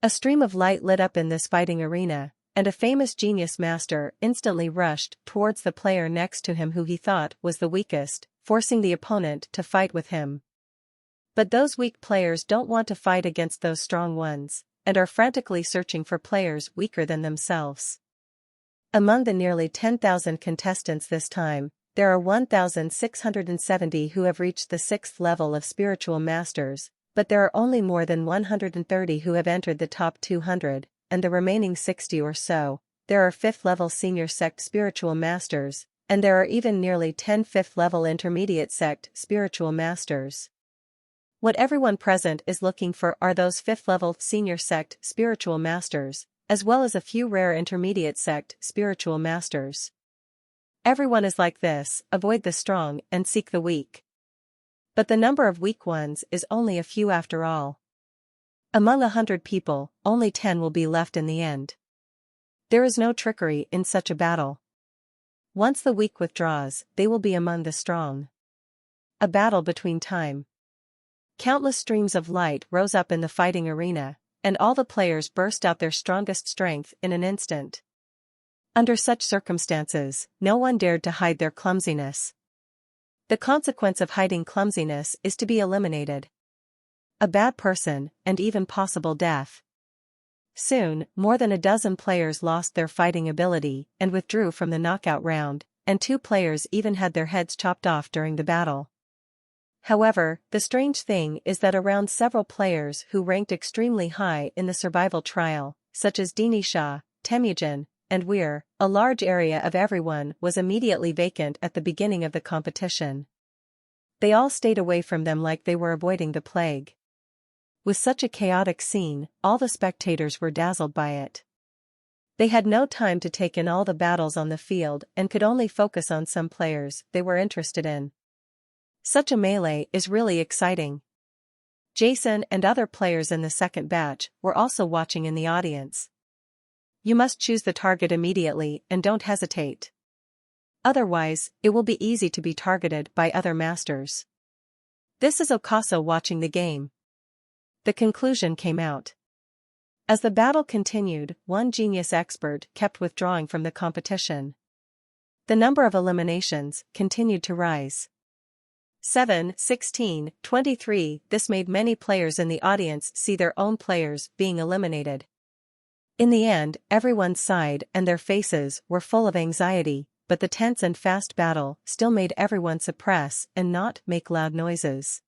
A stream of light lit up in this fighting arena, and a famous genius master instantly rushed towards the player next to him who he thought was the weakest, forcing the opponent to fight with him. But those weak players don't want to fight against those strong ones, and are frantically searching for players weaker than themselves. Among the nearly 10,000 contestants this time, there are 1,670 who have reached the 6th level of spiritual masters, but there are only more than 130 who have entered the top 200, and the remaining 60 or so, there are 5th level senior sect spiritual masters, and there are even nearly 10 5th level intermediate sect spiritual masters. What everyone present is looking for are those 5th level senior sect spiritual masters, as well as a few rare intermediate sect spiritual masters. Everyone is like this: avoid the strong and seek the weak. But the number of weak ones is only a few after all. Among 100 people, only 10 will be left in the end. There is no trickery in such a battle. Once the weak withdraws, they will be among the strong. A battle between time. Countless streams of light rose up in the fighting arena, and all the players burst out their strongest strength in an instant. Under such circumstances, no one dared to hide their clumsiness. The consequence of hiding clumsiness is to be eliminated. A bad person, and even possible death. Soon, more than a dozen players lost their fighting ability and withdrew from the knockout round, and 2 players even had their heads chopped off during the battle. However, the strange thing is that around several players who ranked extremely high in the survival trial, such as Dinisha, Temujin, and Weir, a large area of everyone was immediately vacant at the beginning of the competition. They all stayed away from them like they were avoiding the plague. With such a chaotic scene, all the spectators were dazzled by it. They had no time to take in all the battles on the field and could only focus on some players they were interested in. Such a melee is really exciting. Jason and other players in the second batch were also watching in the audience. You must choose the target immediately and don't hesitate. Otherwise, it will be easy to be targeted by other masters. This is Okaso watching the game. The conclusion came out. As the battle continued, one genius expert kept withdrawing from the competition. The number of eliminations continued to rise. 7, 16, 23. This made many players in the audience see their own players being eliminated. In the end, everyone sighed and their faces were full of anxiety, but the tense and fast battle still made everyone suppress and not make loud noises.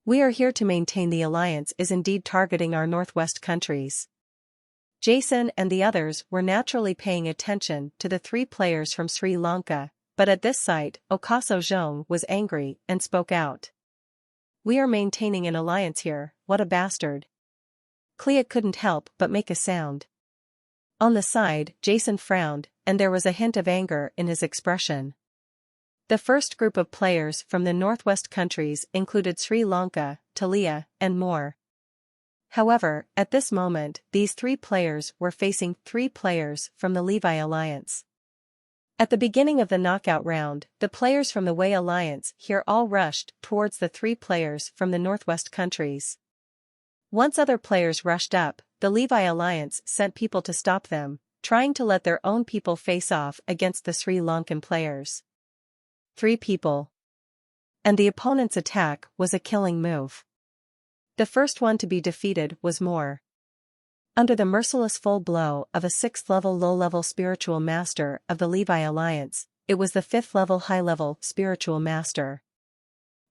We are here to maintain the alliance is indeed targeting our northwest countries. Jason and the others were naturally paying attention to the 3 players from Sri Lanka, but at this sight, Okaso Zhong was angry and spoke out. We are maintaining an alliance here, what a bastard. Clea couldn't help but make a sound. On the side, Jason frowned, and there was a hint of anger in his expression. The first group of players from the northwest countries included Sri Lanka, Talia, and more. However, at this moment, these 3 players were facing 3 players from the Levi Alliance. At the beginning of the knockout round, the players from the Wei Alliance here all rushed towards the 3 players from the northwest countries. Once other players rushed up, the Levi Alliance sent people to stop them, trying to let their own people face off against the Sri Lankan players. 3 people. And the opponent's attack was a killing move. The first one to be defeated was Moore. Under the merciless full blow of a 6th level low-level spiritual master of the Levi Alliance, it was the 5th level high-level spiritual master.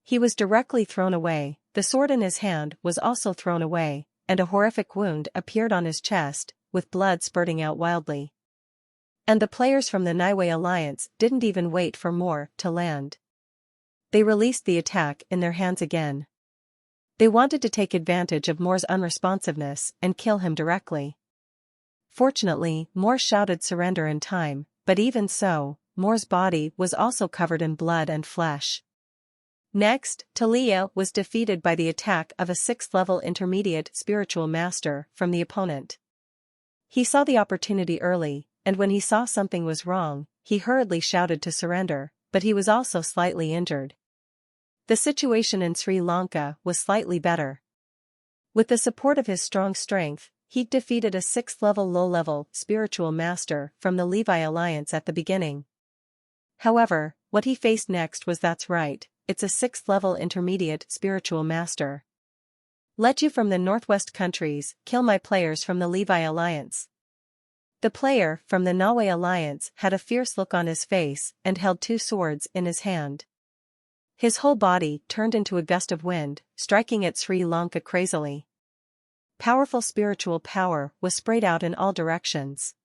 He was directly thrown away, the sword in his hand was also thrown away, and a horrific wound appeared on his chest, with blood spurting out wildly. And the players from the Niue Alliance didn't even wait for Moore to land. They released the attack in their hands again. They wanted to take advantage of Moore's unresponsiveness and kill him directly. Fortunately, Moore shouted surrender in time, but even so, Moore's body was also covered in blood and flesh. Next, Talia was defeated by the attack of a 6th level intermediate spiritual master from the opponent. He saw the opportunity early, and when he saw something was wrong, he hurriedly shouted to surrender, but he was also slightly injured. The situation in Sri Lanka was slightly better. With the support of his strong strength, he'd defeated a 6th-level low-level spiritual master from the Levi Alliance at the beginning. However, what he faced next was that's right, it's a 6th-level intermediate spiritual master. Let you from the Northwest countries kill my players from the Levi Alliance. The player from the Nawe Alliance had a fierce look on his face and held 2 swords in his hand. His whole body turned into a gust of wind, striking at Sri Lanka crazily. Powerful spiritual power was sprayed out in all directions.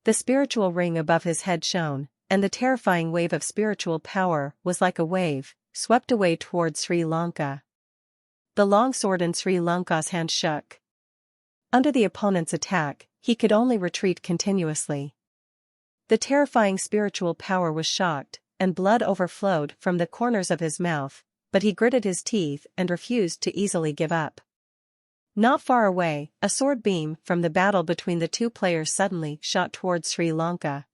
The spiritual ring above his head shone, and the terrifying wave of spiritual power was like a wave, swept away towards Sri Lanka. The long sword in Sri Lanka's hand shook. Under the opponent's attack, he could only retreat continuously. The terrifying spiritual power was shocked, and blood overflowed from the corners of his mouth, but he gritted his teeth and refused to easily give up. Not far away, a sword beam from the battle between the 2 players suddenly shot towards Sri Lanka.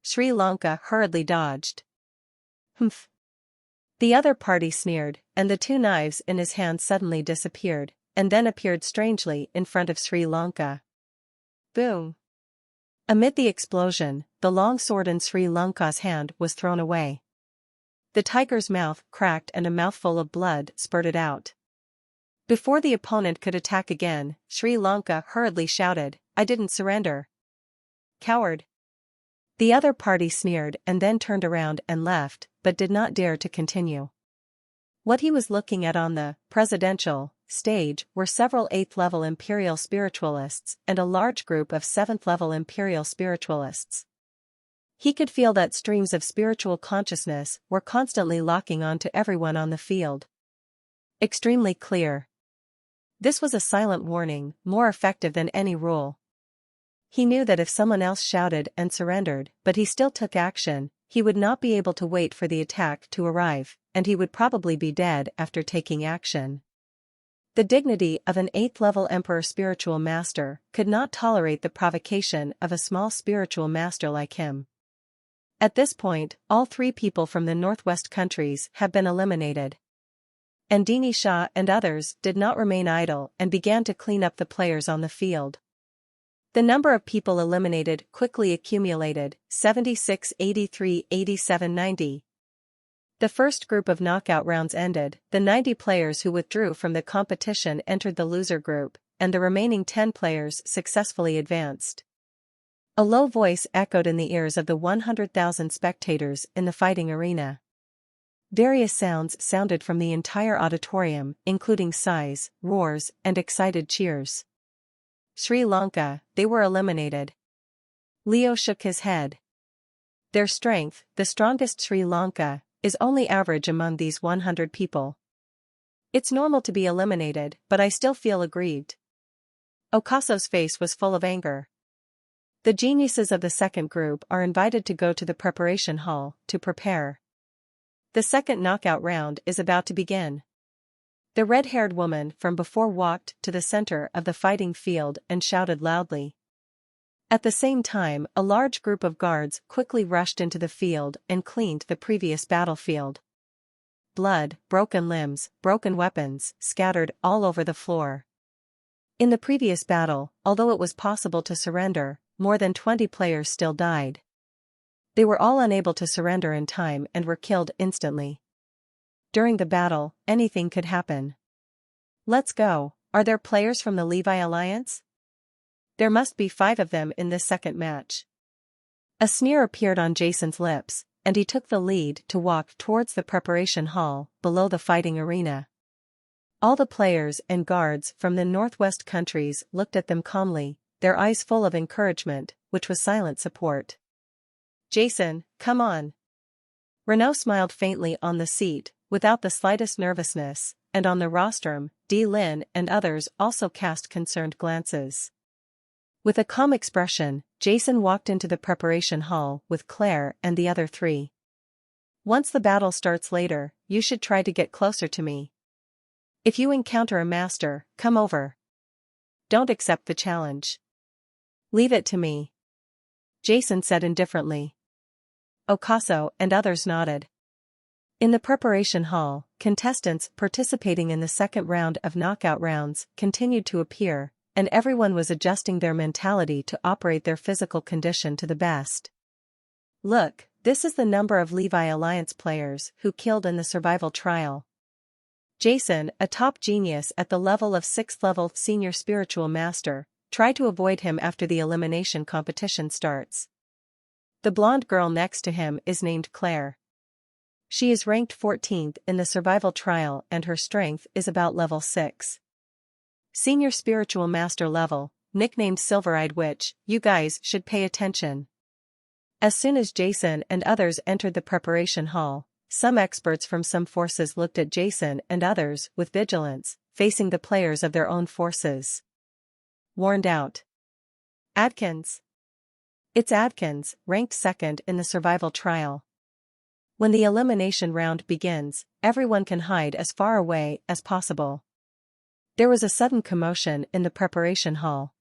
Sri Lanka hurriedly dodged. Humph. The other party sneered, and the 2 knives in his hand suddenly disappeared, and then appeared strangely in front of Sri Lanka. Boom! Amid the explosion, the long sword in Sri Lanka's hand was thrown away. The tiger's mouth cracked and a mouthful of blood spurted out. Before the opponent could attack again, Sri Lanka hurriedly shouted, "I didn't surrender. Coward!" The other party sneered and then turned around and left, but did not dare to continue. What he was looking at on the presidential stage were several 8th-level imperial spiritualists and a large group of 7th-level imperial spiritualists. He could feel that streams of spiritual consciousness were constantly locking on to everyone on the field. Extremely clear. This was a silent warning, more effective than any rule. He knew that if someone else shouted and surrendered, but he still took action, he would not be able to wait for the attack to arrive, and he would probably be dead after taking action. The dignity of an 8th-level Emperor spiritual master could not tolerate the provocation of a small spiritual master like him. At this point, all 3 people from the Northwest countries have been eliminated. Andini Shah and others did not remain idle and began to clean up the players on the field. The number of people eliminated quickly accumulated, 76, 83, 87, 90. The first group of knockout rounds ended, the 90 players who withdrew from the competition entered the loser group, and the remaining 10 players successfully advanced. A low voice echoed in the ears of the 100,000 spectators in the fighting arena. Various sounds sounded from the entire auditorium, including sighs, roars, and excited cheers. Sri Lanka, they were eliminated. Leo shook his head. Their strength, the strongest Sri Lanka, is only average among these 100 people. It's normal to be eliminated, but I still feel aggrieved. Okaso's face was full of anger. The geniuses of the second group are invited to go to the preparation hall to prepare. The second knockout round is about to begin. The red-haired woman from before walked to the center of the fighting field and shouted loudly. At the same time, a large group of guards quickly rushed into the field and cleaned the previous battlefield. Blood, broken limbs, broken weapons, scattered all over the floor. In the previous battle, although it was possible to surrender, more than 20 players still died. They were all unable to surrender in time and were killed instantly. During the battle, anything could happen. Let's go. Are there players from the Levi Alliance? There must be 5 of them in this second match. A sneer appeared on Jason's lips, and he took the lead to walk towards the preparation hall, below the fighting arena. All the players and guards from the Northwest countries looked at them calmly, their eyes full of encouragement, which was silent support. Jason, come on. Renault smiled faintly on the seat, without the slightest nervousness, and on the rostrum, Lin and others also cast concerned glances. With a calm expression, Jason walked into the preparation hall with Claire and the other 3. Once the battle starts later, you should try to get closer to me. If you encounter a master, come over. Don't accept the challenge. Leave it to me. Jason said indifferently. Okaso and others nodded. In the preparation hall, contestants participating in the second round of knockout rounds continued to appear, and everyone was adjusting their mentality to operate their physical condition to the best. Look, this is the number of Levi Alliance players who killed in the survival trial. Jason, a top genius at the level of 6th level senior spiritual master, try to avoid him after the elimination competition starts. The blonde girl next to him is named Claire. She is ranked 14th in the survival trial and her strength is about level 6. Senior spiritual master level, nicknamed Silver-Eyed Witch. You guys should pay attention. As soon as Jason and others entered the preparation hall, some experts from some forces looked at Jason and others with vigilance, facing the players of their own forces. Warned out. Adkins. It's Adkins, ranked 2nd in the survival trial. When the elimination round begins, everyone can hide as far away as possible. There was a sudden commotion in the preparation hall.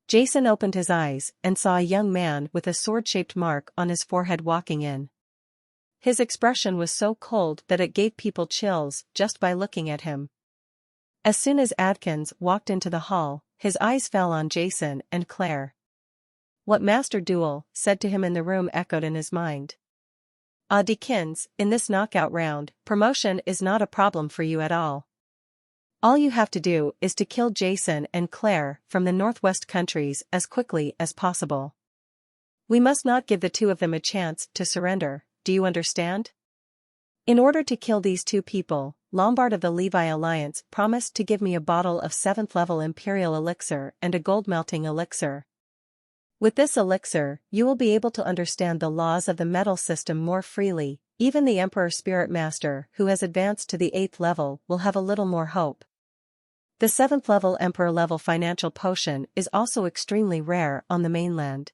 Jason opened his eyes and saw a young man with a sword-shaped mark on his forehead walking in. His expression was so cold that it gave people chills just by looking at him. As soon as Adkins walked into the hall, his eyes fell on Jason and Claire. What Master Duel said to him in the room echoed in his mind. Adkins, in this knockout round, promotion is not a problem for you at all. All you have to do is to kill Jason and Claire from the Northwest countries as quickly as possible. We must not give the two of them a chance to surrender, do you understand? In order to kill these two people, Lombard of the Levi Alliance promised to give me a bottle of 7th level Imperial elixir and a gold melting elixir. With this elixir, you will be able to understand the laws of the metal system more freely. Even the Emperor Spirit Master who has advanced to the 8th level will have a little more hope. The 7th level Emperor level financial potion is also extremely rare on the mainland.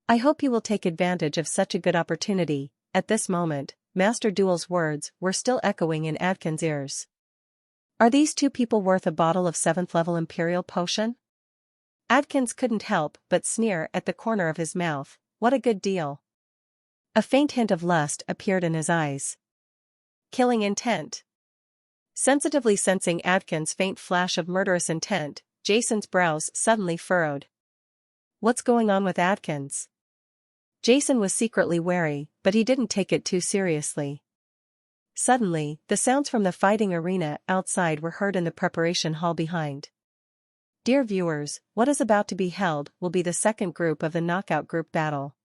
I hope you will take advantage of such a good opportunity. At this moment, Master Duel's words were still echoing in Adkins' ears. Are these two people worth a bottle of 7th level Imperial potion? Adkins couldn't help but sneer at the corner of his mouth. What a good deal. A faint hint of lust appeared in his eyes. Killing intent. Sensitively sensing Adkins' faint flash of murderous intent, Jason's brows suddenly furrowed. What's going on with Adkins? Jason was secretly wary, but he didn't take it too seriously. Suddenly, the sounds from the fighting arena outside were heard in the preparation hall behind. Dear viewers, what is about to be held will be the second group of the knockout group battle.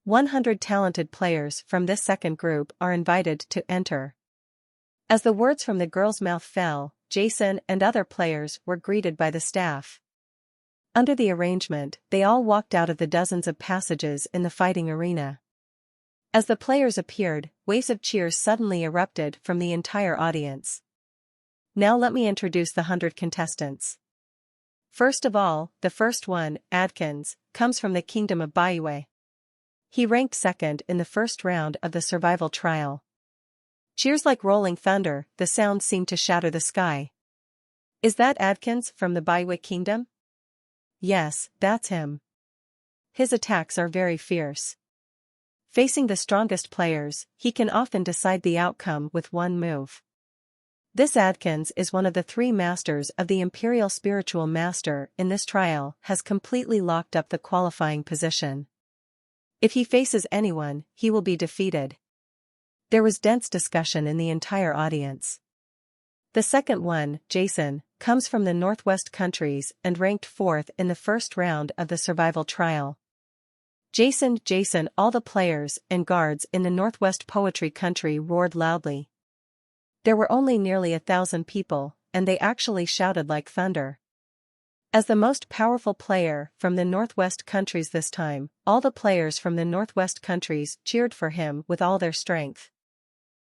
100 talented players from this second group are invited to enter. As the words from the girl's mouth fell, Jason and other players were greeted by the staff. Under the arrangement, they all walked out of the dozens of passages in the fighting arena. As the players appeared, waves of cheers suddenly erupted from the entire audience. Now let me introduce the 100 contestants. First of all, the first one, Adkins, comes from the kingdom of Baiwei. He ranked 2nd in the first round of the survival trial. Cheers like rolling thunder, the sound seemed to shatter the sky. Is that Adkins from the Baiwei kingdom? Yes, that's him. His attacks are very fierce. Facing the strongest players, he can often decide the outcome with one move. This Adkins is one of the 3 masters of the Imperial Spiritual Master in this trial, has completely locked up the qualifying position. If he faces anyone, he will be defeated. There was dense discussion in the entire audience. The second one, Jason, comes from the Northwest countries and ranked 4th in the first round of the survival trial. Jason, all the players and guards in the Northwest Poetry country roared loudly. There were only nearly 1,000 people, and they actually shouted like thunder. As the most powerful player from the Northwest countries this time, all the players from the Northwest countries cheered for him with all their strength.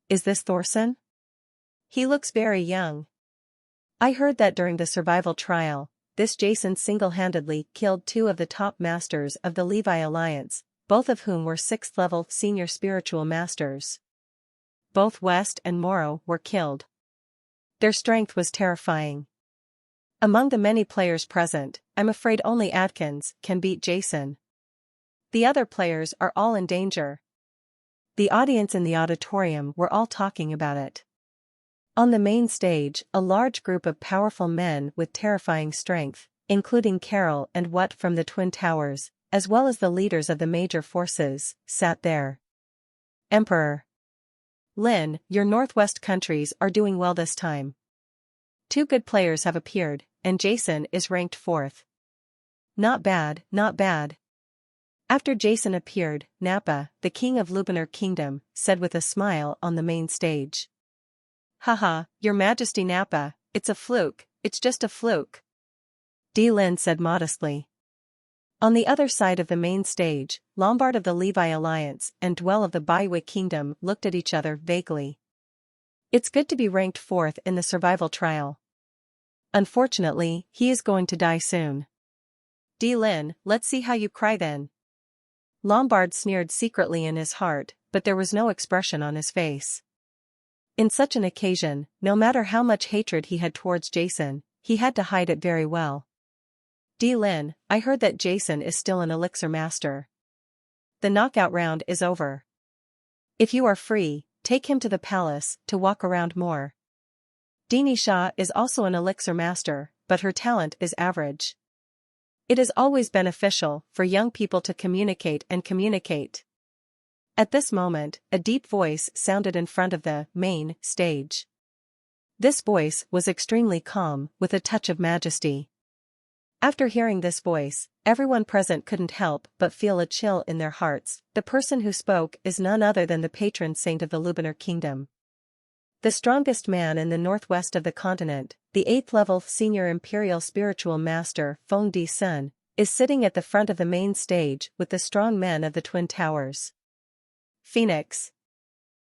Is this Thorson? He looks very young. I heard that during the survival trial, this Jason single-handedly killed 2 of the top masters of the Levi Alliance, both of whom were 6th level senior spiritual masters. Both West and Morrow were killed. Their strength was terrifying. Among the many players present, I'm afraid only Adkins can beat Jason. The other players are all in danger. The audience in the auditorium were all talking about it. On the main stage, a large group of powerful men with terrifying strength, including Carol and What from the Twin Towers, as well as the leaders of the major forces, sat there. Emperor Lin, your northwest countries are doing well this time. 2 good players have appeared, and Jason is ranked 4th. Not bad, not bad. After Jason appeared, Nappa, the king of Luminar Kingdom, said with a smile on the main stage. Haha, your majesty Nappa, it's a fluke, it's just a fluke. Lin said modestly. On the other side of the main stage, Lombard of the Levi Alliance and Dwell of the Baiwa Kingdom looked at each other vaguely. It's good to be ranked 4th in the survival trial. Unfortunately, he is going to die soon. Lin, let's see how you cry then. Lombard sneered secretly in his heart, but there was no expression on his face. In such an occasion, no matter how much hatred he had towards Jason, he had to hide it very well. Lin, I heard that Jason is still an elixir master. The knockout round is over. If you are free, take him to the palace to walk around more. Dini Shah is also an elixir master, but her talent is average. It is always beneficial for young people to communicate and communicate. At this moment, a deep voice sounded in front of the main stage. This voice was extremely calm, with a touch of majesty. After hearing this voice, everyone present couldn't help but feel a chill in their hearts. The person who spoke is none other than the patron saint of the Luminar Kingdom. The strongest man in the northwest of the continent, the 8th level senior imperial spiritual master Feng Di Sun, is sitting at the front of the main stage with the strong men of the Twin Towers. Phoenix.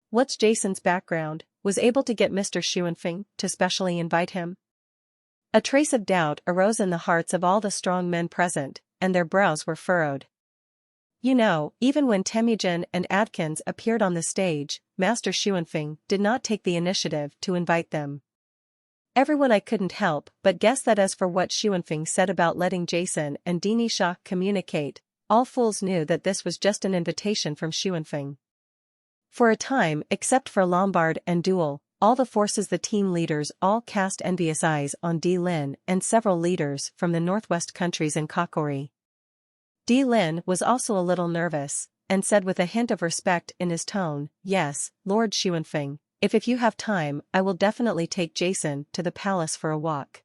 What's Jason's background? Was able to get Mr. Xuanfeng to specially invite him? A trace of doubt arose in the hearts of all the strong men present, and their brows were furrowed. You know, even when Temujin and Adkins appeared on the stage, Master Xuanfeng did not take the initiative to invite them. Everyone I couldn't help but guess that as for what Xuanfeng said about letting Jason and Dini Shah communicate, all fools knew that this was just an invitation from Xuanfeng. For a time, except for Lombard and Duel, all the forces the team leaders all cast envious eyes on Lin and several leaders from the northwest countries in Kakori. Lin was also a little nervous, and said with a hint of respect in his tone, Yes, Lord Xuanfeng, if you have time, I will definitely take Jason to the palace for a walk.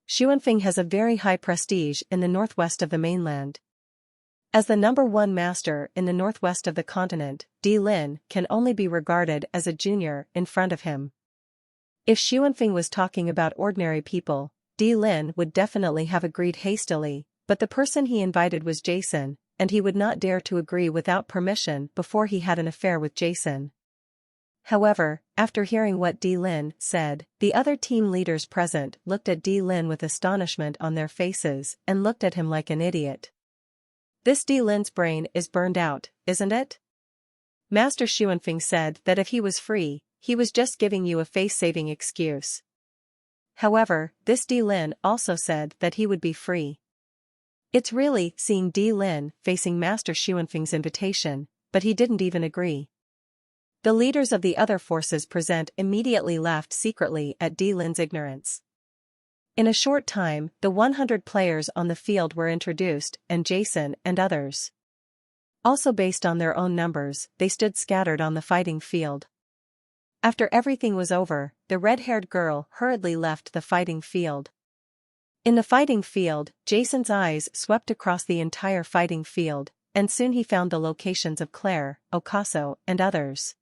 Xuanfeng has a very high prestige in the northwest of the mainland. As the number 1 master in the northwest of the continent, Lin can only be regarded as a junior in front of him. If Xuanfeng was talking about ordinary people, Lin would definitely have agreed hastily, but the person he invited was Jason, and he would not dare to agree without permission before he had an affair with Jason. However, after hearing what Lin said, the other team leaders present looked at Lin with astonishment on their faces and looked at him like an idiot. This Lin's brain is burned out, isn't it? Master Xuanfeng said that if he was free, he was just giving you a face-saving excuse. However, this Lin also said that he would be free. It's really seeing Lin facing Master Xuanfeng's invitation, but he didn't even agree. The leaders of the other forces present immediately laughed secretly at Lin's ignorance. In a short time, the 100 players on the field were introduced, and Jason and others. Also based on their own numbers, they stood scattered on the fighting field. After everything was over, the red-haired girl hurriedly left the fighting field. In the fighting field, Jason's eyes swept across the entire fighting field, and soon he found the locations of Claire, Ocaso, and others.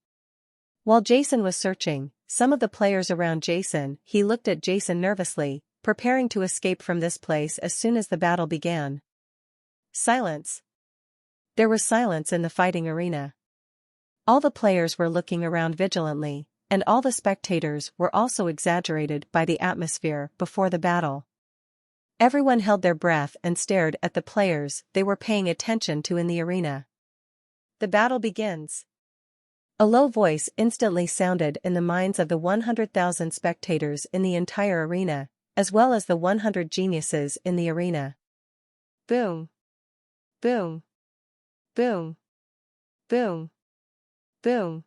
While Jason was searching, some of the players around Jason, he looked at Jason nervously, preparing to escape from this place as soon as the battle began. Silence. There was silence in the fighting arena. All the players were looking around vigilantly, and all the spectators were also exaggerated by the atmosphere before the battle. Everyone held their breath and stared at the players they were paying attention to in the arena. The battle begins. A low voice instantly sounded in the minds of the 100,000 spectators in the entire arena, as well as the 100 geniuses in the arena. Boom. Boom. Boom. Boom. Boom.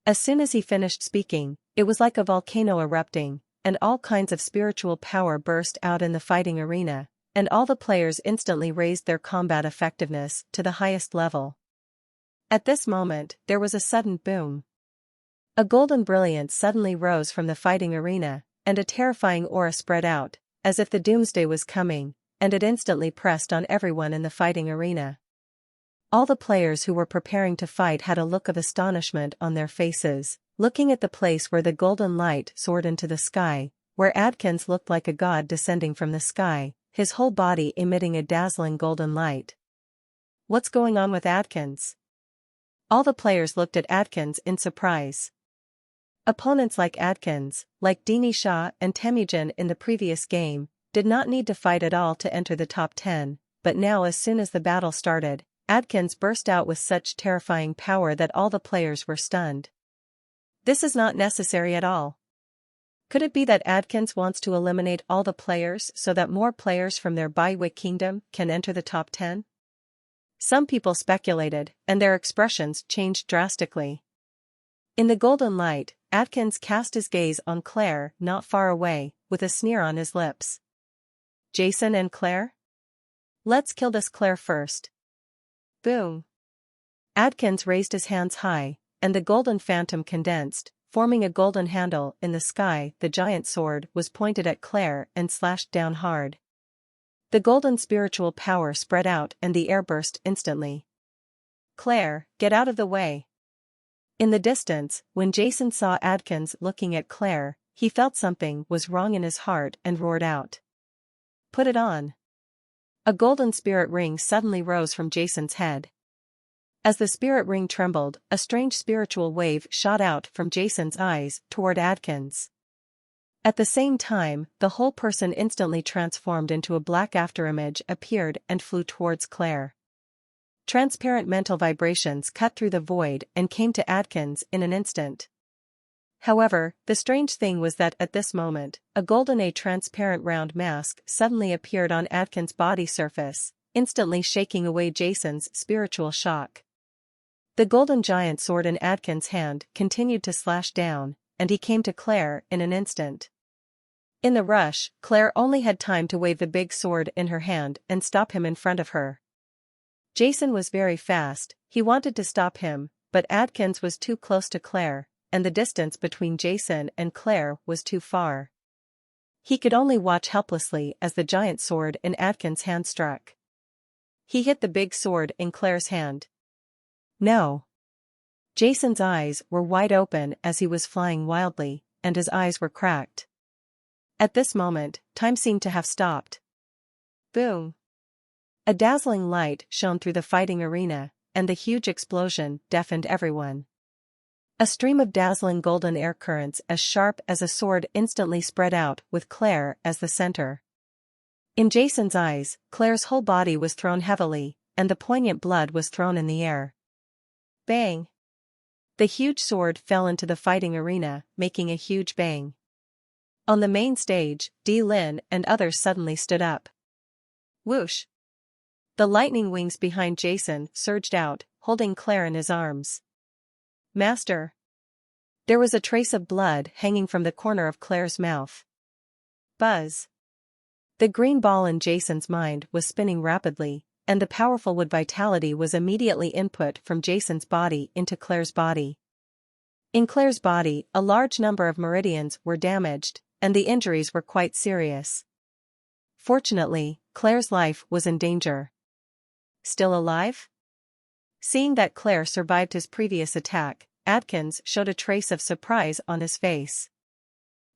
As soon as he finished speaking, it was like a volcano erupting, and all kinds of spiritual power burst out in the fighting arena, and all the players instantly raised their combat effectiveness to the highest level. At this moment, there was a sudden boom. A golden brilliance suddenly rose from the fighting arena, and a terrifying aura spread out, as if the doomsday was coming, and it instantly pressed on everyone in the fighting arena. All the players who were preparing to fight had a look of astonishment on their faces, looking at the place where the golden light soared into the sky, where Adkins looked like a god descending from the sky, his whole body emitting a dazzling golden light. What's going on with Adkins? All the players looked at Adkins in surprise. Opponents like Adkins, like Dini Shah and Temujin in the previous game, did not need to fight at all to enter the top 10, but now as soon as the battle started, Adkins burst out with such terrifying power that all the players were stunned. This is not necessary at all. Could it be that Adkins wants to eliminate all the players so that more players from their Baiwick kingdom can enter the top 10? Some people speculated, and their expressions changed drastically. In the golden light, Adkins cast his gaze on Claire not far away, with a sneer on his lips. Jason and Claire? Let's kill this Claire first. Boom. Adkins raised his hands high, and the golden phantom condensed, forming a golden handle in the sky. The giant sword was pointed at Claire and slashed down hard. The golden spiritual power spread out and the air burst instantly. Claire, get out of the way. In the distance, when Jason saw Adkins looking at Claire, he felt something was wrong in his heart and roared out. Put it on. A golden spirit ring suddenly rose from Jason's head. As the spirit ring trembled, a strange spiritual wave shot out from Jason's eyes toward Adkins. At the same time, the whole person instantly transformed into a black afterimage appeared and flew towards Claire. Transparent mental vibrations cut through the void and came to Adkins in an instant. However, the strange thing was that at this moment, a golden transparent round mask suddenly appeared on Adkins' body surface, instantly shaking away Jason's spiritual shock. The golden giant sword in Adkins' hand continued to slash down, and he came to Claire in an instant. In the rush, Claire only had time to wave the big sword in her hand and stop him in front of her. Jason was very fast, he wanted to stop him, but Adkins was too close to Claire, and the distance between Jason and Claire was too far. He could only watch helplessly as the giant sword in Adkins' hand struck. He hit the big sword in Claire's hand. No. Jason's eyes were wide open as he was flying wildly, and his eyes were cracked. At this moment, time seemed to have stopped. Boom. A dazzling light shone through the fighting arena, and the huge explosion deafened everyone. A stream of dazzling golden air currents as sharp as a sword instantly spread out with Claire as the center. In Jason's eyes, Claire's whole body was thrown heavily, and the poignant blood was thrown in the air. Bang! The huge sword fell into the fighting arena, making a huge bang. On the main stage, Di Lin and others suddenly stood up. Whoosh! The lightning wings behind Jason surged out, holding Claire in his arms. Master! There was a trace of blood hanging from the corner of Claire's mouth. Buzz! The green ball in Jason's mind was spinning rapidly, and the powerful wood vitality was immediately input from Jason's body into Claire's body. In Claire's body, a large number of meridians were damaged, and the injuries were quite serious. Fortunately, Claire's life was in danger. Still alive? Seeing that Claire survived his previous attack, Adkins showed a trace of surprise on his face.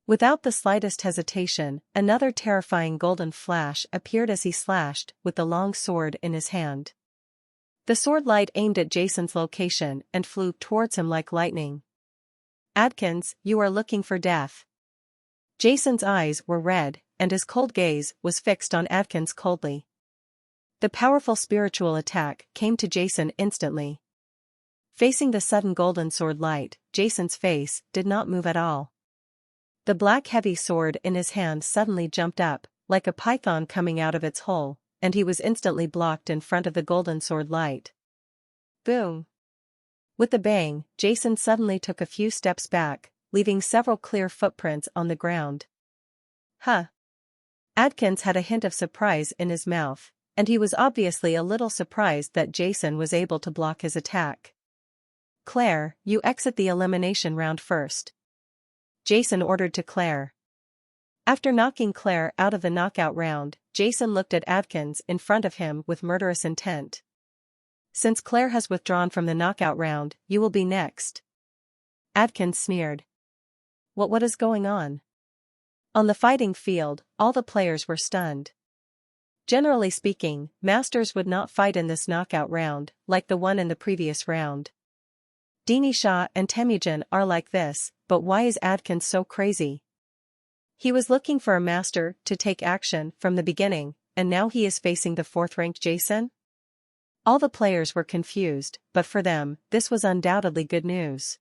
Without the slightest hesitation, another terrifying golden flash appeared as he slashed with the long sword in his hand. The sword light aimed at Jason's location and flew towards him like lightning. Adkins, you are looking for death. Jason's eyes were red, and his cold gaze was fixed on Adkins coldly. The powerful spiritual attack came to Jason instantly. Facing the sudden golden sword light, Jason's face did not move at all. The black heavy sword in his hand suddenly jumped up, like a python coming out of its hole, and he was instantly blocked in front of the golden sword light. Boom! With a bang, Jason suddenly took a few steps back, leaving several clear footprints on the ground. Huh. Adkins had a hint of surprise in his mouth, and he was obviously a little surprised that Jason was able to block his attack. Claire, you exit the elimination round first, Jason ordered to Claire. After knocking Claire out of the knockout round, Jason looked at Adkins in front of him with murderous intent. Since Claire has withdrawn from the knockout round, you will be next. Adkins sneered. What is going on? On the fighting field, all the players were stunned. Generally speaking, masters would not fight in this knockout round, like the one in the previous round. Dini Shah and Temujin are like this, but why is Adkins so crazy? He was looking for a master to take action from the beginning, and now he is facing the 4th-ranked Jason? All the players were confused, but for them, this was undoubtedly good news.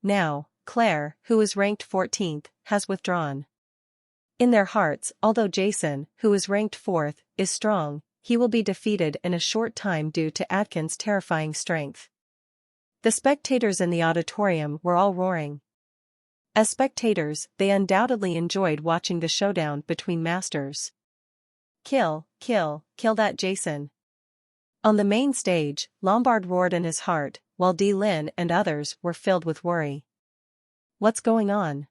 Now, Claire, who is ranked 14th, has withdrawn. In their hearts, although Jason, who is ranked 4th, is strong, he will be defeated in a short time due to Adkins' terrifying strength. The spectators in the auditorium were all roaring. As spectators, they undoubtedly enjoyed watching the showdown between masters. Kill that Jason. On the main stage, Lombard roared in his heart, while D. Lin and others were filled with worry. What's going on?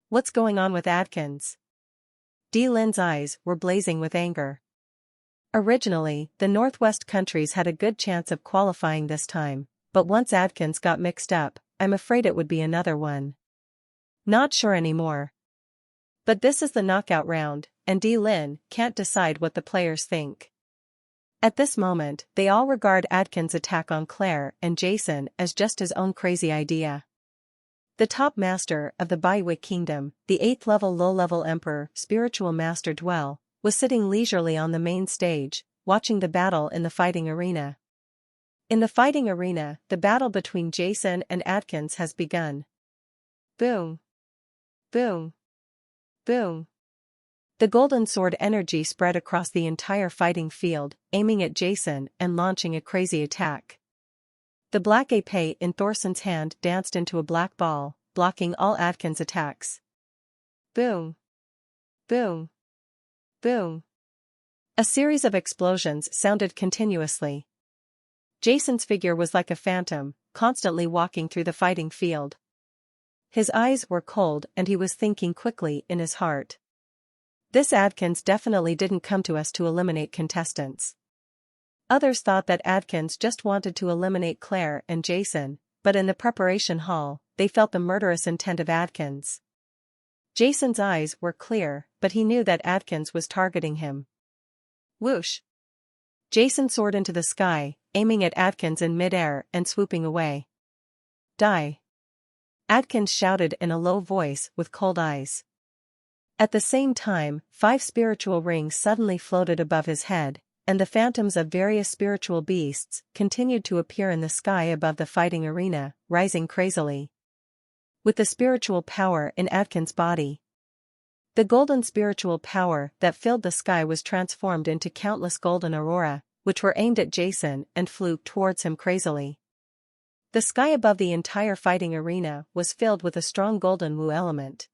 What's going on with Adkins? D. Lin's eyes were blazing with anger. Originally, the Northwest countries had a good chance of qualifying this time, but once Adkins got mixed up, I'm afraid it would be another one. Not sure anymore. But this is the knockout round, and D. Lin can't decide what the players think. At this moment, they all regard Adkins' attack on Claire and Jason as just his own crazy idea. The top master of the Baiwick Kingdom, the 8th-level low-level emperor, spiritual master Dwell, was sitting leisurely on the main stage, watching the battle in the fighting arena. In the fighting arena, the battle between Jason and Adkins has begun. Boom. Boom. Boom. The golden sword energy spread across the entire fighting field, aiming at Jason and launching a crazy attack. The black épée in Thorson's hand danced into a black ball, blocking all Adkins' attacks. Boom. Boom. Boom. A series of explosions sounded continuously. Jason's figure was like a phantom, constantly walking through the fighting field. His eyes were cold and he was thinking quickly in his heart. This Adkins definitely didn't come to us to eliminate contestants. Others thought that Adkins just wanted to eliminate Claire and Jason, but in the preparation hall, they felt the murderous intent of Adkins. Jason's eyes were clear, but he knew that Adkins was targeting him. Whoosh! Jason soared into the sky, aiming at Adkins in midair and swooping away. Die! Adkins shouted in a low voice with cold eyes. At the same time, 5 spiritual rings suddenly floated above his head, and the phantoms of various spiritual beasts continued to appear in the sky above the fighting arena, rising crazily. With the spiritual power in Adkins' body, the golden spiritual power that filled the sky was transformed into countless golden aurora, which were aimed at Jason and flew towards him crazily. The sky above the entire fighting arena was filled with a strong golden wu element.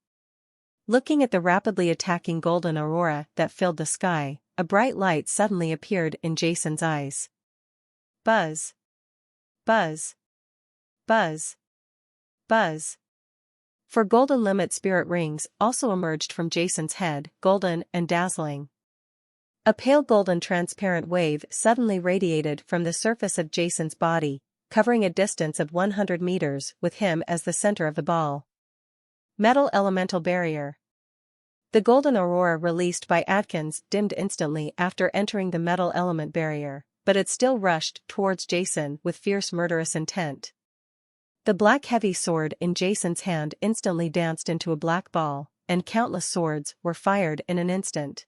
Looking at the rapidly attacking golden aurora that filled the sky, a bright light suddenly appeared in Jason's eyes. Buzz. Buzz. Buzz. Buzz. 4 golden limit spirit rings also emerged from Jason's head, golden and dazzling. A pale golden transparent wave suddenly radiated from the surface of Jason's body, covering a distance of 100 meters with him as the center of the ball. Metal elemental barrier. The golden aurora released by Adkins dimmed instantly after entering the metal element barrier, but it still rushed towards Jason with fierce murderous intent. The black heavy sword in Jason's hand instantly danced into a black ball, and countless swords were fired in an instant.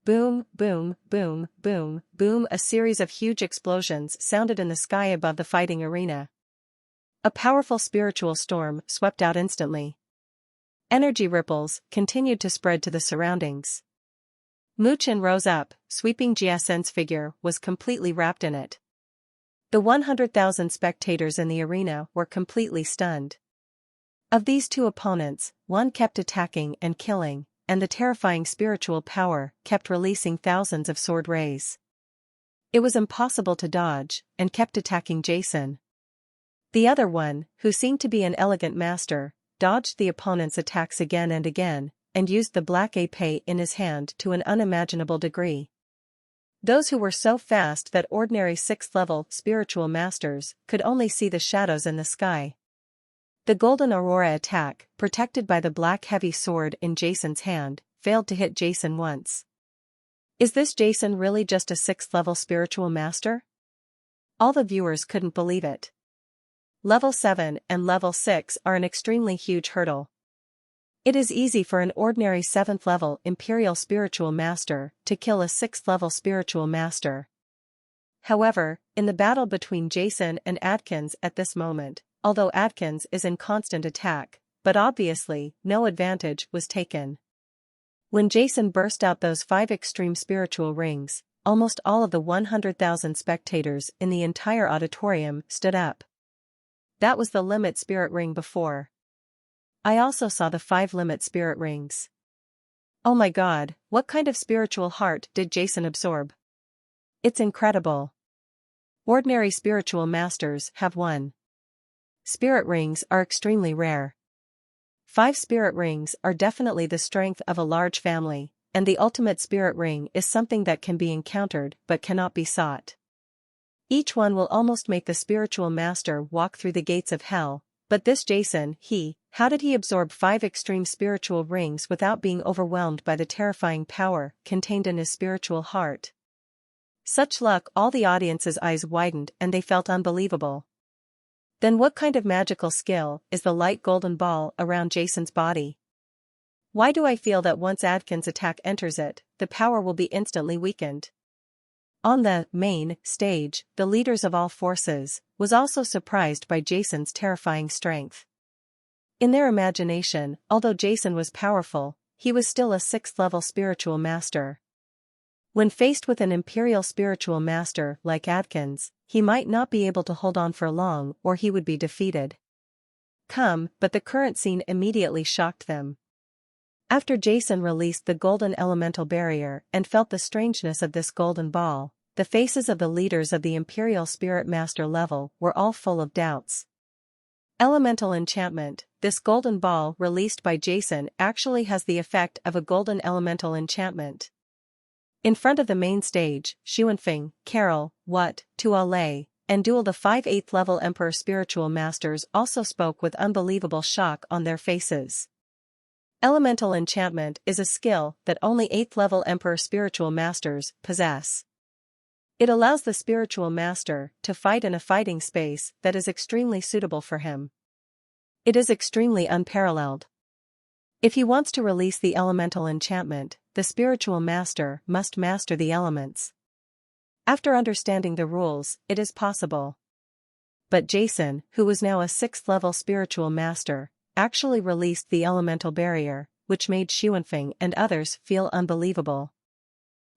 Boom, boom, boom, boom, boom. A series of huge explosions sounded in the sky above the fighting arena. A powerful spiritual storm swept out instantly. Energy ripples continued to spread to the surroundings. Muchen rose up, sweeping Jiasen's figure was completely wrapped in it. The 100,000 spectators in the arena were completely stunned. Of these two opponents, one kept attacking and killing, and the terrifying spiritual power kept releasing thousands of sword rays. It was impossible to dodge, and kept attacking Jason. The other one, who seemed to be an elegant master, dodged the opponent's attacks again and used the black épée in his hand to an unimaginable degree. Those who were so fast that ordinary 6th-level spiritual masters could only see the shadows in the sky. The golden aurora attack, protected by the black heavy sword in Jason's hand, failed to hit Jason once. Is this Jason really just a 6th-level spiritual master? All the viewers couldn't believe it. Level 7 and Level 6 are an extremely huge hurdle. It is easy for an ordinary 7th-level Imperial Spiritual Master to kill a 6th-level Spiritual Master. However, in the battle between Jason and Atkins at this moment, although Atkins is in constant attack, but obviously no advantage was taken. When Jason burst out those 5 extreme spiritual rings, almost all of the 100,000 spectators in the entire auditorium stood up. That was the limit spirit ring before. I also saw the 5 limit spirit rings. Oh my god, what kind of spiritual heart did Jason absorb? It's incredible. Ordinary spiritual masters have 1. Spirit rings are extremely rare. 5 spirit rings are definitely the strength of a large family, and the ultimate spirit ring is something that can be encountered but cannot be sought. Each one will almost make the spiritual master walk through the gates of hell, but this Jason, how did he absorb 5 extreme spiritual rings without being overwhelmed by the terrifying power contained in his spiritual heart? Such luck! All the audience's eyes widened and they felt unbelievable. Then what kind of magical skill is the light golden ball around Jason's body? Why do I feel that once Atkins' attack enters it, the power will be instantly weakened? On the main stage, the leaders of all forces was also surprised by Jason's terrifying strength. In their imagination, although Jason was powerful, he was still a 6th-level spiritual master. When faced with an imperial spiritual master like Atkins, he might not be able to hold on for long or he would be defeated. But the current scene immediately shocked them. After Jason released the golden elemental barrier and felt the strangeness of this golden ball, the faces of the leaders of the Imperial Spirit Master level were all full of doubts. Elemental enchantment. This golden ball released by Jason actually has the effect of a golden elemental enchantment. In front of the main stage, Xuanfeng, Carol, Wat, Tuale, and Duel, the 5 8th-level Emperor Spiritual Masters, also spoke with unbelievable shock on their faces. Elemental enchantment is a skill that only 8th-level Emperor Spiritual Masters possess. It allows the spiritual master to fight in a fighting space that is extremely suitable for him. It is extremely unparalleled. If he wants to release the elemental enchantment, the spiritual master must master the elements. After understanding the rules, it is possible. But Jason, who was now a 6th-level spiritual master, actually released the elemental barrier, which made Xuanfeng and others feel unbelievable.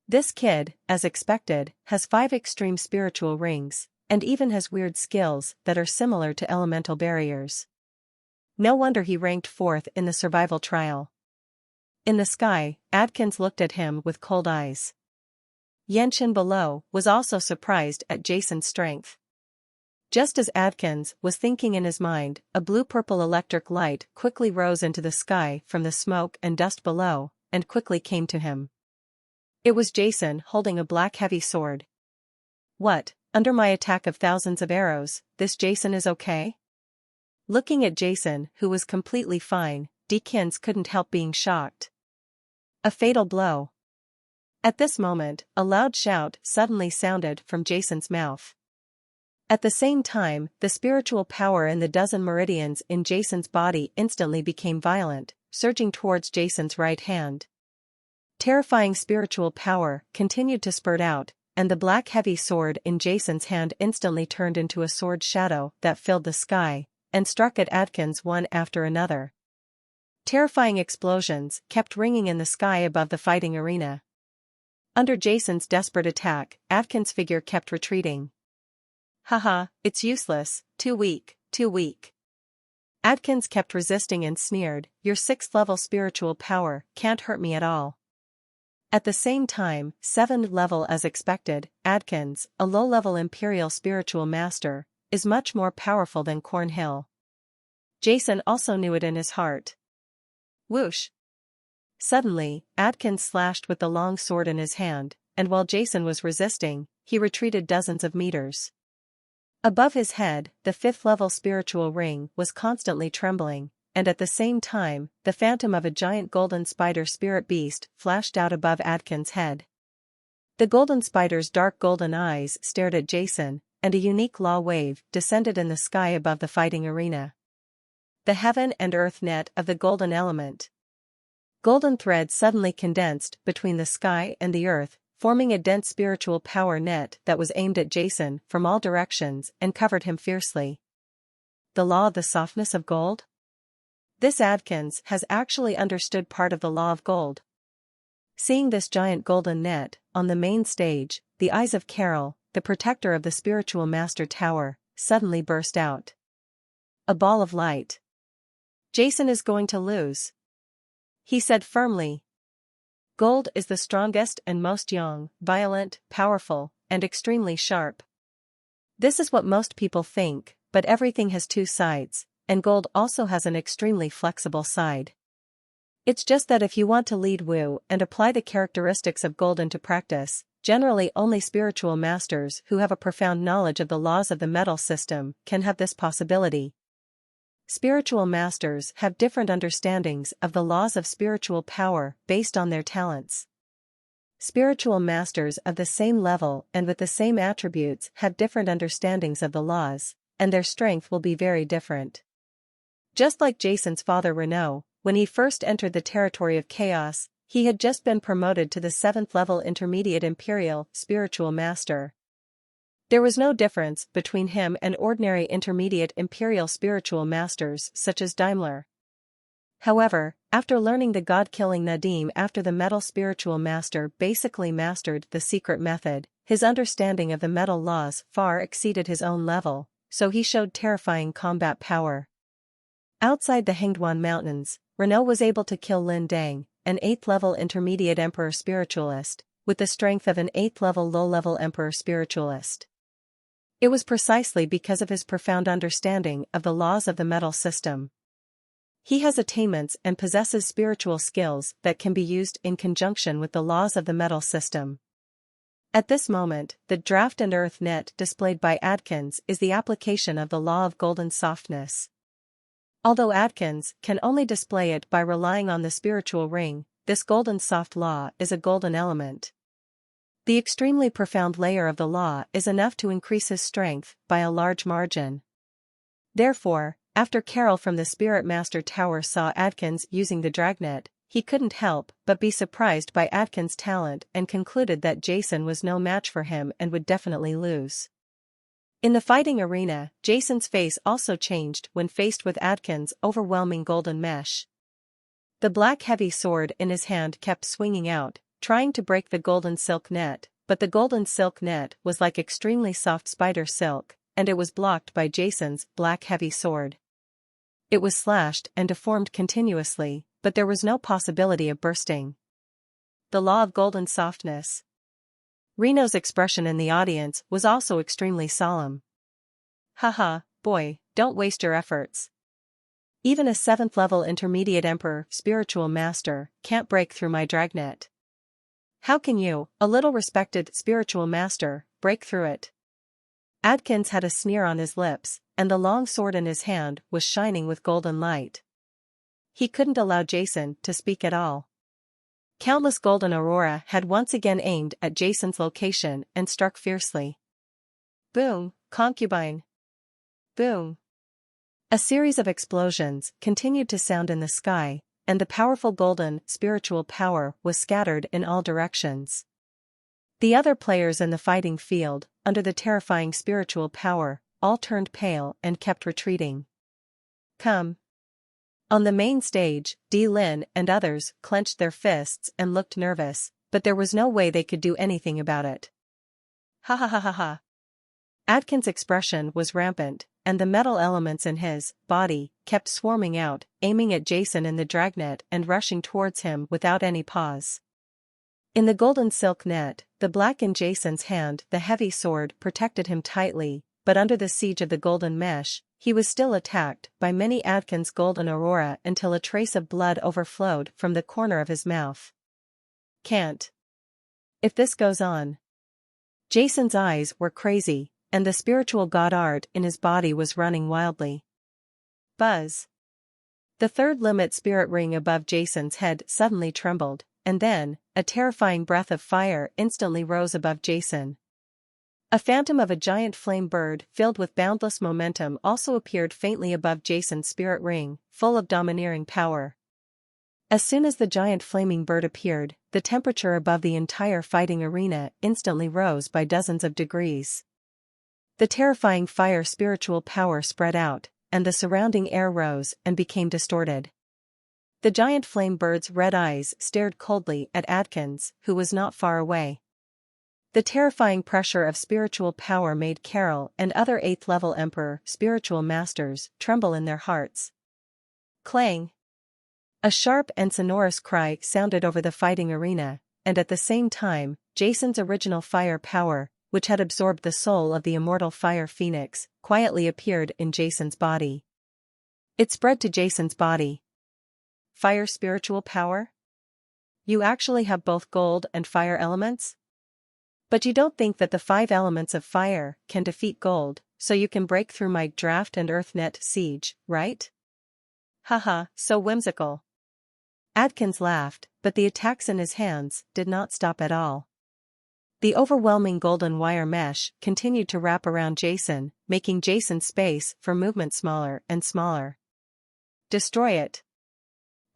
This kid, as expected, has 5 extreme spiritual rings, and even has weird skills that are similar to elemental barriers. No wonder he ranked 4th in the survival trial. In the sky, Atkins looked at him with cold eyes. Yenshin below was also surprised at Jason's strength. Just as Atkins was thinking in his mind, a blue-purple electric light quickly rose into the sky from the smoke and dust below, and quickly came to him. It was Jason holding a black heavy sword. What, under my attack of thousands of arrows, this Jason is okay? Looking at Jason, who was completely fine, Dekins couldn't help being shocked. A fatal blow. At this moment, a loud shout suddenly sounded from Jason's mouth. At the same time, the spiritual power in the dozen meridians in Jason's body instantly became violent, surging towards Jason's right hand. Terrifying spiritual power continued to spurt out, and the black heavy sword in Jason's hand instantly turned into a sword shadow that filled the sky, and struck at Atkins one after another. Terrifying explosions kept ringing in the sky above the fighting arena. Under Jason's desperate attack, Atkins' figure kept retreating. Haha, it's useless, too weak, too weak. Adkins kept resisting and sneered, your 6th level spiritual power can't hurt me at all. At the same time, 7th level as expected, Adkins, a low-level Imperial spiritual master, is much more powerful than Cornhill. Jason also knew it in his heart. Whoosh! Suddenly, Adkins slashed with the long sword in his hand, and while Jason was resisting, he retreated dozens of meters. Above his head, the 5th level spiritual ring was constantly trembling, and at the same time, the phantom of a giant golden spider spirit beast flashed out above Adkins' head. The golden spider's dark golden eyes stared at Jason, and a unique law wave descended in the sky above the fighting arena. The heaven and earth net of the golden element. Golden threads suddenly condensed between the sky and the earth, forming a dense spiritual power net that was aimed at Jason from all directions and covered him fiercely. The law of the softness of gold? This Adkins has actually understood part of the law of gold. Seeing this giant golden net on the main stage, the eyes of Carol, the protector of the spiritual master tower, suddenly burst out. A ball of light. Jason is going to lose, he said firmly. Gold is the strongest and most young, violent, powerful, and extremely sharp. This is what most people think, but everything has two sides, and gold also has an extremely flexible side. It's just that if you want to lead Wu and apply the characteristics of gold into practice, generally only spiritual masters who have a profound knowledge of the laws of the metal system can have this possibility. Spiritual masters have different understandings of the laws of spiritual power based on their talents. Spiritual masters of the same level and with the same attributes have different understandings of the laws, and their strength will be very different. Just like Jason's father Renaud, when he first entered the territory of chaos, he had just been promoted to the 7th level intermediate imperial spiritual master. There was no difference between him and ordinary intermediate imperial spiritual masters such as Daimler. However, after learning the god-killing Nadim after the metal spiritual master basically mastered the secret method, his understanding of the metal laws far exceeded his own level, so he showed terrifying combat power. Outside the Hengduan Mountains, Renaud was able to kill Lin Dang, an 8th level intermediate emperor spiritualist, with the strength of an 8th level low-level emperor spiritualist. It was precisely because of his profound understanding of the laws of the metal system. He has attainments and possesses spiritual skills that can be used in conjunction with the laws of the metal system. At this moment, the draft and earth net displayed by Adkins is the application of the law of golden softness. Although Adkins can only display it by relying on the spiritual ring, this golden soft law is a golden element. The extremely profound layer of the law is enough to increase his strength by a large margin. Therefore, after Carol from the Spirit Master Tower saw Adkins using the dragnet, he couldn't help but be surprised by Adkins' talent and concluded that Jason was no match for him and would definitely lose. In the fighting arena, Jason's face also changed when faced with Adkins' overwhelming golden mesh. The black heavy sword in his hand kept swinging out, trying to break the golden silk net, but the golden silk net was like extremely soft spider silk, and it was blocked by Jason's black heavy sword. It was slashed and deformed continuously, but there was no possibility of bursting. The law of golden softness. Reno's expression in the audience was also extremely solemn. Haha, boy, don't waste your efforts. Even a 7th level intermediate emperor spiritual master can't break through my dragnet. How can you, a little respected spiritual master, break through it? Adkins had a sneer on his lips, and the long sword in his hand was shining with golden light. He couldn't allow Jason to speak at all. Countless golden aurora had once again aimed at Jason's location and struck fiercely. Boom, concubine. Boom. A series of explosions continued to sound in the sky, and the powerful golden spiritual power was scattered in all directions. The other players in the fighting field, under the terrifying spiritual power, all turned pale and kept retreating. Come. On the main stage, Di Lin and others clenched their fists and looked nervous, but there was no way they could do anything about it. Ha ha ha ha ha. Adkins' expression was rampant, and the metal elements in his body kept swarming out, aiming at Jason in the dragnet and rushing towards him without any pause. In the golden silk net, the black in Jason's hand, the heavy sword protected him tightly, but under the siege of the golden mesh, he was still attacked by many Adkins' golden aurora until a trace of blood overflowed from the corner of his mouth. Can't. If this goes on. Jason's eyes were crazy, and the spiritual god art in his body was running wildly. Buzz. The third limit spirit ring above Jason's head suddenly trembled, and then, a terrifying breath of fire instantly rose above Jason. A phantom of a giant flame bird filled with boundless momentum also appeared faintly above Jason's spirit ring, full of domineering power. As soon as the giant flaming bird appeared, the temperature above the entire fighting arena instantly rose by dozens of degrees. The terrifying fire spiritual power spread out, and the surrounding air rose and became distorted. The giant flame bird's red eyes stared coldly at Adkins, who was not far away. The terrifying pressure of spiritual power made Carol and other 8th level Emperor spiritual masters tremble in their hearts. Clang! A sharp and sonorous cry sounded over the fighting arena, and at the same time, Jason's original fire power, which had absorbed the soul of the immortal fire phoenix, quietly appeared in Jason's body. It spread to Jason's body. Fire spiritual power? You actually have both gold and fire elements? But you don't think that the 5 elements of fire can defeat gold, so you can break through my draft and earthnet siege, right? Haha, so whimsical. Adkins laughed, but the attacks in his hands did not stop at all. The overwhelming golden wire mesh continued to wrap around Jason, making Jason's space for movement smaller and smaller. Destroy it!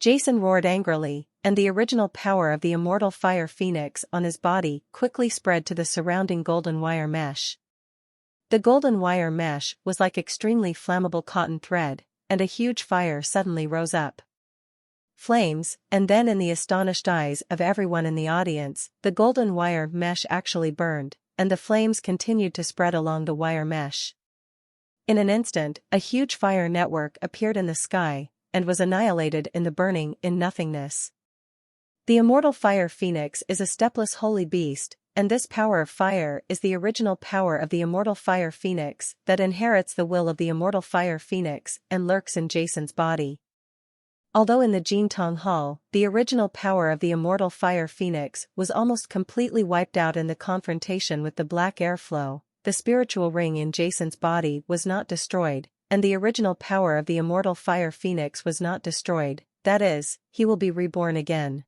Jason roared angrily, and the original power of the immortal fire phoenix on his body quickly spread to the surrounding golden wire mesh. The golden wire mesh was like extremely flammable cotton thread, and a huge fire suddenly rose up. Flames, and then in the astonished eyes of everyone in the audience, the golden wire mesh actually burned, and the flames continued to spread along the wire mesh. In an instant, a huge fire network appeared in the sky, and was annihilated in the burning in nothingness. The immortal fire phoenix is a stepless holy beast, and this power of fire is the original power of the immortal fire phoenix that inherits the will of the immortal fire phoenix and lurks in Jason's body. Although in the Jintong Hall, the original power of the immortal fire phoenix was almost completely wiped out in the confrontation with the black airflow, the spiritual ring in Jason's body was not destroyed, and the original power of the immortal fire phoenix was not destroyed, that is, he will be reborn again.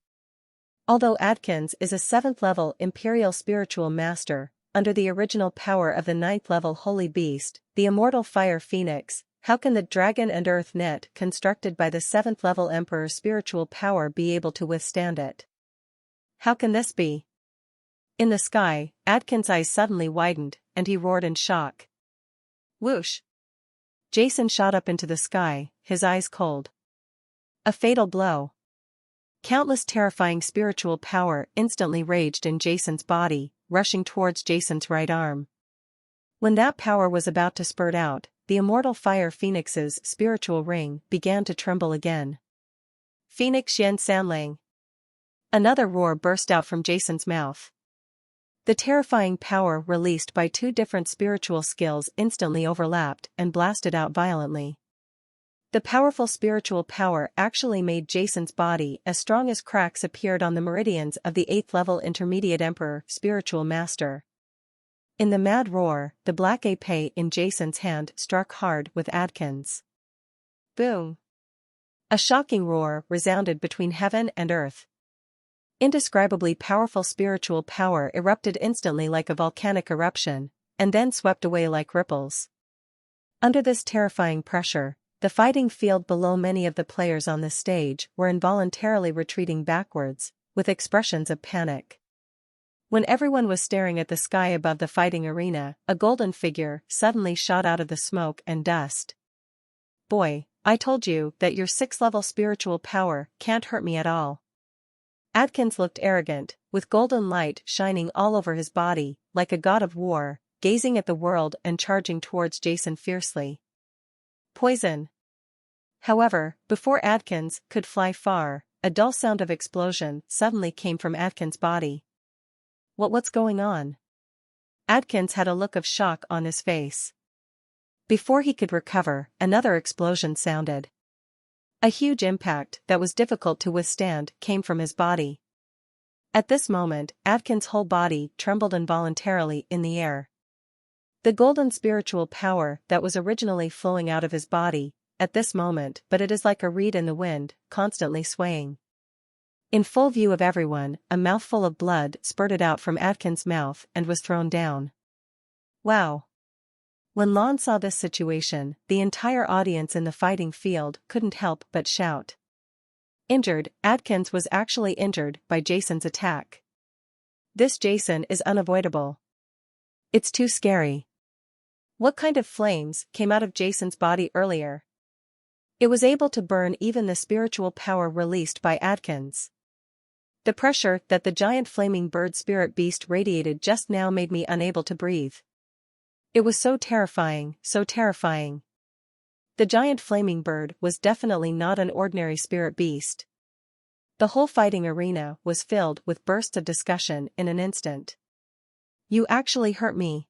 Although Adkins is a 7th level Imperial Spiritual Master, under the original power of the 9th level Holy Beast, the immortal fire phoenix, how can the dragon and earth net constructed by the 7th level Emperor's spiritual power be able to withstand it? How can this be? In the sky, Adkins' eyes suddenly widened, and he roared in shock. Whoosh! Jason shot up into the sky, his eyes cold. A fatal blow. Countless terrifying spiritual power instantly raged in Jason's body, rushing towards Jason's right arm. When that power was about to spurt out, the immortal fire phoenix's spiritual ring began to tremble again. Phoenix Yen Sanlang. Another roar burst out from Jason's mouth. The terrifying power released by 2 different spiritual skills instantly overlapped and blasted out violently. The powerful spiritual power actually made Jason's body as strong as cracks appeared on the meridians of the 8th level Intermediate Emperor Spiritual Master. In the mad roar, the black épée in Jason's hand struck hard with Adkins. Boom! A shocking roar resounded between heaven and earth. Indescribably powerful spiritual power erupted instantly like a volcanic eruption, and then swept away like ripples. Under this terrifying pressure, the fighting field below many of the players on the stage were involuntarily retreating backwards, with expressions of panic. When everyone was staring at the sky above the fighting arena, a golden figure suddenly shot out of the smoke and dust. Boy, I told you that your 6th level spiritual power can't hurt me at all. Adkins looked arrogant, with golden light shining all over his body, like a god of war, gazing at the world and charging towards Jason fiercely. Poison. However, before Adkins could fly far, a dull sound of explosion suddenly came from Adkins' body. What's going on? Adkins had a look of shock on his face. Before he could recover, another explosion sounded. A huge impact that was difficult to withstand came from his body. At this moment, Adkins' whole body trembled involuntarily in the air. The golden spiritual power that was originally flowing out of his body, at this moment, but it is like a reed in the wind, constantly swaying. In full view of everyone, a mouthful of blood spurted out from Adkins' mouth and was thrown down. Wow! When Lon saw this situation, the entire audience in the fighting field couldn't help but shout. Injured, Adkins was actually injured by Jason's attack. This Jason is unavoidable. It's too scary. What kind of flames came out of Jason's body earlier? It was able to burn even the spiritual power released by Adkins. The pressure that the giant flaming bird spirit beast radiated just now made me unable to breathe. It was so terrifying, so terrifying. The giant flaming bird was definitely not an ordinary spirit beast. The whole fighting arena was filled with bursts of discussion in an instant. You actually hurt me.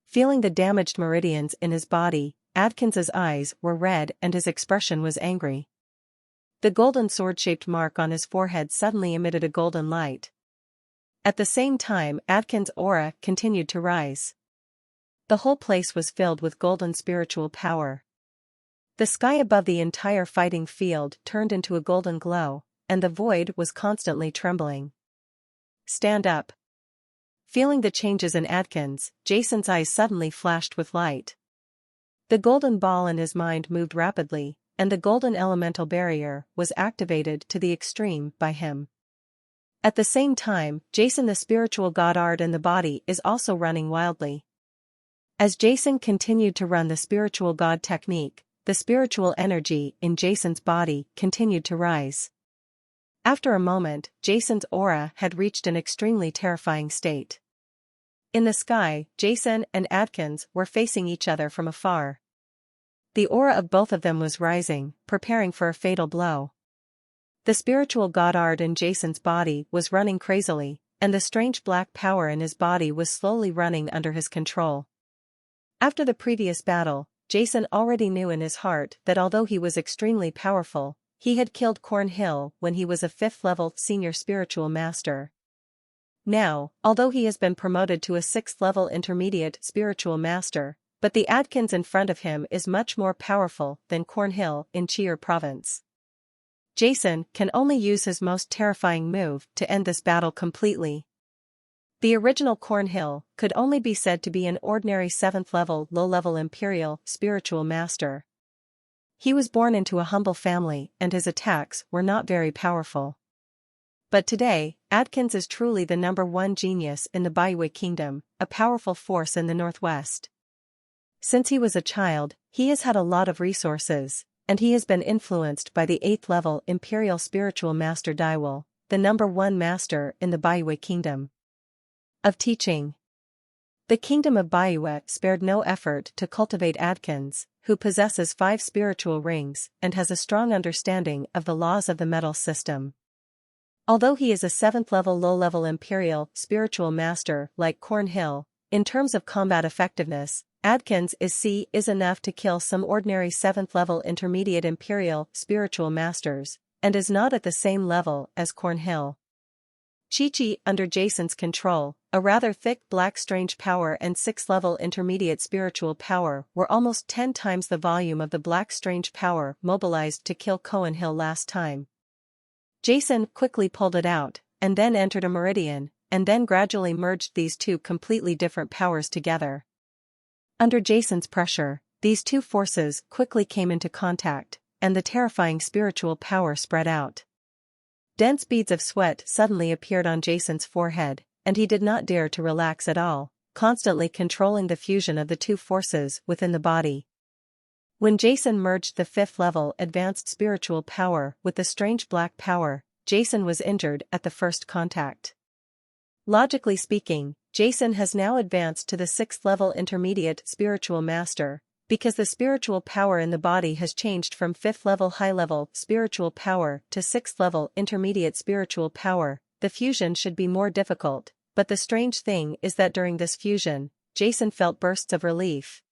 Feeling the damaged meridians in his body, Adkins's eyes were red and his expression was angry. The golden sword-shaped mark on his forehead suddenly emitted a golden light. At the same time, Adkins' aura continued to rise. The whole place was filled with golden spiritual power. The sky above the entire fighting field turned into a golden glow, and the void was constantly trembling. Stand up. Feeling the changes in Adkins, Jason's eyes suddenly flashed with light. The golden ball in his mind moved rapidly, and the golden elemental barrier was activated to the extreme by him. At the same time, Jason the spiritual god art in the body is also running wildly. As Jason continued to run the spiritual god technique, the spiritual energy in Jason's body continued to rise. After a moment, Jason's aura had reached an extremely terrifying state. In the sky, Jason and Adkins were facing each other from afar. The aura of both of them was rising, preparing for a fatal blow. The spiritual god art in Jason's body was running crazily, and the strange black power in his body was slowly running under his control. After the previous battle, Jason already knew in his heart that although he was extremely powerful, he had killed Cornhill when he was a 5th-level senior spiritual master. Now, although he has been promoted to a 6th-level intermediate spiritual master, but the Adkins in front of him is much more powerful than Cornhill in Cheer Province. Jason can only use his most terrifying move to end this battle completely. The original Cornhill could only be said to be an ordinary 7th-level low-level imperial spiritual master. He was born into a humble family and his attacks were not very powerful. But today, Adkins is truly the #1 genius in the Baihui Kingdom, a powerful force in the northwest. Since he was a child, he has had a lot of resources, and he has been influenced by the 8th-level imperial spiritual master Daiwul, the #1 master in the Baihui Kingdom. Of teaching. The kingdom of Baihui spared no effort to cultivate Adkins, who possesses 5 spiritual rings and has a strong understanding of the laws of the metal system. Although he is a 7th-level low-level imperial spiritual master like Cornhill, in terms of combat effectiveness, Adkins is enough to kill some ordinary 7th-level intermediate imperial spiritual masters, and is not at the same level as Cornhill. Chi-Chi under Jason's control, a rather thick black strange power and 6th-level intermediate spiritual power were almost 10 times the volume of the black strange power mobilized to kill Cornhill last time. Jason quickly pulled it out, and then entered a meridian, and then gradually merged these two completely different powers together. Under Jason's pressure, these two forces quickly came into contact, and the terrifying spiritual power spread out. Dense beads of sweat suddenly appeared on Jason's forehead, and he did not dare to relax at all, constantly controlling the fusion of the two forces within the body. When Jason merged the 5th-level advanced spiritual power with the strange black power, Jason was injured at the first contact. Logically speaking, Jason has now advanced to the 6th level intermediate spiritual master, because the spiritual power in the body has changed from 5th level high-level spiritual power to 6th level intermediate spiritual power. The fusion should be more difficult, but the strange thing is that during this fusion, Jason felt bursts of relief.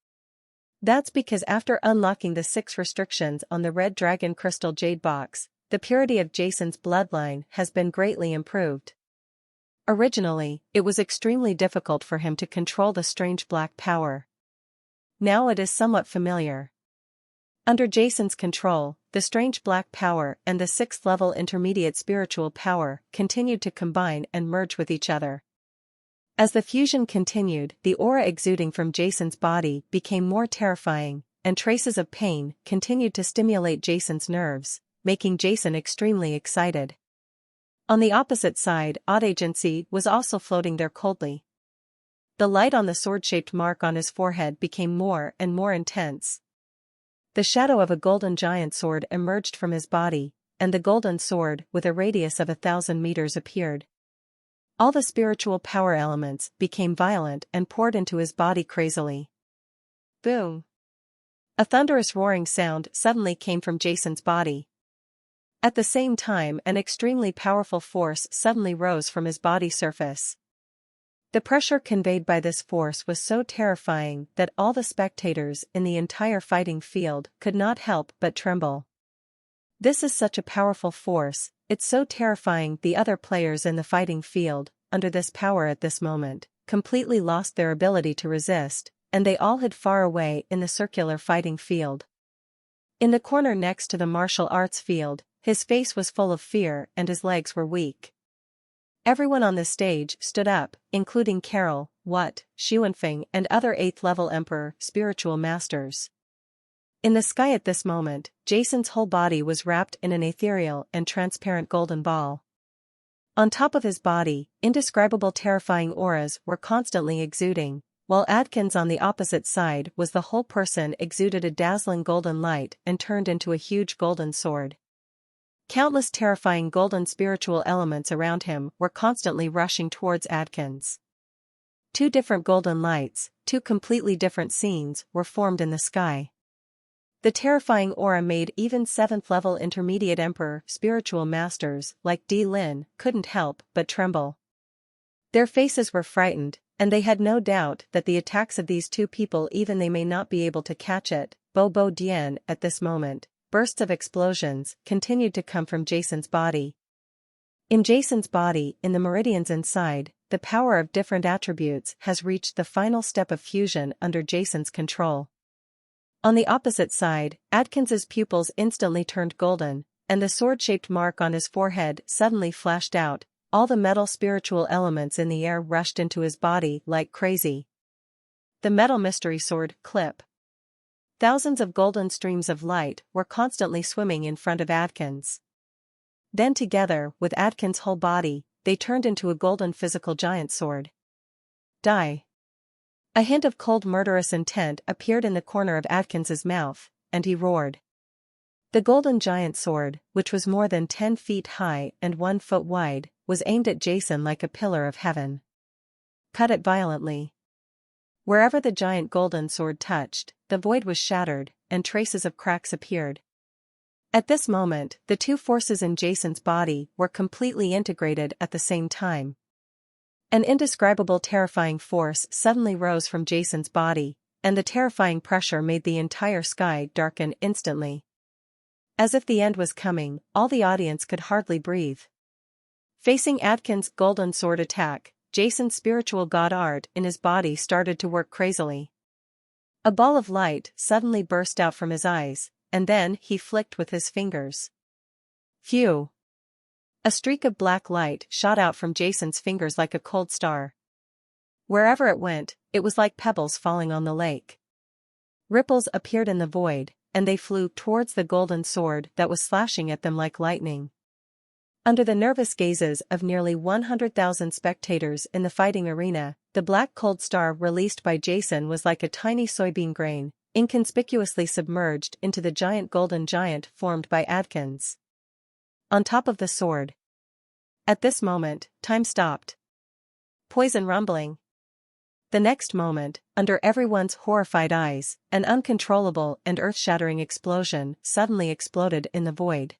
That's because after unlocking the 6 restrictions on the Red Dragon Crystal Jade Box, the purity of Jason's bloodline has been greatly improved. Originally, it was extremely difficult for him to control the strange black power. Now it is somewhat familiar. Under Jason's control, the strange black power and the 6th level intermediate spiritual power continued to combine and merge with each other. As the fusion continued, the aura exuding from Jason's body became more terrifying, and traces of pain continued to stimulate Jason's nerves, making Jason extremely excited. On the opposite side, Odd Agency was also floating there coldly. The light on the sword-shaped mark on his forehead became more and more intense. The shadow of a golden giant sword emerged from his body, and the golden sword with a radius of 1,000 meters appeared. All the spiritual power elements became violent and poured into his body crazily. Boom! A thunderous roaring sound suddenly came from Jason's body. At the same time, an extremely powerful force suddenly rose from his body surface. The pressure conveyed by this force was so terrifying that all the spectators in the entire fighting field could not help but tremble. This is such a powerful force, it's so terrifying. The other players in the fighting field, under this power at this moment, completely lost their ability to resist, and they all hid far away in the circular fighting field. In the corner next to the martial arts field, his face was full of fear and his legs were weak. Everyone on the stage stood up, including Carol, Wat, Xuanfeng and other 8th level Emperor spiritual masters. In the sky at this moment, Jason's whole body was wrapped in an ethereal and transparent golden ball. On top of his body, indescribable terrifying auras were constantly exuding, while Adkins on the opposite side was the whole person exuded a dazzling golden light and turned into a huge golden sword. Countless terrifying golden spiritual elements around him were constantly rushing towards Adkins. 2 different golden lights, 2 completely different scenes, were formed in the sky. The terrifying aura made even 7th level intermediate emperor spiritual masters like Di Lin couldn't help but tremble. Their faces were frightened, and they had no doubt that the attacks of these 2 people even they may not be able to catch it. Bo Dian at this moment. Bursts of explosions continued to come from Jason's body. In Jason's body, in the meridians inside, the power of different attributes has reached the final step of fusion under Jason's control. On the opposite side, Adkins's pupils instantly turned golden, and the sword-shaped mark on his forehead suddenly flashed out. All the metal spiritual elements in the air rushed into his body like crazy. The metal mystery sword, clip. Thousands of golden streams of light were constantly swimming in front of Adkins. Then together with Adkins' whole body, they turned into a golden physical giant sword. Die. A hint of cold murderous intent appeared in the corner of Adkins's mouth, and he roared. The golden giant sword, which was more than 10 feet high and 1 foot wide, was aimed at Jason like a pillar of heaven. Cut it violently. Wherever the giant golden sword touched, the void was shattered, and traces of cracks appeared. At this moment, the 2 forces in Jason's body were completely integrated at the same time. An indescribable terrifying force suddenly rose from Jason's body, and the terrifying pressure made the entire sky darken instantly. As if the end was coming, all the audience could hardly breathe. Facing Adkins' golden sword attack, Jason's spiritual god art in his body started to work crazily. A ball of light suddenly burst out from his eyes, and then he flicked with his fingers. Phew! A streak of black light shot out from Jason's fingers like a cold star. Wherever it went, it was like pebbles falling on the lake. Ripples appeared in the void, and they flew towards the golden sword that was slashing at them like lightning. Under the nervous gazes of nearly 100,000 spectators in the fighting arena, the black cold star released by Jason was like a tiny soybean grain, inconspicuously submerged into the giant golden giant formed by Adkins. On top of the sword. At this moment, time stopped. Poison rumbling. The next moment, under everyone's horrified eyes, an uncontrollable and earth-shattering explosion suddenly exploded in the void.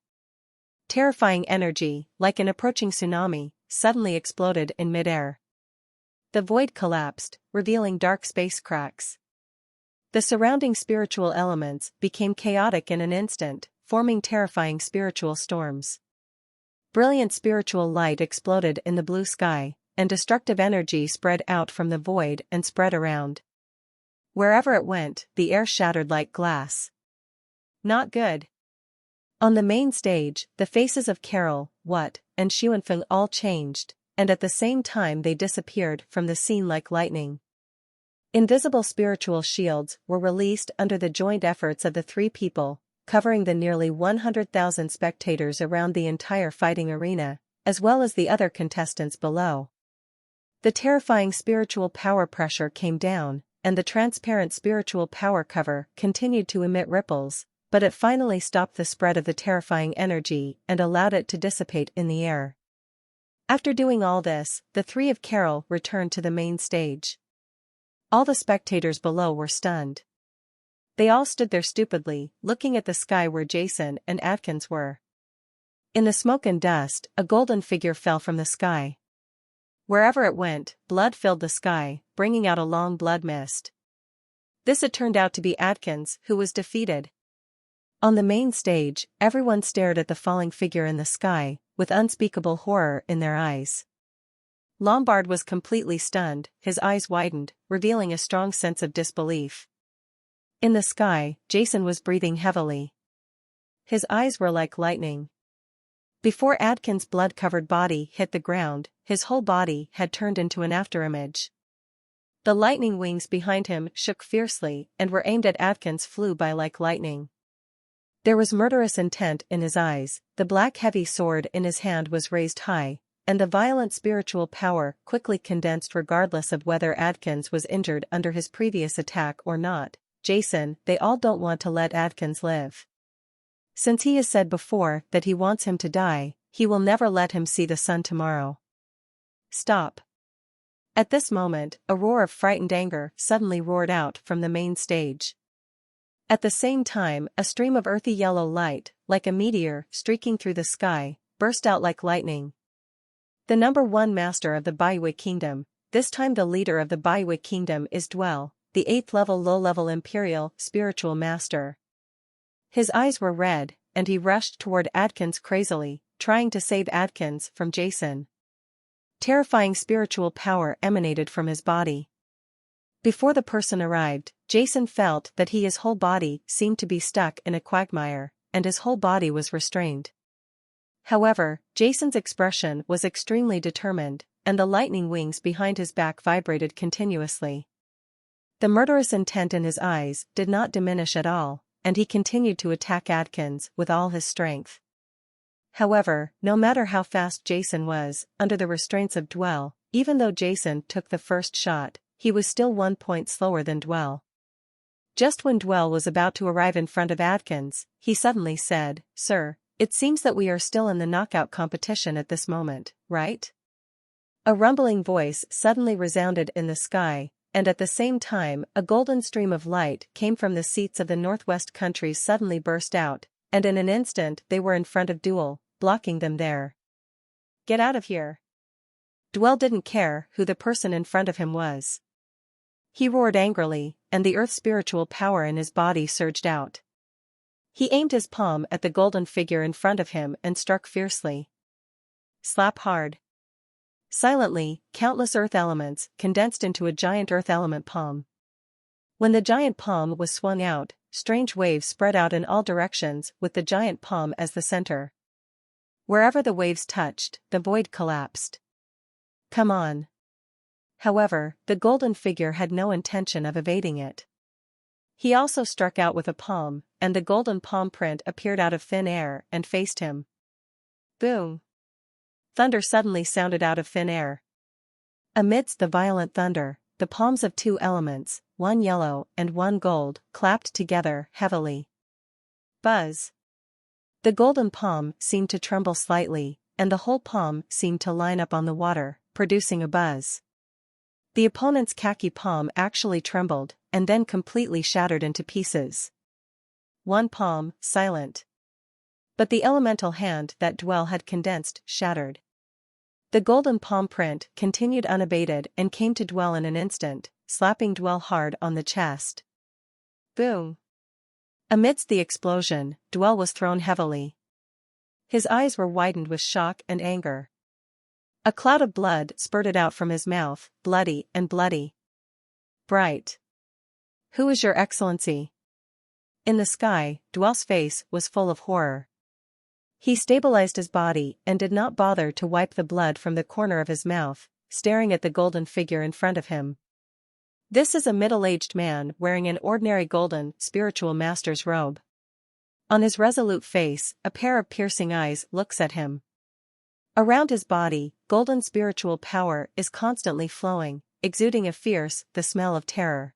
Terrifying energy, like an approaching tsunami, suddenly exploded in midair. The void collapsed, revealing dark space cracks. The surrounding spiritual elements became chaotic in an instant, forming terrifying spiritual storms. Brilliant spiritual light exploded in the blue sky, and destructive energy spread out from the void and spread around. Wherever it went, the air shattered like glass. Not good. On the main stage, the faces of Carol, Wat, and Xuanfeng all changed, and at the same time they disappeared from the scene like lightning. Invisible spiritual shields were released under the joint efforts of the three people, covering the nearly 100,000 spectators around the entire fighting arena, as well as the other contestants below. The terrifying spiritual power pressure came down, and the transparent spiritual power cover continued to emit ripples, but it finally stopped the spread of the terrifying energy and allowed it to dissipate in the air. After doing all this, the three of Carol returned to the main stage. All the spectators below were stunned. They all stood there stupidly, looking at the sky where Jason and Atkins were. In the smoke and dust, a golden figure fell from the sky. Wherever it went, blood filled the sky, bringing out a long blood mist. This had turned out to be Atkins, who was defeated. On the main stage, everyone stared at the falling figure in the sky, with unspeakable horror in their eyes. Lombard was completely stunned, his eyes widened, revealing a strong sense of disbelief. In the sky, Jason was breathing heavily. His eyes were like lightning. Before Atkins' blood-covered body hit the ground, his whole body had turned into an afterimage. The lightning wings behind him shook fiercely and were aimed at Atkins flew by like lightning. There was murderous intent in his eyes, the black heavy sword in his hand was raised high, and the violent spiritual power quickly condensed regardless of whether Atkins was injured under his previous attack or not. Jason, they all don't want to let Atkins live. Since he has said before that he wants him to die, he will never let him see the sun tomorrow. Stop. At this moment, a roar of frightened anger suddenly roared out from the main stage. At the same time, a stream of earthy yellow light, like a meteor streaking through the sky, burst out like lightning. The number one master of the Baihui Kingdom, this time the leader of the Baihui Kingdom is Dwell, the 8th level low-level imperial spiritual master. His eyes were red, and he rushed toward Atkins crazily, trying to save Atkins from Jason. Terrifying spiritual power emanated from his body. Before the person arrived, Jason felt that his whole body seemed to be stuck in a quagmire, and his whole body was restrained. However, Jason's expression was extremely determined, and the lightning wings behind his back vibrated continuously. The murderous intent in his eyes did not diminish at all, and he continued to attack Atkins with all his strength. However, no matter how fast Jason was, under the restraints of Dwell, even though Jason took the first shot, he was still 1 point slower than Dwell. Just when Dwell was about to arrive in front of Atkins, he suddenly said, "Sir, it seems that we are still in the knockout competition at this moment, right?" A rumbling voice suddenly resounded in the sky, and at the same time, a golden stream of light came from the seats of the northwest countries suddenly burst out, and in an instant they were in front of Dwell, blocking them there. "Get out of here." Dwell didn't care who the person in front of him was. He roared angrily, and the earth spiritual power in his body surged out. He aimed his palm at the golden figure in front of him and struck fiercely. Slap hard. Silently, countless earth elements condensed into a giant earth element palm. When the giant palm was swung out, strange waves spread out in all directions with the giant palm as the center. Wherever the waves touched, the void collapsed. "Come on." However, the golden figure had no intention of evading it. He also struck out with a palm, and the golden palm print appeared out of thin air and faced him. Boom! Thunder suddenly sounded out of thin air. Amidst the violent thunder, the palms of two elements, one yellow and one gold, clapped together heavily. Buzz! The golden palm seemed to tremble slightly, and the whole palm seemed to line up on the water, producing a buzz. The opponent's khaki palm actually trembled, and then completely shattered into pieces. One palm, silent. But the elemental hand that Dwell had condensed shattered. The golden palm print continued unabated and came to Dwell in an instant, slapping Dwell hard on the chest. Boom! Amidst the explosion, Dwell was thrown heavily. His eyes were widened with shock and anger. A cloud of blood spurted out from his mouth, bloody and bloody. Bright. Who is your excellency? In the sky, Dwell's face was full of horror. He stabilized his body and did not bother to wipe the blood from the corner of his mouth, staring at the golden figure in front of him. This is a middle-aged man wearing an ordinary golden, spiritual master's robe. On his resolute face, a pair of piercing eyes looks at him. Around his body, golden spiritual power is constantly flowing, exuding the smell of terror.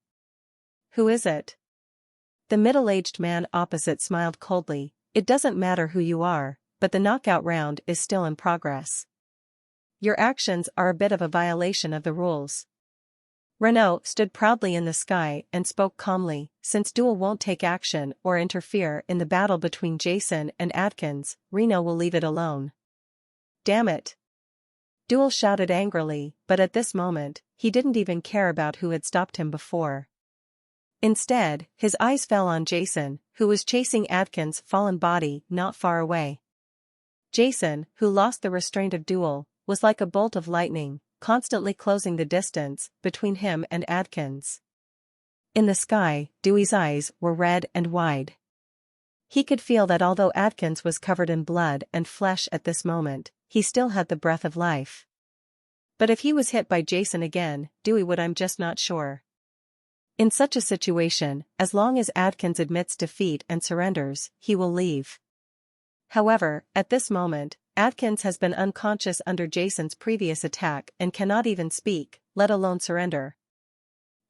Who is it? The middle-aged man opposite smiled coldly. It doesn't matter who you are, but the knockout round is still in progress. Your actions are a bit of a violation of the rules. Renault stood proudly in the sky and spoke calmly, since Duel won't take action or interfere in the battle between Jason and Atkins, Reno will leave it alone. Damn it! Duel shouted angrily, but at this moment, he didn't even care about who had stopped him before. Instead, his eyes fell on Jason, who was chasing Atkins' fallen body not far away. Jason, who lost the restraint of Duel, was like a bolt of lightning, constantly closing the distance between him and Atkins. In the sky, Dewey's eyes were red and wide. He could feel that although Atkins was covered in blood and flesh at this moment, he still had the breath of life. But if he was hit by Jason again, Dewey would, I'm just not sure. In such a situation, as long as Atkins admits defeat and surrenders, he will leave. However, at this moment, Atkins has been unconscious under Jason's previous attack and cannot even speak, let alone surrender.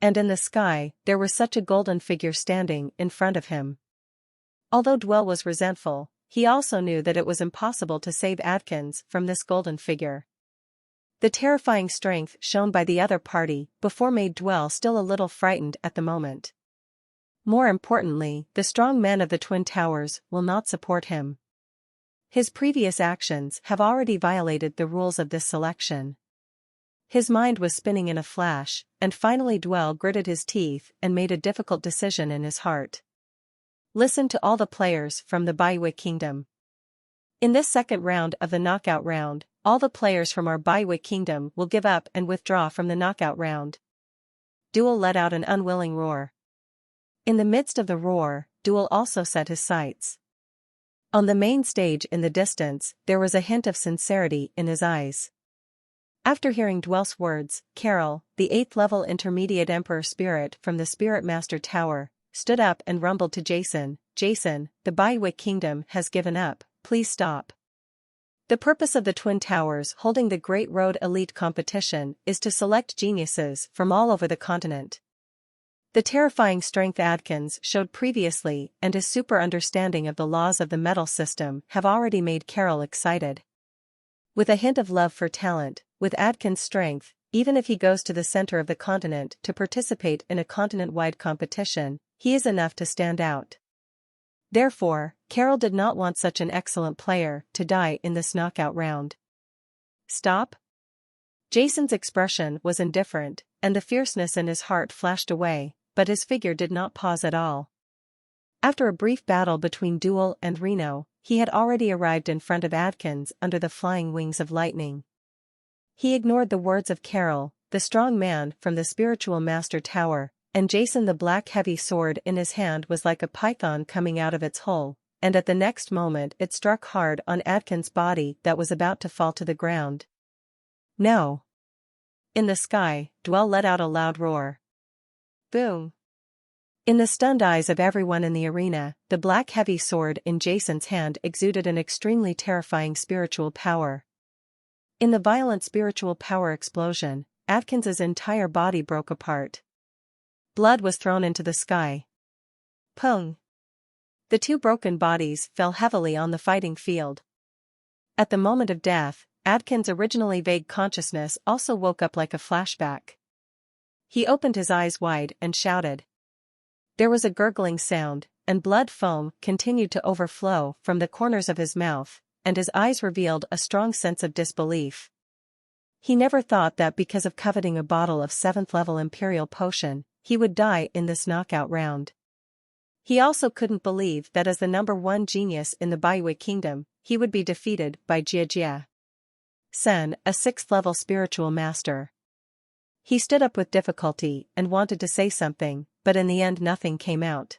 And in the sky, there was such a golden figure standing in front of him. Although Dwell was resentful, he also knew that it was impossible to save Atkins from this golden figure. The terrifying strength shown by the other party before made Dwell still a little frightened at the moment. More importantly, the strong men of the Twin Towers will not support him. His previous actions have already violated the rules of this selection. His mind was spinning in a flash, and finally Dwell gritted his teeth and made a difficult decision in his heart. Listen to all the players from the Baihui Kingdom. In this second round of the knockout round, all the players from our Baihui Kingdom will give up and withdraw from the knockout round. Duel let out an unwilling roar. In the midst of the roar, Duel also set his sights. On the main stage in the distance, there was a hint of sincerity in his eyes. After hearing Dwell's words, Carol, the 8th-level intermediate Emperor Spirit from the Spirit Master Tower, stood up and rumbled to Jason, Jason, the Baihui Kingdom has given up, please stop. The purpose of the Twin Towers holding the Great Road Elite competition is to select geniuses from all over the continent. The terrifying strength Atkins showed previously and his super understanding of the laws of the metal system have already made Carol excited. With a hint of love for talent, with Atkins' strength, even if he goes to the center of the continent to participate in a continent-wide competition, he is enough to stand out. Therefore, Carol did not want such an excellent player to die in this knockout round. Stop? Jason's expression was indifferent, and the fierceness in his heart flashed away, but his figure did not pause at all. After a brief battle between Duel and Reno, he had already arrived in front of Atkins under the flying wings of lightning. He ignored the words of Carol, the strong man from the Spiritual Master Tower, and Jason. The black heavy sword in his hand was like a python coming out of its hole, and at the next moment it struck hard on Atkins' body that was about to fall to the ground. No. In the sky, Dwell let out a loud roar. Boom. In the stunned eyes of everyone in the arena, the black heavy sword in Jason's hand exuded an extremely terrifying spiritual power. In the violent spiritual power explosion, Atkins's entire body broke apart. Blood was thrown into the sky. Pung. The two broken bodies fell heavily on the fighting field. At the moment of death, Atkins' originally vague consciousness also woke up like a flashback. He opened his eyes wide and shouted. There was a gurgling sound, and blood foam continued to overflow from the corners of his mouth, and his eyes revealed a strong sense of disbelief. He never thought that because of coveting a bottle of 7th-level Imperial potion, he would die in this knockout round. He also couldn't believe that as the #1 genius in the Baihui Kingdom, he would be defeated by Jia Sen, a 6th-level spiritual master. He stood up with difficulty and wanted to say something, but in the end nothing came out.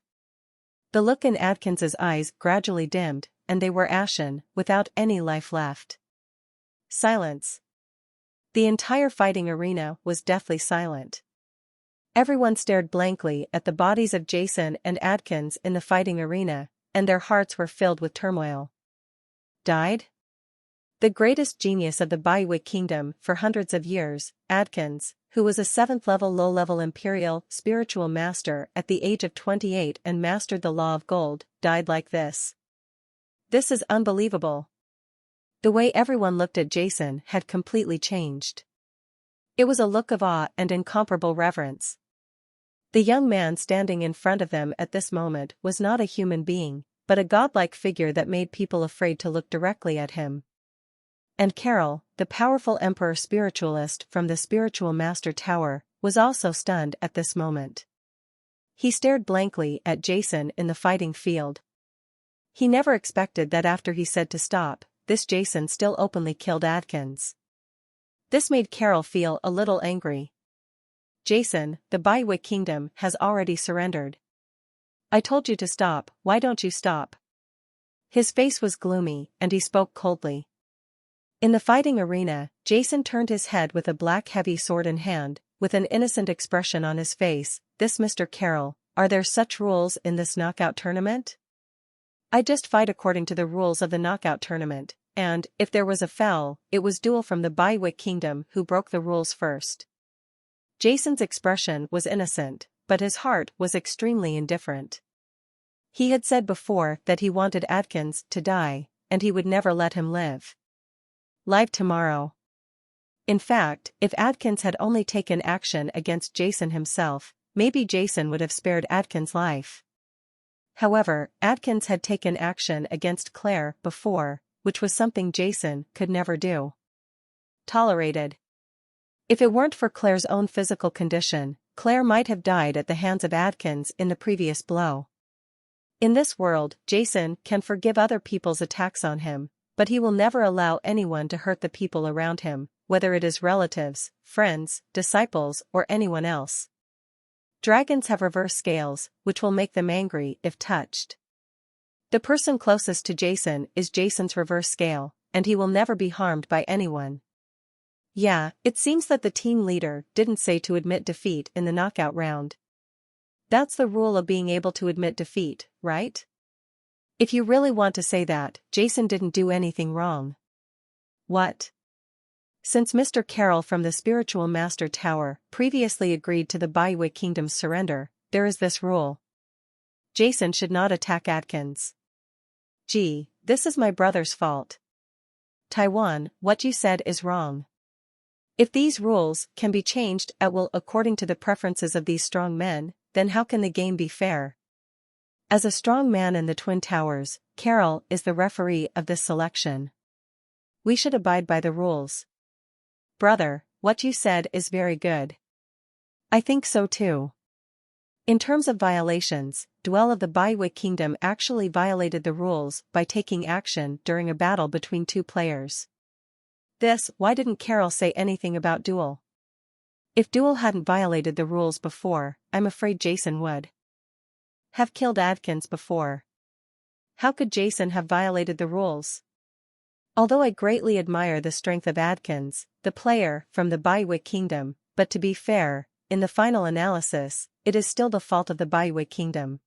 The look in Adkins's eyes gradually dimmed, and they were ashen, without any life left. Silence. The entire fighting arena was deathly silent. Everyone stared blankly at the bodies of Jason and Adkins in the fighting arena, and their hearts were filled with turmoil. Died? The greatest genius of the Baihui Kingdom for hundreds of years, Adkins, who was a 7th-level low-level Imperial spiritual master at the age of 28 and mastered the law of gold, died like this. This is unbelievable. The way everyone looked at Jason had completely changed. It was a look of awe and incomparable reverence. The young man standing in front of them at this moment was not a human being, but a godlike figure that made people afraid to look directly at him. And Carol, the powerful emperor spiritualist from the Spiritual Master Tower, was also stunned at this moment. He stared blankly at Jason in the fighting field. He never expected that after he said to stop, this Jason still openly killed Adkins. This made Carol feel a little angry. Jason, the Baihui Kingdom has already surrendered. I told you to stop, why don't you stop? His face was gloomy, and he spoke coldly. In the fighting arena, Jason turned his head with a black heavy sword in hand, with an innocent expression on his face. This Mr. Carroll, are there such rules in this knockout tournament? I just fight according to the rules of the knockout tournament, and, if there was a foul, it was Duel from the Baihui Kingdom who broke the rules first. Jason's expression was innocent, but his heart was extremely indifferent. He had said before that he wanted Adkins to die, and he would never let him live. Live tomorrow. In fact, if Adkins had only taken action against Jason himself, maybe Jason would have spared Adkins' life. However, Adkins had taken action against Claire before, which was something Jason could never do. Tolerated. If it weren't for Claire's own physical condition, Claire might have died at the hands of Adkins in the previous blow. In this world, Jason can forgive other people's attacks on him, but he will never allow anyone to hurt the people around him, whether it is relatives, friends, disciples, or anyone else. Dragons have reverse scales, which will make them angry if touched. The person closest to Jason is Jason's reverse scale, and he will never be harmed by anyone. Yeah, it seems that the team leader didn't say to admit defeat in the knockout round. That's the rule of being able to admit defeat, right? If you really want to say that, Jason didn't do anything wrong. What? Since Mr. Carroll from the Spiritual Master Tower previously agreed to the Baihui Kingdom's surrender, there is this rule. Jason should not attack Adkins. Gee, this is my brother's fault. Taiwan, what you said is wrong. If these rules can be changed at will according to the preferences of these strong men, then how can the game be fair? As a strong man in the Twin Towers, Carroll is the referee of this selection. We should abide by the rules. Brother, what you said is very good. I think so too. In terms of violations, Duel of the Baihui Kingdom actually violated the rules by taking action during a battle between two players. Why didn't Carroll say anything about Duel? If Duel hadn't violated the rules before, I'm afraid Jason would have killed Adkins before. How could Jason have violated the rules? Although I greatly admire the strength of Adkins, the player from the Baihui Kingdom, but to be fair, in the final analysis, it is still the fault of the Baihui Kingdom.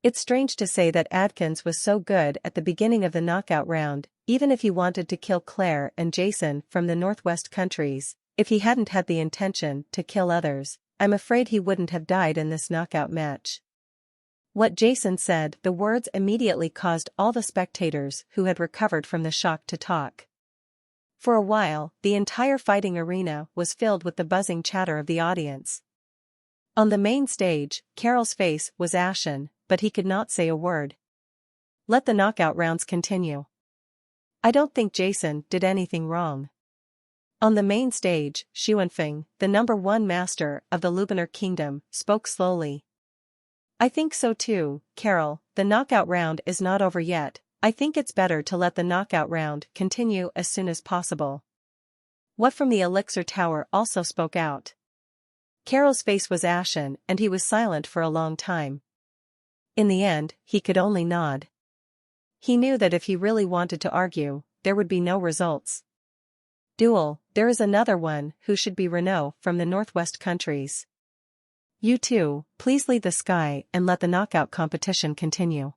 It's strange to say that Adkins was so good at the beginning of the knockout round, even if he wanted to kill Claire and Jason from the Northwest countries. If he hadn't had the intention to kill others, I'm afraid he wouldn't have died in this knockout match. What Jason said, the words immediately caused all the spectators who had recovered from the shock to talk. For a while, the entire fighting arena was filled with the buzzing chatter of the audience. On the main stage, Carol's face was ashen, but he could not say a word. Let the knockout rounds continue. I don't think Jason did anything wrong. On the main stage, Xuanfeng, the #1 master of the Lubanar kingdom, spoke slowly. I think so too, Carol, the knockout round is not over yet. I think it's better to let the knockout round continue as soon as possible. What from the elixir tower also spoke out. Carol's face was ashen and he was silent for a long time. In the end, he could only nod. He knew that if he really wanted to argue, there would be no results. Duel, there is another one who should be Renault from the northwest countries. You two, please leave the sky and let the knockout competition continue.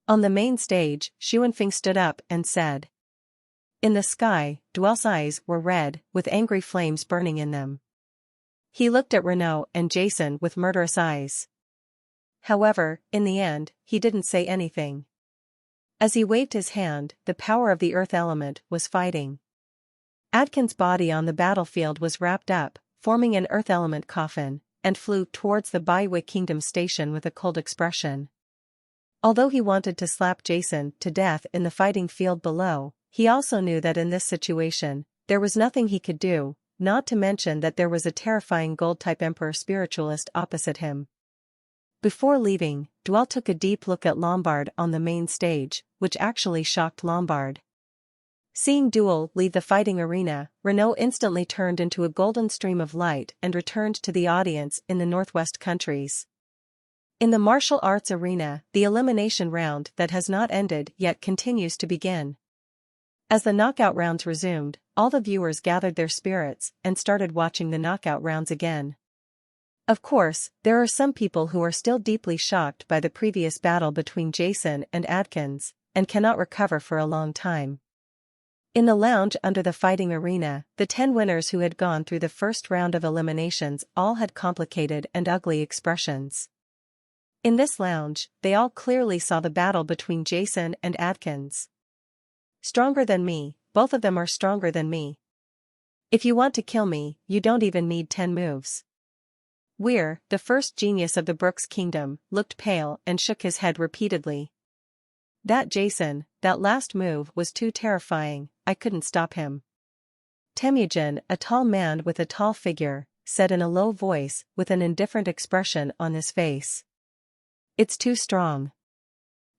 On the main stage, Xuanfeng stood up and said. In the sky, Duel's eyes were red, with angry flames burning in them. He looked at Renault and Jason with murderous eyes. However, in the end, he didn't say anything. As he waved his hand, the power of the earth element was fighting. Adkin's body on the battlefield was wrapped up, forming an earth element coffin, and flew towards the Baihui Kingdom station with a cold expression. Although he wanted to slap Jason to death in the fighting field below, he also knew that in this situation, there was nothing he could do, not to mention that there was a terrifying gold-type emperor spiritualist opposite him. Before leaving, Duel took a deep look at Lombard on the main stage, which actually shocked Lombard. Seeing Duel leave the fighting arena, Renault instantly turned into a golden stream of light and returned to the audience in the northwest countries. In the martial arts arena, the elimination round that has not ended yet continues to begin. As the knockout rounds resumed, all the viewers gathered their spirits and started watching the knockout rounds again. Of course, there are some people who are still deeply shocked by the previous battle between Jason and Adkins, and cannot recover for a long time. In the lounge under the fighting arena, the 10 winners who had gone through the first round of eliminations all had complicated and ugly expressions. In this lounge, they all clearly saw the battle between Jason and Adkins. Stronger than me, both of them are stronger than me. If you want to kill me, you don't even need 10 moves. Weir, the first genius of the Brooks Kingdom, looked pale and shook his head repeatedly. That Jason, that last move was too terrifying, I couldn't stop him. Temujin, a tall man with a tall figure, said in a low voice with an indifferent expression on his face. It's too strong.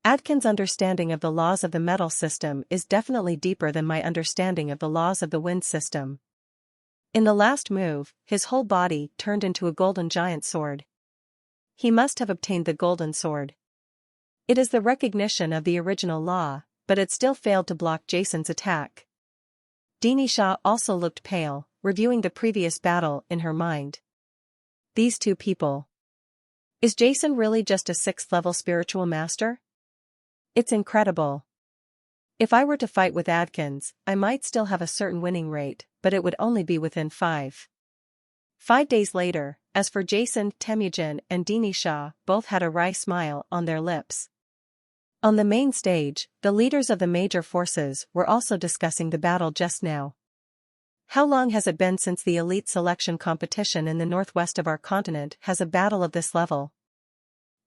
Adkins' understanding of the laws of the metal system is definitely deeper than my understanding of the laws of the wind system. In the last move, his whole body turned into a golden giant sword. He must have obtained the golden sword. It is the recognition of the original law, but it still failed to block Jason's attack. Dini Shah also looked pale, reviewing the previous battle in her mind. These two people. Is Jason really just a 6th-level spiritual master? It's incredible. If I were to fight with Adkins, I might still have a certain winning rate, but it would only be within 5 days later. As for Jason, Temujin and Dini Shah, both had a wry smile on their lips. On the main stage, the leaders of the major forces were also discussing the battle just now. How long has it been since the elite selection competition in the northwest of our continent has a battle of this level?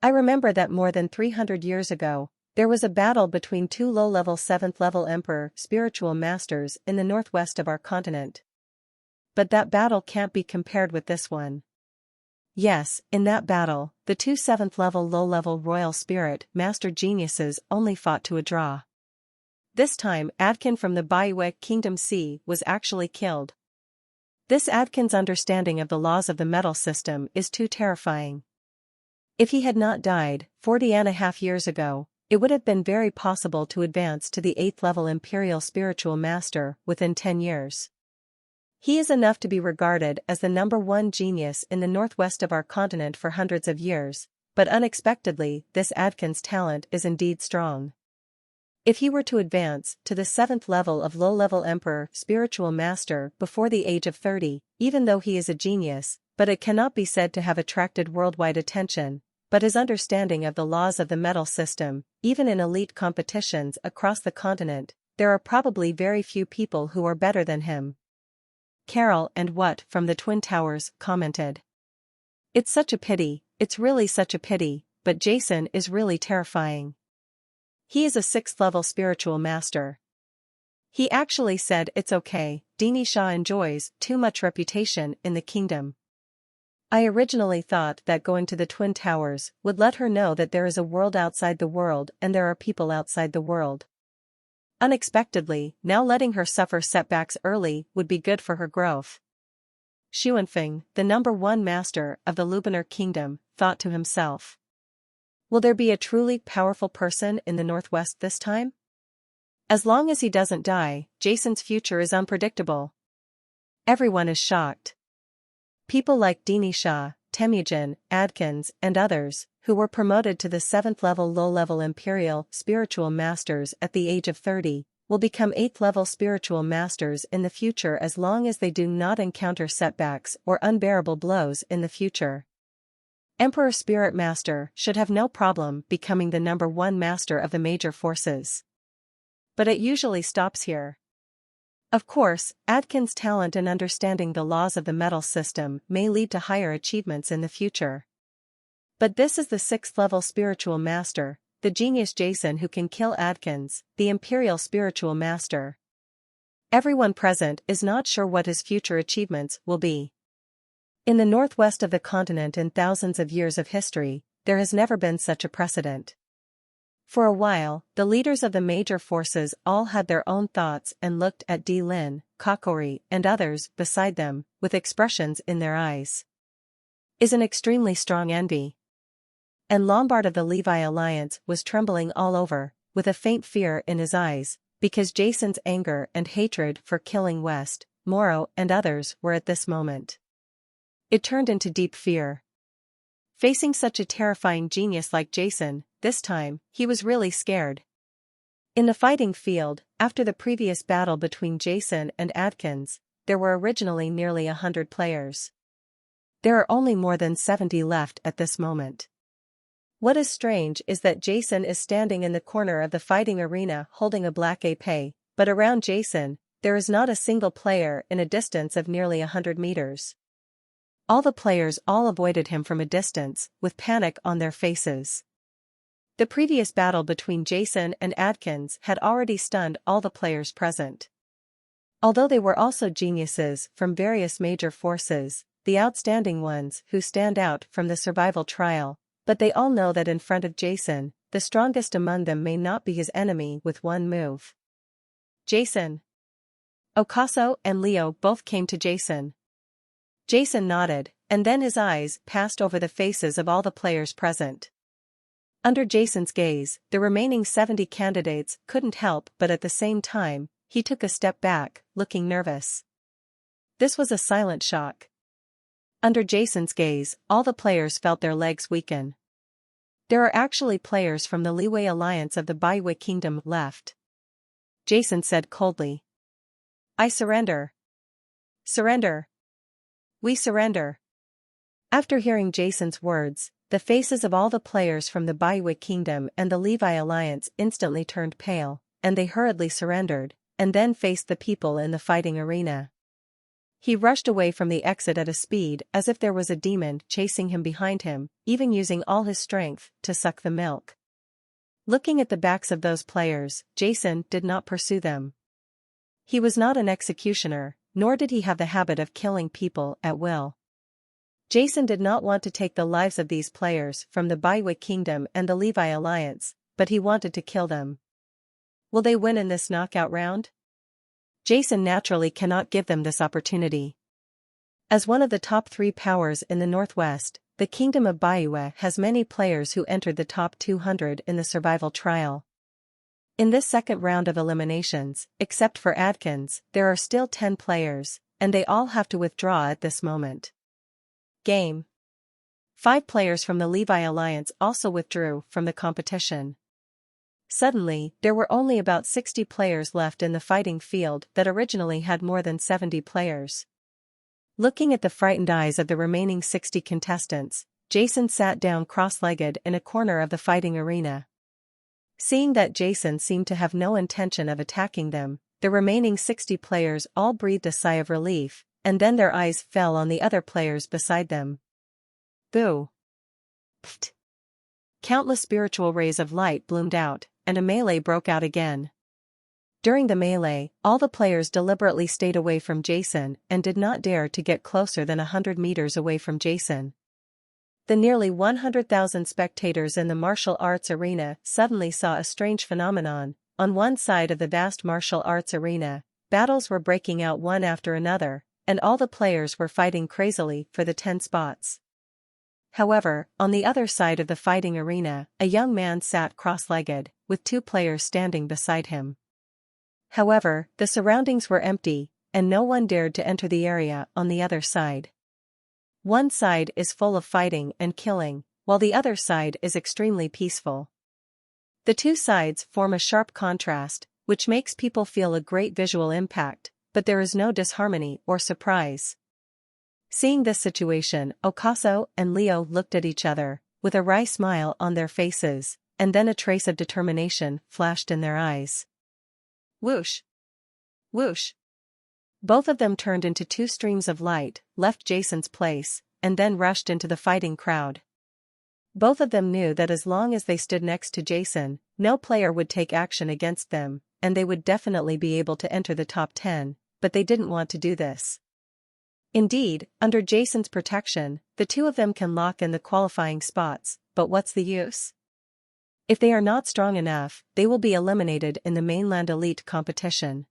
I remember that more than 300 years ago, there was a battle between 2 low-level 7th-level emperor spiritual masters in the northwest of our continent. But that battle can't be compared with this one. Yes, in that battle, the 2 7th-level low-level royal spirit master geniuses only fought to a draw. This time Adkin from the Baihui Kingdom C was actually killed. This Adkin's understanding of the laws of the metal system is too terrifying. If he had not died 40.5 years ago, it would have been very possible to advance to the 8th-level Imperial Spiritual Master within 10 years. He is enough to be regarded as the #1 genius in the northwest of our continent for hundreds of years, but unexpectedly this Adkin's talent is indeed strong. If he were to advance to the 7th level of low-level Emperor Spiritual Master before the age of 30, even though he is a genius, but it cannot be said to have attracted worldwide attention, but his understanding of the laws of the metal system, even in elite competitions across the continent, there are probably very few people who are better than him. Carol and What from the Twin Towers commented. It's such a pity, it's really such a pity, but Jason is really terrifying. He is a 6th level spiritual master. He actually said it's okay, Dini Shah enjoys too much reputation in the kingdom. I originally thought that going to the Twin Towers would let her know that there is a world outside the world and there are people outside the world. Unexpectedly, now letting her suffer setbacks early would be good for her growth. Xuanfeng, the #1 master of the Lubanar kingdom, thought to himself. Will there be a truly powerful person in the Northwest this time? As long as he doesn't die, Jason's future is unpredictable. Everyone is shocked. People like Dini Shah, Temujin, Adkins, and others, who were promoted to the 7th level low-level Imperial Spiritual Masters at the age of 30, will become 8th level Spiritual Masters in the future as long as they do not encounter setbacks or unbearable blows in the future. Emperor Spirit Master should have no problem becoming the #1 master of the major forces. But it usually stops here. Of course, Adkins' talent in understanding the laws of the metal system may lead to higher achievements in the future. But this is the 6th level spiritual master, the genius Jason, who can kill Adkins, the Imperial Spiritual Master. Everyone present is not sure what his future achievements will be. In the northwest of the continent in thousands of years of history, there has never been such a precedent. For a while, the leaders of the major forces all had their own thoughts and looked at Di Lin, Kokori, and others beside them, with expressions in their eyes. Is an extremely strong envy. And Lombard of the Levi Alliance was trembling all over, with a faint fear in his eyes, because Jason's anger and hatred for killing West, Moro, and others were at this moment. It turned into deep fear. Facing such a terrifying genius like Jason, this time, he was really scared. In the fighting field, after the previous battle between Jason and Adkins, there were originally nearly 100 players. There are only more than 70 left at this moment. What is strange is that Jason is standing in the corner of the fighting arena holding a black épée, but around Jason, there is not a single player in a distance of nearly 100 meters. All the players all avoided him from a distance, with panic on their faces. The previous battle between Jason and Adkins had already stunned all the players present. Although they were also geniuses from various major forces, the outstanding ones who stand out from the survival trial, but they all know that in front of Jason, the strongest among them may not be his enemy with one move. Jason. Okaso and Leo both came to Jason. Jason nodded, and then his eyes passed over the faces of all the players present. Under Jason's gaze, the remaining 70 candidates couldn't help but at the same time, he took a step back, looking nervous. This was a silent shock. Under Jason's gaze, all the players felt their legs weaken. There are actually players from the Liyue Alliance of the Baihui Kingdom left. Jason said coldly. I surrender. Surrender. We surrender. After hearing Jason's words, the faces of all the players from the Baihui Kingdom and the Levi Alliance instantly turned pale, and they hurriedly surrendered, and then faced the people in the fighting arena. He rushed away from the exit at a speed as if there was a demon chasing him behind him, even using all his strength to suck the milk. Looking at the backs of those players, Jason did not pursue them. He was not an executioner, nor did he have the habit of killing people at will. Jason did not want to take the lives of these players from the Baihui Kingdom and the Levi Alliance, but he wanted to kill them. Will they win in this knockout round? Jason naturally cannot give them this opportunity. As one of the top 3 powers in the Northwest, the Kingdom of Baihui has many players who entered the top 200 in the survival trial. In this second round of eliminations, except for Adkins, there are still 10 players, and they all have to withdraw at this moment. Game. 5 players from the Levi Alliance also withdrew from the competition. Suddenly, there were only about 60 players left in the fighting field that originally had more than 70 players. Looking at the frightened eyes of the remaining 60 contestants, Jason sat down cross-legged in a corner of the fighting arena. Seeing that Jason seemed to have no intention of attacking them, the remaining 60 players all breathed a sigh of relief, and then their eyes fell on the other players beside them. Boo! Pfft! Countless spiritual rays of light bloomed out, and a melee broke out again. During the melee, all the players deliberately stayed away from Jason and did not dare to get closer than 100 meters away from Jason. The nearly 100,000 spectators in the martial arts arena suddenly saw a strange phenomenon. On one side of the vast martial arts arena, battles were breaking out one after another, and all the players were fighting crazily for the 10 spots. However, on the other side of the fighting arena, a young man sat cross-legged, with 2 players standing beside him. However, the surroundings were empty, and no one dared to enter the area on the other side. One side is full of fighting and killing, while the other side is extremely peaceful. The 2 sides form a sharp contrast, which makes people feel a great visual impact, but there is no disharmony or surprise. Seeing this situation, Okaso and Leo looked at each other, with a wry smile on their faces, and then a trace of determination flashed in their eyes. Whoosh! Whoosh! Both of them turned into 2 streams of light, left Jason's place, and then rushed into the fighting crowd. Both of them knew that as long as they stood next to Jason, no player would take action against them, and they would definitely be able to enter the top 10, but they didn't want to do this. Indeed, under Jason's protection, the 2 of them can lock in the qualifying spots, but what's the use? If they are not strong enough, they will be eliminated in the mainland elite competition.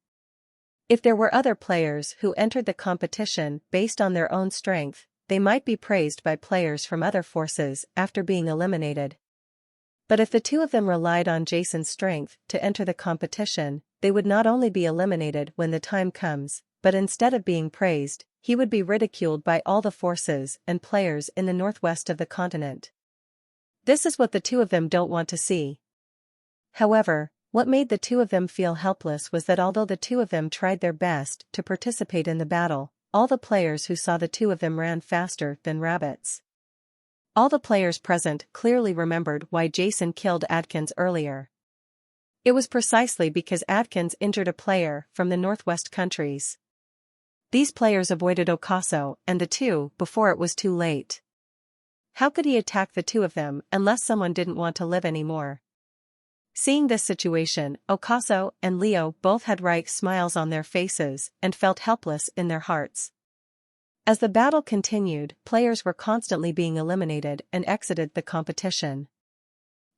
If there were other players who entered the competition based on their own strength, they might be praised by players from other forces after being eliminated. But if the 2 of them relied on Jason's strength to enter the competition, they would not only be eliminated when the time comes, but instead of being praised, he would be ridiculed by all the forces and players in the northwest of the continent. This is what the 2 of them don't want to see. However, what made the 2 of them feel helpless was that although the 2 of them tried their best to participate in the battle, all the players who saw the 2 of them ran faster than rabbits. All the players present clearly remembered why Jason killed Adkins earlier. It was precisely because Adkins injured a player from the northwest countries. These players avoided Okaso and the 2 before it was too late. How could he attack the 2 of them unless someone didn't want to live anymore? Seeing this situation, Okaso and Leo both had wry smiles on their faces and felt helpless in their hearts. As the battle continued, players were constantly being eliminated and exited the competition.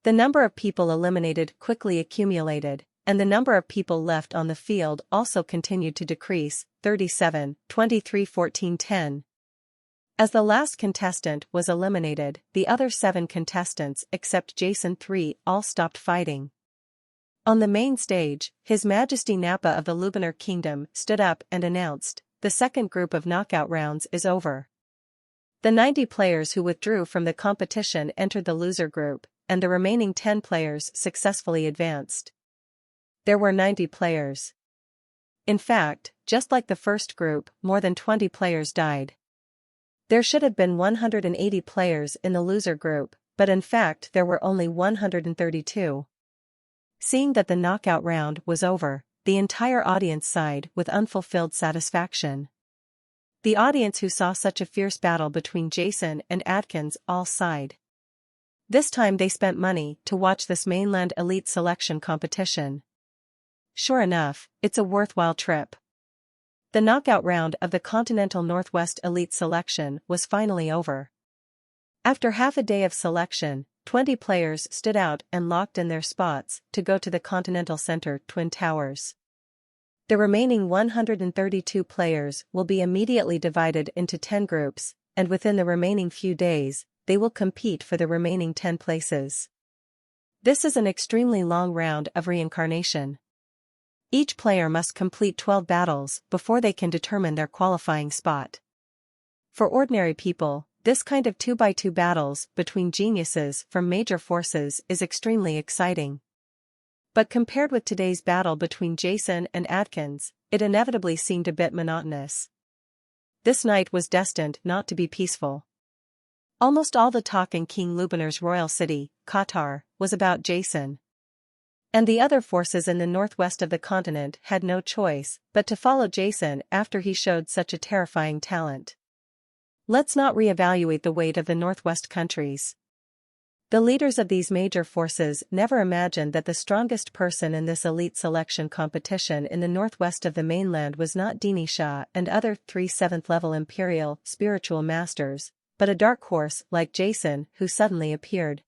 The number of people eliminated quickly accumulated, and the number of people left on the field also continued to decrease, 37, 23, 14, 10. As the last contestant was eliminated, the other 7 contestants except Jason 3 all stopped fighting. On the main stage, His Majesty Nappa of the Lubanar Kingdom stood up and announced, "The second group of knockout rounds is over." The 90 players who withdrew from the competition entered the loser group, and the remaining 10 players successfully advanced. There were 90 players. In fact, just like the first group, more than 20 players died. There should have been 180 players in the loser group, but in fact there were only 132. Seeing that the knockout round was over, the entire audience sighed with unfulfilled satisfaction. The audience who saw such a fierce battle between Jason and Adkins all sighed. This time they spent money to watch this mainland elite selection competition. Sure enough, it's a worthwhile trip. The knockout round of the Continental Northwest Elite Selection was finally over. After half a day of selection, 20 players stood out and locked in their spots to go to the Continental Center Twin Towers. The remaining 132 players will be immediately divided into 10 groups, and within the remaining few days, they will compete for the remaining 10 places. This is an extremely long round of reincarnation. Each player must complete 12 battles before they can determine their qualifying spot. For ordinary people, this kind of 2x2 battles between geniuses from major forces is extremely exciting. But compared with today's battle between Jason and Adkins, it inevitably seemed a bit monotonous. This night was destined not to be peaceful. Almost all the talk in King Lubanar's royal city, Qatar, was about Jason. And the other forces in the northwest of the continent had no choice but to follow Jason after he showed such a terrifying talent. Let's not re-evaluate the weight of the Northwest countries. The leaders of these major forces never imagined that the strongest person in this elite selection competition in the northwest of the mainland was not Dini Shah and other 3 7th-level imperial spiritual masters, but a dark horse like Jason who suddenly appeared.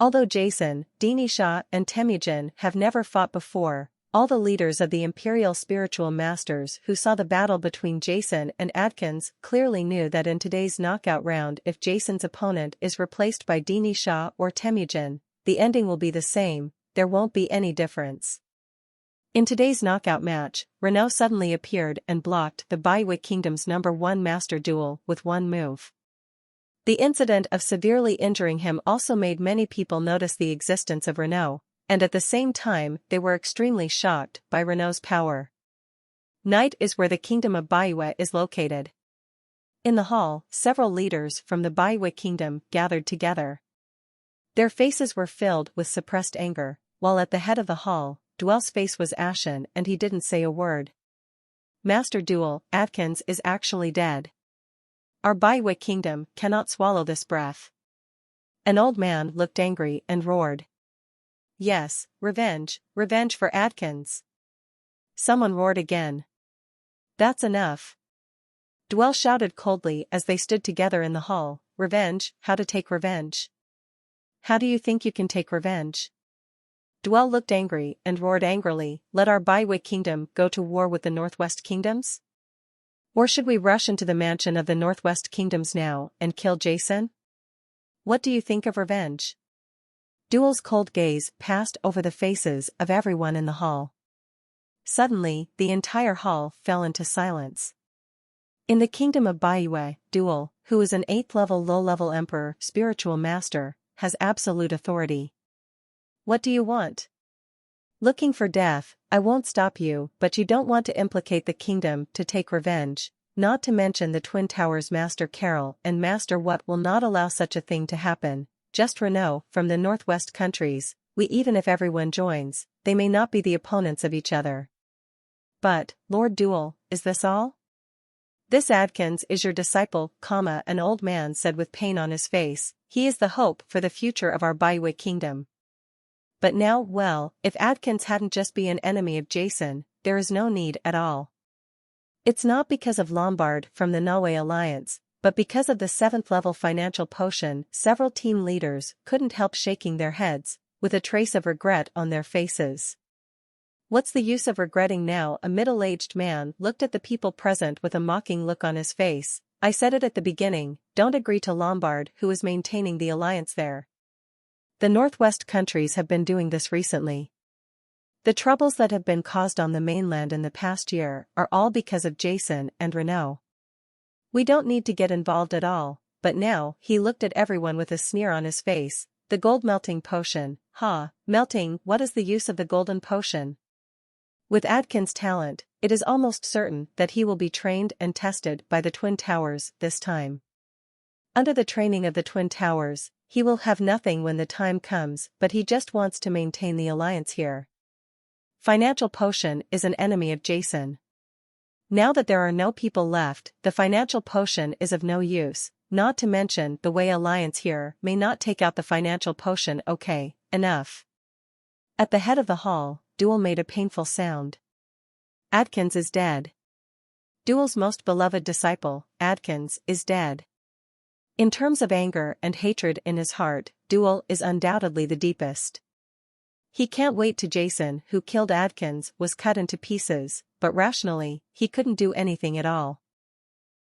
Although Jason, Dini Shah and Temujin have never fought before, all the leaders of the imperial spiritual masters who saw the battle between Jason and Adkins clearly knew that in today's knockout round, if Jason's opponent is replaced by Dini Shah or Temujin, the ending will be the same, there won't be any difference. In today's knockout match, Renault suddenly appeared and blocked the Baihui Kingdom's #1 master duel with one move. The incident of severely injuring him also made many people notice the existence of Renault, and at the same time they were extremely shocked by Renault's power. Night is where the kingdom of Baihui is located. In the hall, several leaders from the Baihui kingdom gathered together. Their faces were filled with suppressed anger, while at the head of the hall, Duel's face was ashen and he didn't say a word. Master Duel, Adkins is actually dead. Our Baihui kingdom cannot swallow this breath. An old man looked angry and roared. Yes, revenge, revenge for Adkins. Someone roared again. That's enough. Duel shouted coldly as they stood together in the hall. Revenge, how to take revenge? How do you think you can take revenge? Duel looked angry and roared angrily, let our Baihui kingdom go to war with the Northwest kingdoms? Or should we rush into the mansion of the Northwest kingdoms now and kill Jason? What do you think of revenge? Duel's cold gaze passed over the faces of everyone in the hall. Suddenly, the entire hall fell into silence. In the kingdom of Baihui, Duel, who is an 8th-level low-level emperor spiritual master, has absolute authority. What do you want? Looking for death, I won't stop you, but you don't want to implicate the kingdom to take revenge, not to mention the Twin Towers Master Carol and Master What will not allow such a thing to happen. Just Renault from the Northwest countries, even if everyone joins, they may not be the opponents of each other. But, Lord Duel, is this all? This Adkins is your disciple, an old man said with pain on his face. He is the hope for the future of our Baihui kingdom. But now, well, if Adkins hadn't just been an enemy of Jason, there is no need at all. It's not because of Lombard from the Naui Alliance, but because of the 7th-level financial potion. Several team leaders couldn't help shaking their heads, with a trace of regret on their faces. What's the use of regretting now? A middle-aged man looked at the people present with a mocking look on his face. I said it at the beginning, don't agree to Lombard who is maintaining the alliance there. The Northwest countries have been doing this recently. The troubles that have been caused on the mainland in the past year are all because of Jason and Renault. We don't need to get involved at all, but now, he looked at everyone with a sneer on his face. The gold melting potion, melting, what is the use of the golden potion? With Adkins' talent, it is almost certain that he will be trained and tested by the Twin Towers this time. Under the training of the Twin Towers, he will have nothing when the time comes, but he just wants to maintain the alliance here. Financial potion is an enemy of Jason. Now that there are no people left, the financial potion is of no use, not to mention the way alliance here may not take out the financial potion. Okay, enough. At the head of the hall, Duel made a painful sound. Adkins is dead. Duel's most beloved disciple, Adkins, is dead. In terms of anger and hatred in his heart, Duel is undoubtedly the deepest. He can't wait till Jason, who killed Adkins, was cut into pieces, but rationally, he couldn't do anything at all.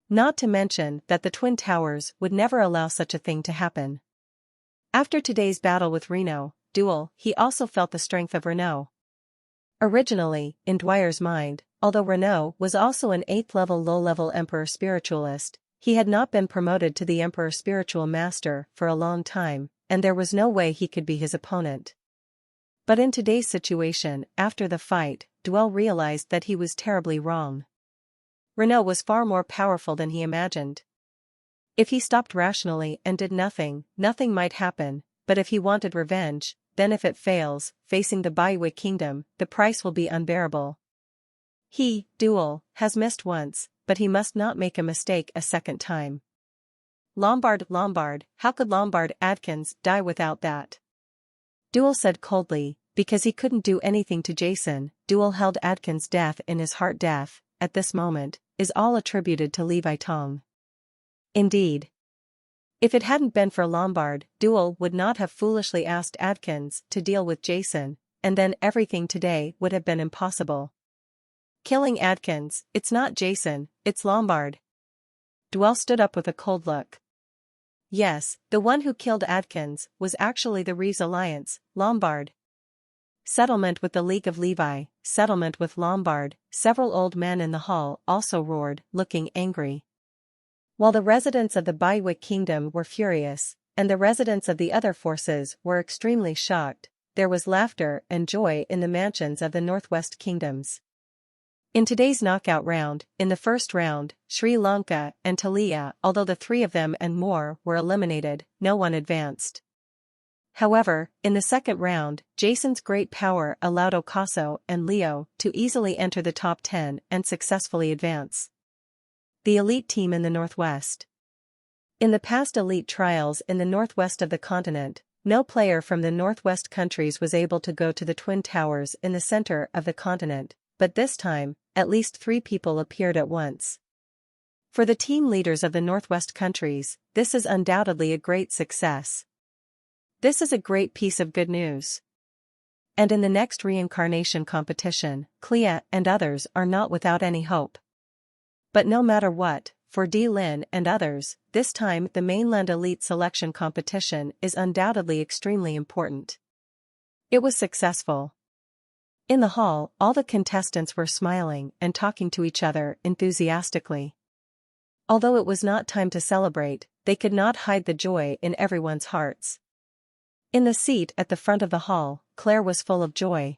Not to mention that the Twin Towers would never allow such a thing to happen. After today's battle with Renault, Duel, he also felt the strength of Renault. Originally, in Dwyer's mind, although Renault was also an 8th-level low-level Emperor Spiritualist, he had not been promoted to the Emperor Spiritual Master for a long time, and there was no way he could be his opponent. But in today's situation, after the fight, Duel realized that he was terribly wrong. Renault was far more powerful than he imagined. If he stopped rationally and did nothing, nothing might happen, but if he wanted revenge, then if it fails, facing the Baihui kingdom, the price will be unbearable. He, Duel, has missed once, but he must not make a mistake a second time. Lombard, how could Lombard Adkins die without that? Duel said coldly, because he couldn't do anything to Jason. Duel held Adkins' death in his heart. Death, at this moment, is all attributed to Levi Tong. Indeed. If it hadn't been for Lombard, Duel would not have foolishly asked Adkins to deal with Jason, and then everything today would have been impossible. Killing Adkins, it's not Jason, it's Lombard. Duel stood up with a cold look. Yes, the one who killed Adkins was actually the Reeves Alliance, Lombard. Settlement with the League of Levi, settlement with Lombard. Several old men in the hall also roared, looking angry. While the residents of the Baiwick Kingdom were furious, and the residents of the other forces were extremely shocked, there was laughter and joy in the mansions of the Northwest Kingdoms. In today's knockout round, in the first round, Sri Lanka and Talia, although the three of them and more were eliminated, no one advanced. However, in the second round, Jason's great power allowed Ocaso and Leo to easily enter the top 10 and successfully advance. The elite team in the Northwest. In the past elite trials in the northwest of the continent, no player from the Northwest countries was able to go to the Twin Towers in the center of the continent, but this time, at least 3 people appeared at once. For the team leaders of the Northwest countries, this is undoubtedly a great success. This is a great piece of good news. And in the next reincarnation competition, Clea and others are not without any hope. But no matter what, for D. Lin and others, this time the mainland elite selection competition is undoubtedly extremely important. It was successful. In the hall, all the contestants were smiling and talking to each other enthusiastically. Although it was not time to celebrate, they could not hide the joy in everyone's hearts. In the seat at the front of the hall, Claire was full of joy.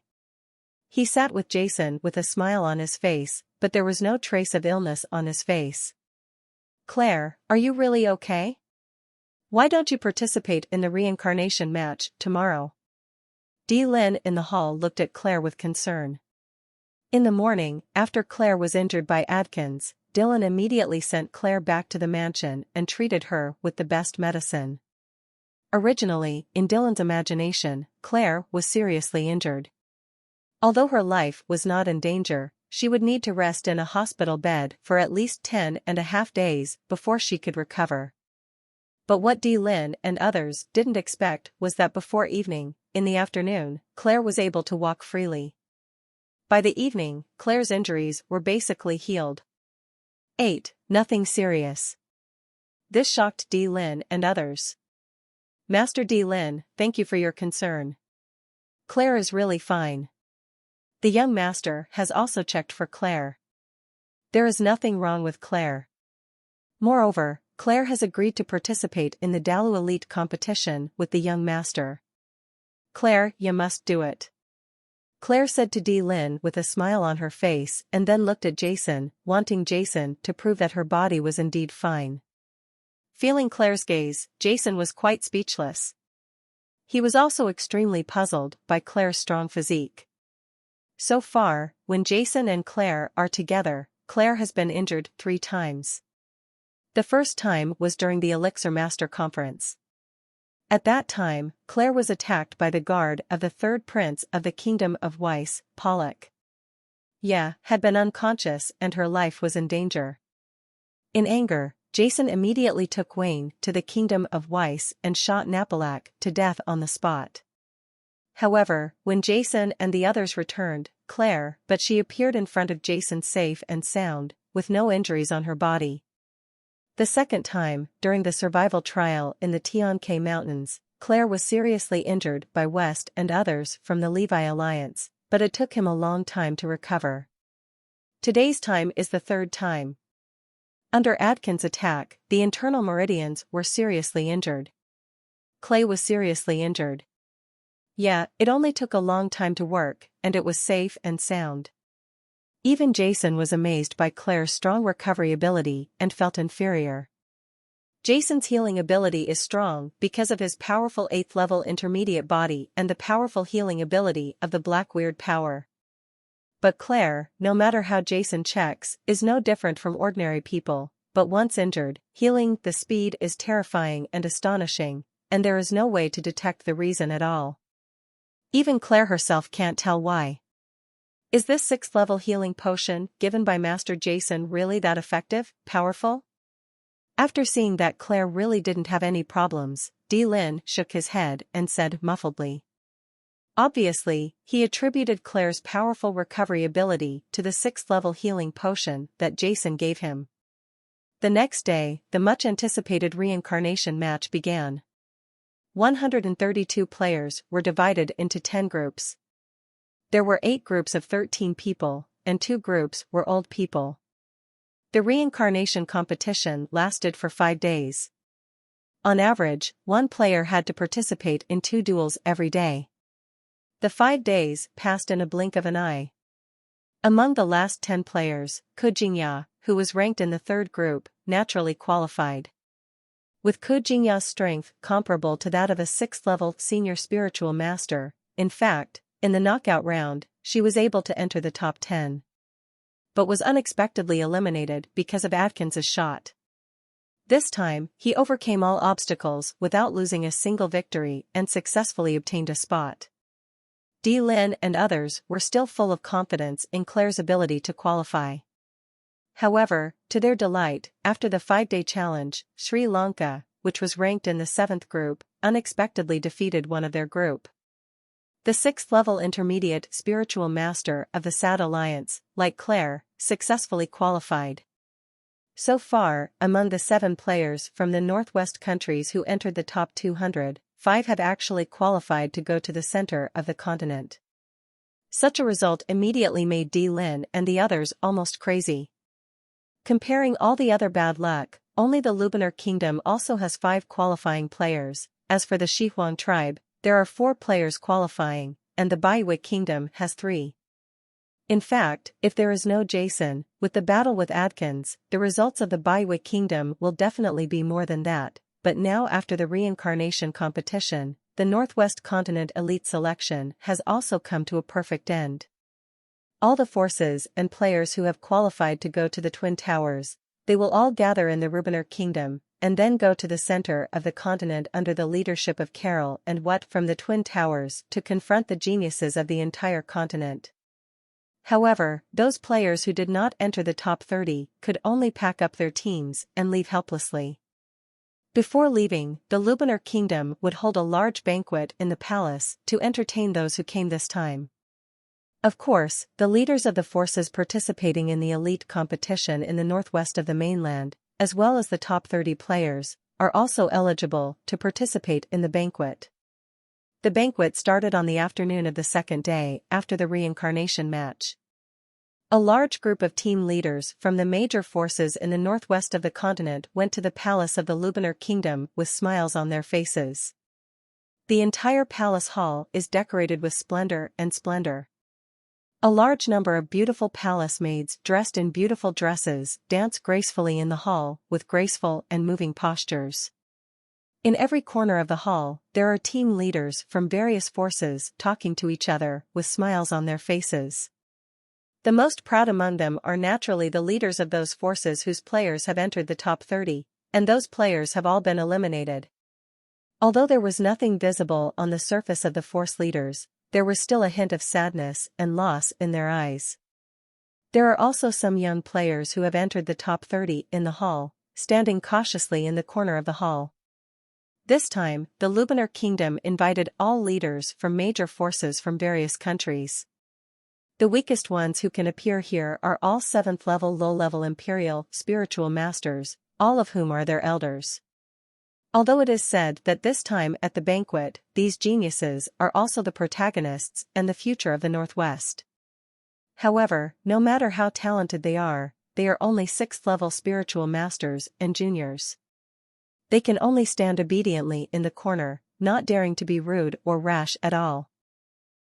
He sat with Jason with a smile on his face, but there was no trace of illness on his face. Claire, are you really okay? Why don't you participate in the reincarnation match tomorrow? D. Lin in the hall looked at Claire with concern. In the morning, after Claire was injured by Adkins, Dylan immediately sent Claire back to the mansion and treated her with the best medicine. Originally, in Dylan's imagination, Claire was seriously injured. Although her life was not in danger, she would need to rest in a hospital bed for at least 10.5 days before she could recover. But what D. Lin and others didn't expect was that before evening, in the afternoon, Claire was able to walk freely. By the evening, Claire's injuries were basically healed. 8. Nothing serious. This shocked D. Lin and others. Master D. Lin, thank you for your concern. Claire is really fine. The young master has also checked for Claire. There is nothing wrong with Claire. Moreover, Claire has agreed to participate in the Dalu Elite competition with the young master. Claire, you must do it. Claire said to D. Lin with a smile on her face and then looked at Jason, wanting Jason to prove that her body was indeed fine. Feeling Claire's gaze, Jason was quite speechless. He was also extremely puzzled by Claire's strong physique. So far, when Jason and Claire are together, Claire has been injured 3 times. The first time was during the Elixir Master Conference. At that time, Claire was attacked by the guard of the 3rd Prince of the Kingdom of Weiss, Pollock. Had been unconscious and her life was in danger. In anger, Jason immediately took Wayne to the Kingdom of Weiss and shot Napalak to death on the spot. However, when Jason and the others returned, but she appeared in front of Jason safe and sound, with no injuries on her body. The second time, during the survival trial in the Tianke Mountains, Claire was seriously injured by West and others from the Levi Alliance, but it took him a long time to recover. Today's time is the 3rd time. Under Adkins' attack, the internal meridians were seriously injured. Clay was seriously injured. It only took a long time to work, and it was safe and sound. Even Jason was amazed by Claire's strong recovery ability and felt inferior. Jason's healing ability is strong because of his powerful 8th level intermediate body and the powerful healing ability of the Black Weird power. But Claire, no matter how Jason checks, is no different from ordinary people. but once injured, healing the speed is terrifying and astonishing, and there is no way to detect the reason at all. Even Claire herself can't tell why. Is this 6th level healing potion, given by Master Jason, really that effective, powerful? After seeing that Claire really didn't have any problems, Lin shook his head and said muffledly. Obviously, he attributed Claire's powerful recovery ability to the 6th level healing potion that Jason gave him. The next day, the much-anticipated reincarnation match began. 132 players were divided into 10 groups. There were 8 groups of 13 people, and 2 groups were old people. The reincarnation competition lasted for 5 days. On average, one player had to participate in 2 duels every day. The 5 days passed in a blink of an eye. Among the last 10 players, Kujingya, who was ranked in the 3rd group, naturally qualified. With Kujingya's strength comparable to that of a 6th level senior spiritual master, in fact, in the knockout round, she was able to enter the top 10. But was unexpectedly eliminated because of Adkins's shot. This time, he overcame all obstacles without losing a single victory and successfully obtained a spot. Lin and others were still full of confidence in Claire's ability to qualify. However, to their delight, after the 5-day challenge, Sri Lanka, which was ranked in the 7th group, unexpectedly defeated one of their group. The 6th level intermediate spiritual master of the Sad Alliance, like Claire, successfully qualified. So far, among the 7 players from the Northwest countries who entered the top 200, 5 have actually qualified to go to the center of the continent. Such a result immediately made Lin and the others almost crazy. Comparing all the other bad luck, only the Luminar Kingdom also has 5 qualifying players. As for the Shihuang tribe, there are 4 players qualifying, and the Baiwik Kingdom has 3. In fact, if there is no Jason, with the battle with Adkins, the results of the Baiwik Kingdom will definitely be more than that, but now after the reincarnation competition, the Northwest Continent elite selection has also come to a perfect end. All the forces and players who have qualified to go to the Twin Towers, they will all gather in the Rubener Kingdom, and then go to the center of the continent under the leadership of Carol and Wat from the Twin Towers to confront the geniuses of the entire continent. However, those players who did not enter the top 30 could only pack up their teams and leave helplessly. Before leaving, the Luminar Kingdom would hold a large banquet in the palace to entertain those who came this time. Of course, the leaders of the forces participating in the elite competition in the northwest of the mainland, as well as the top 30 players, are also eligible to participate in the banquet. The banquet started on the afternoon of the 2nd day after the reincarnation match. A large group of team leaders from the major forces in the northwest of the continent went to the palace of the Luminar Kingdom with smiles on their faces. The entire palace hall is decorated with splendor and splendor. A large number of beautiful palace maids dressed in beautiful dresses dance gracefully in the hall with graceful and moving postures. In every corner of the hall, there are team leaders from various forces talking to each other with smiles on their faces. The most proud among them are naturally the leaders of those forces whose players have entered the top 30, and those players have all been eliminated. Although there was nothing visible on the surface of the force leaders, there was still a hint of sadness and loss in their eyes. There are also some young players who have entered the top 30 in the hall, standing cautiously in the corner of the hall. This time, the Luminar Kingdom invited all leaders from major forces from various countries. The weakest ones who can appear here are all 7th-level low-level imperial spiritual masters, all of whom are their elders. Although it is said that this time at the banquet, these geniuses are also the protagonists and the future of the Northwest. However, no matter how talented they are only 6th-level spiritual masters and juniors. They can only stand obediently in the corner, not daring to be rude or rash at all.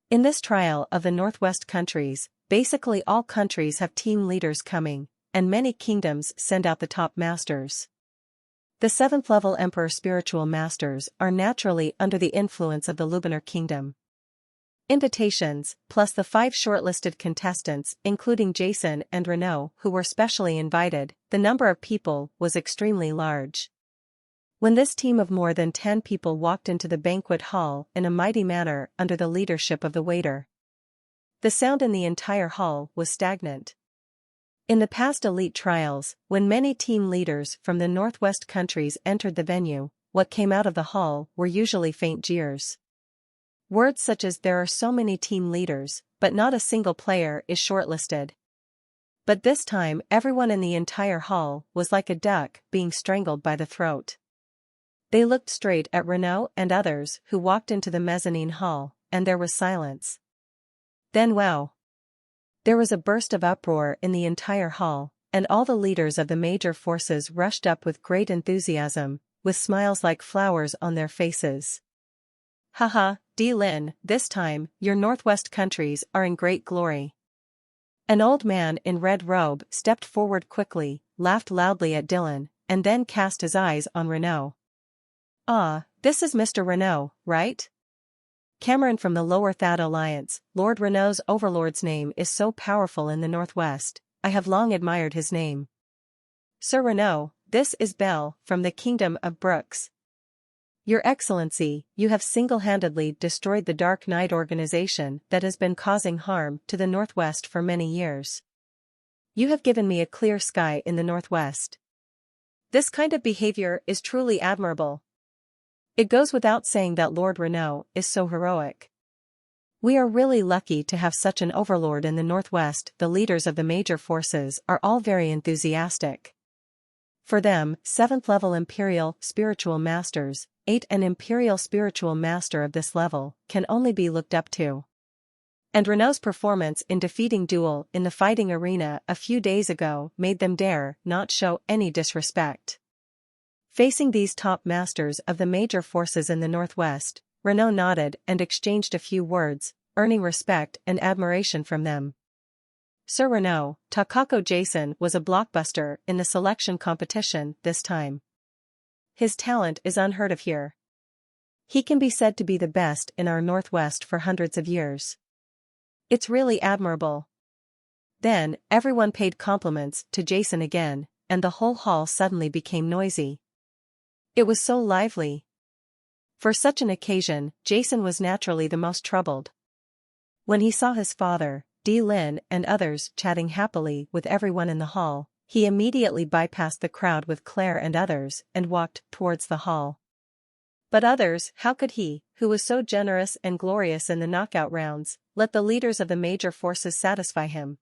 In this trial of the Northwest countries, basically all countries have team leaders coming, and many kingdoms send out the top masters. The 7th-level Emperor spiritual masters are naturally under the influence of the Luminar Kingdom. Invitations, plus the 5 shortlisted contestants including Jason and Renault who were specially invited, the number of people was extremely large. When this team of more than 10 people walked into the banquet hall in a mighty manner under the leadership of the waiter, the sound in the entire hall was stagnant. In the past elite trials, when many team leaders from the Northwest countries entered the venue, what came out of the hall were usually faint jeers. Words such as "there are so many team leaders, but not a single player is shortlisted." But this time everyone in the entire hall was like a duck being strangled by the throat. They looked straight at Renaud and others who walked into the mezzanine hall, and there was silence. Then wow! There was a burst of uproar in the entire hall, and all the leaders of the major forces rushed up with great enthusiasm, with smiles like flowers on their faces. "Haha, Lin, this time, your Northwest countries are in great glory." An old man in red robe stepped forward quickly, laughed loudly at Dylan, and then cast his eyes on Renaud. "Ah, this is Mr. Renaud, right? Cameron from the Lower Thad Alliance. Lord Renaud's overlord's name is so powerful in the Northwest, I have long admired his name. Sir Renaud, this is Belle from the Kingdom of Brooks. Your Excellency, you have single-handedly destroyed the Dark Knight organization that has been causing harm to the Northwest for many years. You have given me a clear sky in the Northwest. This kind of behavior is truly admirable. It goes without saying that Lord Renaud is so heroic. We are really lucky to have such an overlord in the Northwest." The leaders of the major forces are all very enthusiastic. For them, 7th level Imperial Spiritual Masters, 8 an Imperial Spiritual Master of this level, can only be looked up to. And Renaud's performance in defeating Duel in the fighting arena a few days ago made them dare not show any disrespect. Facing these top masters of the major forces in the Northwest, Renaud nodded and exchanged a few words, earning respect and admiration from them. Sir Renaud, Takako Jason was a blockbuster in the selection competition this time. His talent is unheard of here. He can be said to be the best in our Northwest for hundreds of years. It's really admirable. Then, everyone paid compliments to Jason again, and the whole hall suddenly became noisy. It was so lively. For such an occasion, Jason was naturally the most troubled. When he saw his father, Lin and others chatting happily with everyone in the hall, he immediately bypassed the crowd with Claire and others and walked towards the hall. But others, how could he, who was so generous and glorious in the knockout rounds, let the leaders of the major forces satisfy him?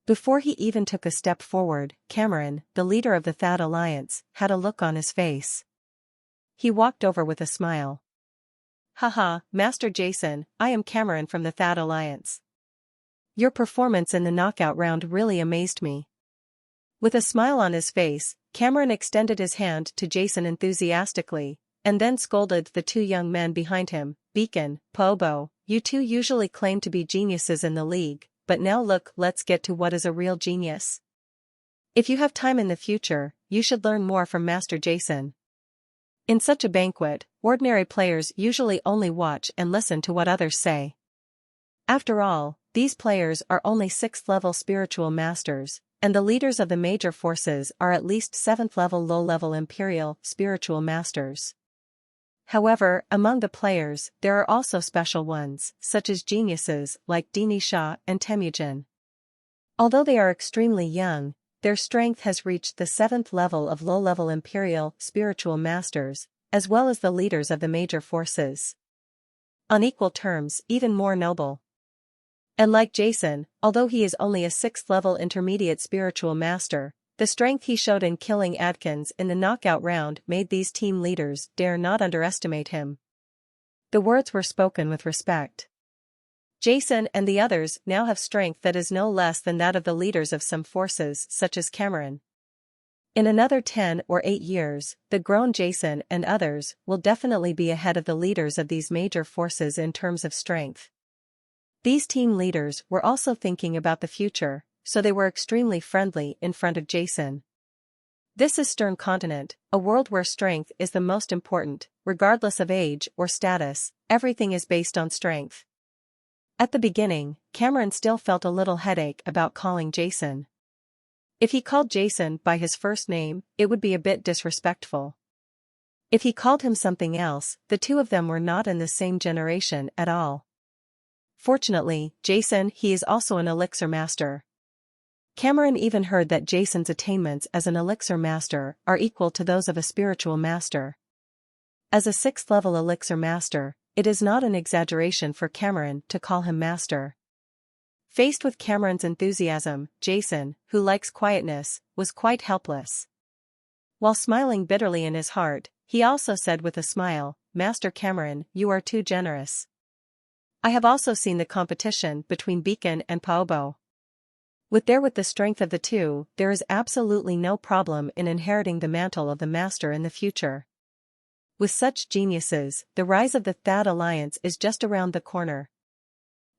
Before he even took a step forward, Cameron, the leader of the Thad Alliance, had a look on his face. He walked over with a smile. "Haha, Master Jason, I am Cameron from the Thad Alliance. Your performance in the knockout round really amazed me." With a smile on his face, Cameron extended his hand to Jason enthusiastically, and then scolded the two young men behind him. "Beacon, Pobo, you two usually claim to be geniuses in the league, but now look, let's get to what is a real genius. If you have time in the future, you should learn more from Master Jason." In such a banquet, ordinary players usually only watch and listen to what others say. After all, these players are only 6th level spiritual masters, and the leaders of the major forces are at least 7th level low-level Imperial spiritual masters. However, among the players, there are also special ones, such as geniuses like Dini Shah and Temujin. Although they are extremely young, their strength has reached the 7th level of low-level Imperial spiritual masters, as well as the leaders of the major forces. On equal terms, even more noble. And like Jason, although he is only a 6th level intermediate spiritual master, the strength he showed in killing Adkins in the knockout round made these team leaders dare not underestimate him. The words were spoken with respect. Jason and the others now have strength that is no less than that of the leaders of some forces such as Cameron. In another 10 or 8 years, the grown Jason and others will definitely be ahead of the leaders of these major forces in terms of strength. These team leaders were also thinking about the future, so they were extremely friendly in front of Jason. This is Stern Continent, a world where strength is the most important, regardless of age or status, everything is based on strength. At the beginning, Cameron still felt a little headache about calling Jason. If he called Jason by his first name, it would be a bit disrespectful. If he called him something else, the two of them were not in the same generation at all. Fortunately, Jason, he is also an elixir master. Cameron even heard that Jason's attainments as an elixir master are equal to those of a spiritual master. As a 6th level elixir master, it is not an exaggeration for Cameron to call him master. Faced with Cameron's enthusiasm, Jason, who likes quietness, was quite helpless. While smiling bitterly in his heart, he also said with a smile, "Master Cameron, you are too generous. I have also seen the competition between Beacon and Paobo. With the strength of the two, there is absolutely no problem in inheriting the mantle of the master in the future. With such geniuses, the rise of the Thad Alliance is just around the corner."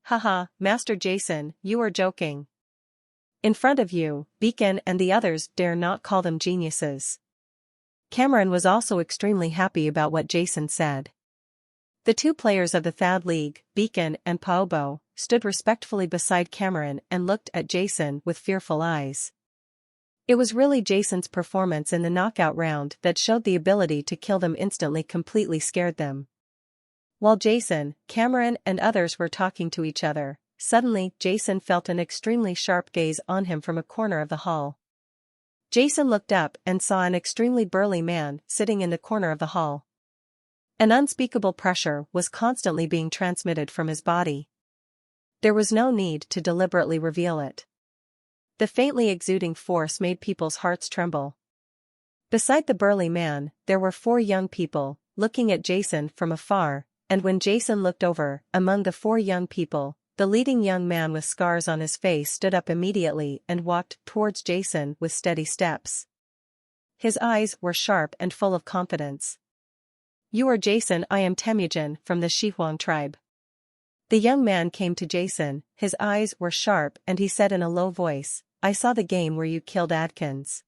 Haha, Master Jason, you are joking. In front of you, Beacon and the others dare not call them geniuses. Cameron was also extremely happy about what Jason said. The two players of the Thad League, Beacon and Paobo, stood respectfully beside Cameron and looked at Jason with fearful eyes. It was really Jason's performance in the knockout round that showed the ability to kill them instantly completely scared them. While Jason, Cameron and others were talking to each other, suddenly Jason felt an extremely sharp gaze on him from a corner of the hall. Jason looked up and saw an extremely burly man sitting in the corner of the hall. An unspeakable pressure was constantly being transmitted from his body. There was no need to deliberately reveal it. The faintly exuding force made people's hearts tremble. Beside the burly man, there were 4 young people, looking at Jason from afar, and when Jason looked over, among the 4 young people, the leading young man with scars on his face stood up immediately and walked towards Jason with steady steps. His eyes were sharp and full of confidence. "You are Jason, I am Temujin from the Shihuang tribe." The young man came to Jason, his eyes were sharp and he said in a low voice, "I saw the game where you killed Adkins.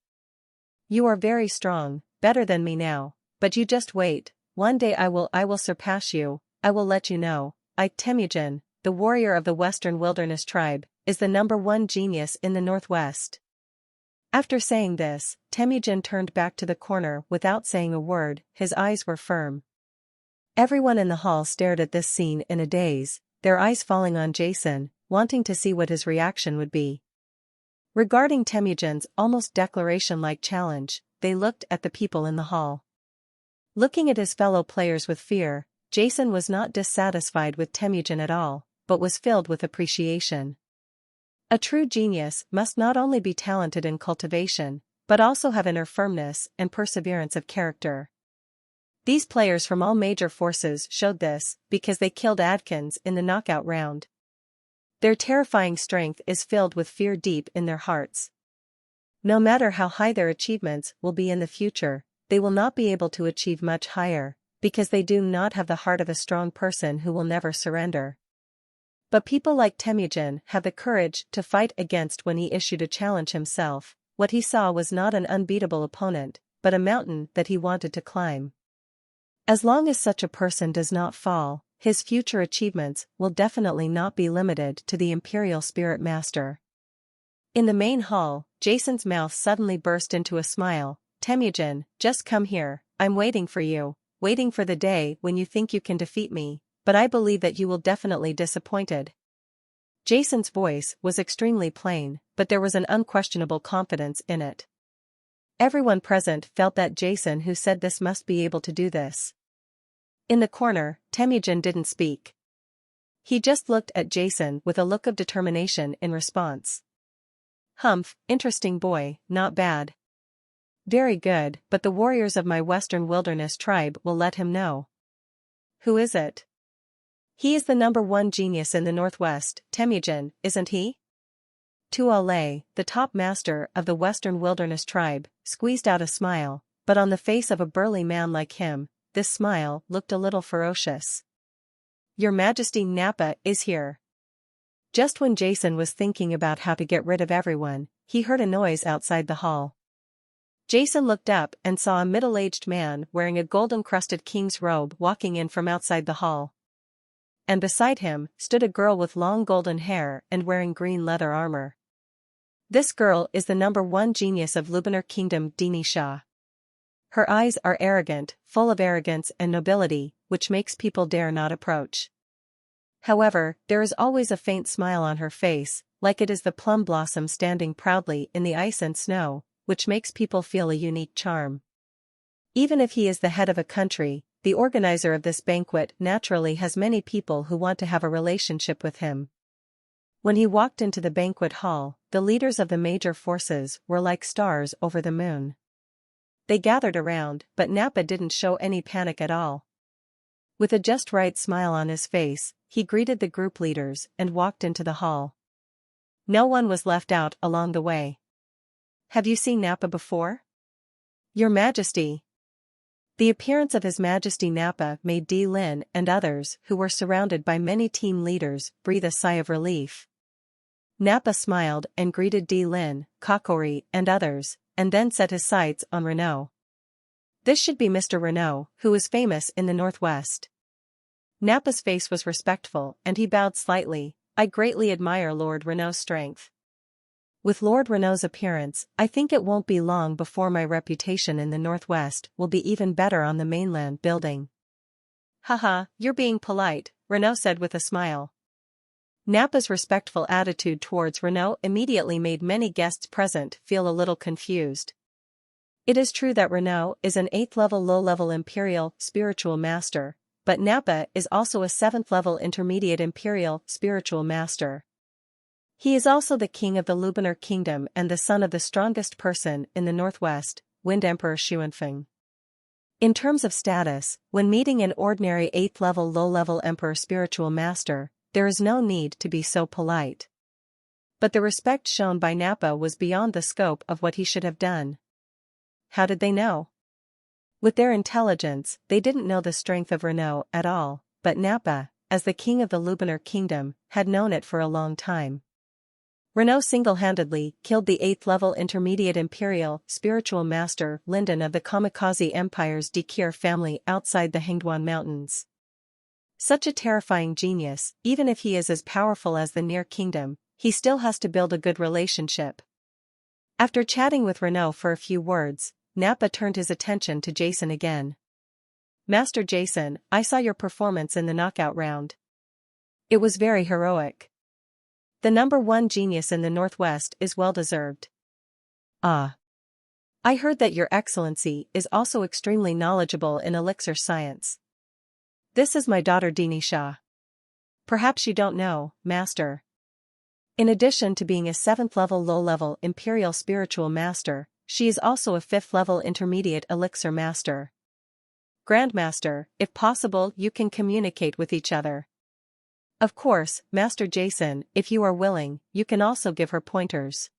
You are very strong, better than me now, but you just wait, one day I will surpass you, I will let you know, I, Temujin, the warrior of the Western Wilderness tribe, is the #1 genius in the Northwest." After saying this, Temujin turned back to the corner without saying a word, his eyes were firm. Everyone in the hall stared at this scene in a daze, their eyes falling on Jason, wanting to see what his reaction would be. Regarding Temujin's almost declaration-like challenge, they looked at the people in the hall. Looking at his fellow players with fear, Jason was not dissatisfied with Temujin at all, but was filled with appreciation. A true genius must not only be talented in cultivation, but also have inner firmness and perseverance of character. These players from all major forces showed this, because they killed Adkins in the knockout round. Their terrifying strength is filled with fear deep in their hearts. No matter how high their achievements will be in the future, they will not be able to achieve much higher, because they do not have the heart of a strong person who will never surrender. But people like Temujin have the courage to fight against when he issued a challenge himself. What he saw was not an unbeatable opponent, but a mountain that he wanted to climb. As long as such a person does not fall, his future achievements will definitely not be limited to the Imperial Spirit Master. In the main hall, Jason's mouth suddenly burst into a smile. "Temujin, just come here, I'm waiting for you, waiting for the day when you think you can defeat me, but I believe that you will definitely disappointed." Jason's voice was extremely plain, but there was an unquestionable confidence in it. Everyone present felt that Jason who said this must be able to do this. In the corner, Temujin didn't speak. He just looked at Jason with a look of determination in response. "Humph, interesting boy, not bad. Very good, but the warriors of my Western Wilderness tribe will let him know." "Who is it?" "He is the #1 genius in the Northwest, Temujin, isn't he?" Tuole, the top master of the Western Wilderness tribe, squeezed out a smile, but on the face of a burly man like him, this smile looked a little ferocious. "Your Majesty, Nappa is here." Just when Jason was thinking about how to get rid of everyone, he heard a noise outside the hall. Jason looked up and saw a middle-aged man wearing a gold-encrusted king's robe walking in from outside the hall. And beside him stood a girl with long golden hair and wearing green leather armor. This girl is the #1 genius of Lubanar Kingdom, Dini Shah. Her eyes are arrogant, full of arrogance and nobility, which makes people dare not approach. However, there is always a faint smile on her face, like it is the plum blossom standing proudly in the ice and snow, which makes people feel a unique charm. Even if he is the head of a country, the organizer of this banquet naturally has many people who want to have a relationship with him. When he walked into the banquet hall, the leaders of the major forces were like stars over the moon. They gathered around, but Nappa didn't show any panic at all. With a just right smile on his face, he greeted the group leaders and walked into the hall. No one was left out along the way. "Have you seen Nappa before?" "Your Majesty." The appearance of His Majesty Nappa made D. Lin and others, who were surrounded by many team leaders, breathe a sigh of relief. Nappa smiled and greeted D. Lin, Kakori, and others, and then set his sights on Renault. This should be Mr. Renault, who is famous in the Northwest. Nappa's face was respectful and he bowed slightly. "I greatly admire Lord Renault's strength. With Lord Renault's appearance, I think it won't be long before my reputation in the Northwest will be even better on the mainland building." "Haha, you're being polite," Renault said with a smile. Nappa's respectful attitude towards Renault immediately made many guests present feel a little confused. It is true that Renault is an 8th-level low-level Imperial Spiritual Master, but Nappa is also a 7th-level Intermediate Imperial Spiritual Master. He is also the king of the Lubanar Kingdom and the son of the strongest person in the Northwest, Wind Emperor Xuanfeng. In terms of status, when meeting an ordinary 8th-level low-level Emperor Spiritual Master, there is no need to be so polite. But the respect shown by Nappa was beyond the scope of what he should have done. How did they know? With their intelligence, they didn't know the strength of Renault at all, but Nappa, as the king of the Lubanar Kingdom, had known it for a long time. Renault single-handedly killed the 8th-level Intermediate Imperial Spiritual Master Linden of the Kamikaze Empire's Dikir family outside the Hengduan Mountains. Such a terrifying genius, even if he is as powerful as the Near Kingdom, he still has to build a good relationship. After chatting with Renault for a few words, Nappa turned his attention to Jason again. "Master Jason, I saw your performance in the knockout round. It was very heroic. The #1 genius in the Northwest is well-deserved." "Ah. I heard that your excellency is also extremely knowledgeable in elixir science. This is my daughter Dini Shah. Perhaps you don't know, Master. In addition to being a 7th-level low-level Imperial Spiritual Master, she is also a 5th-level Intermediate Elixir Master. Grandmaster, if possible you can communicate with each other. Of course, Master Jason, if you are willing, you can also give her pointers."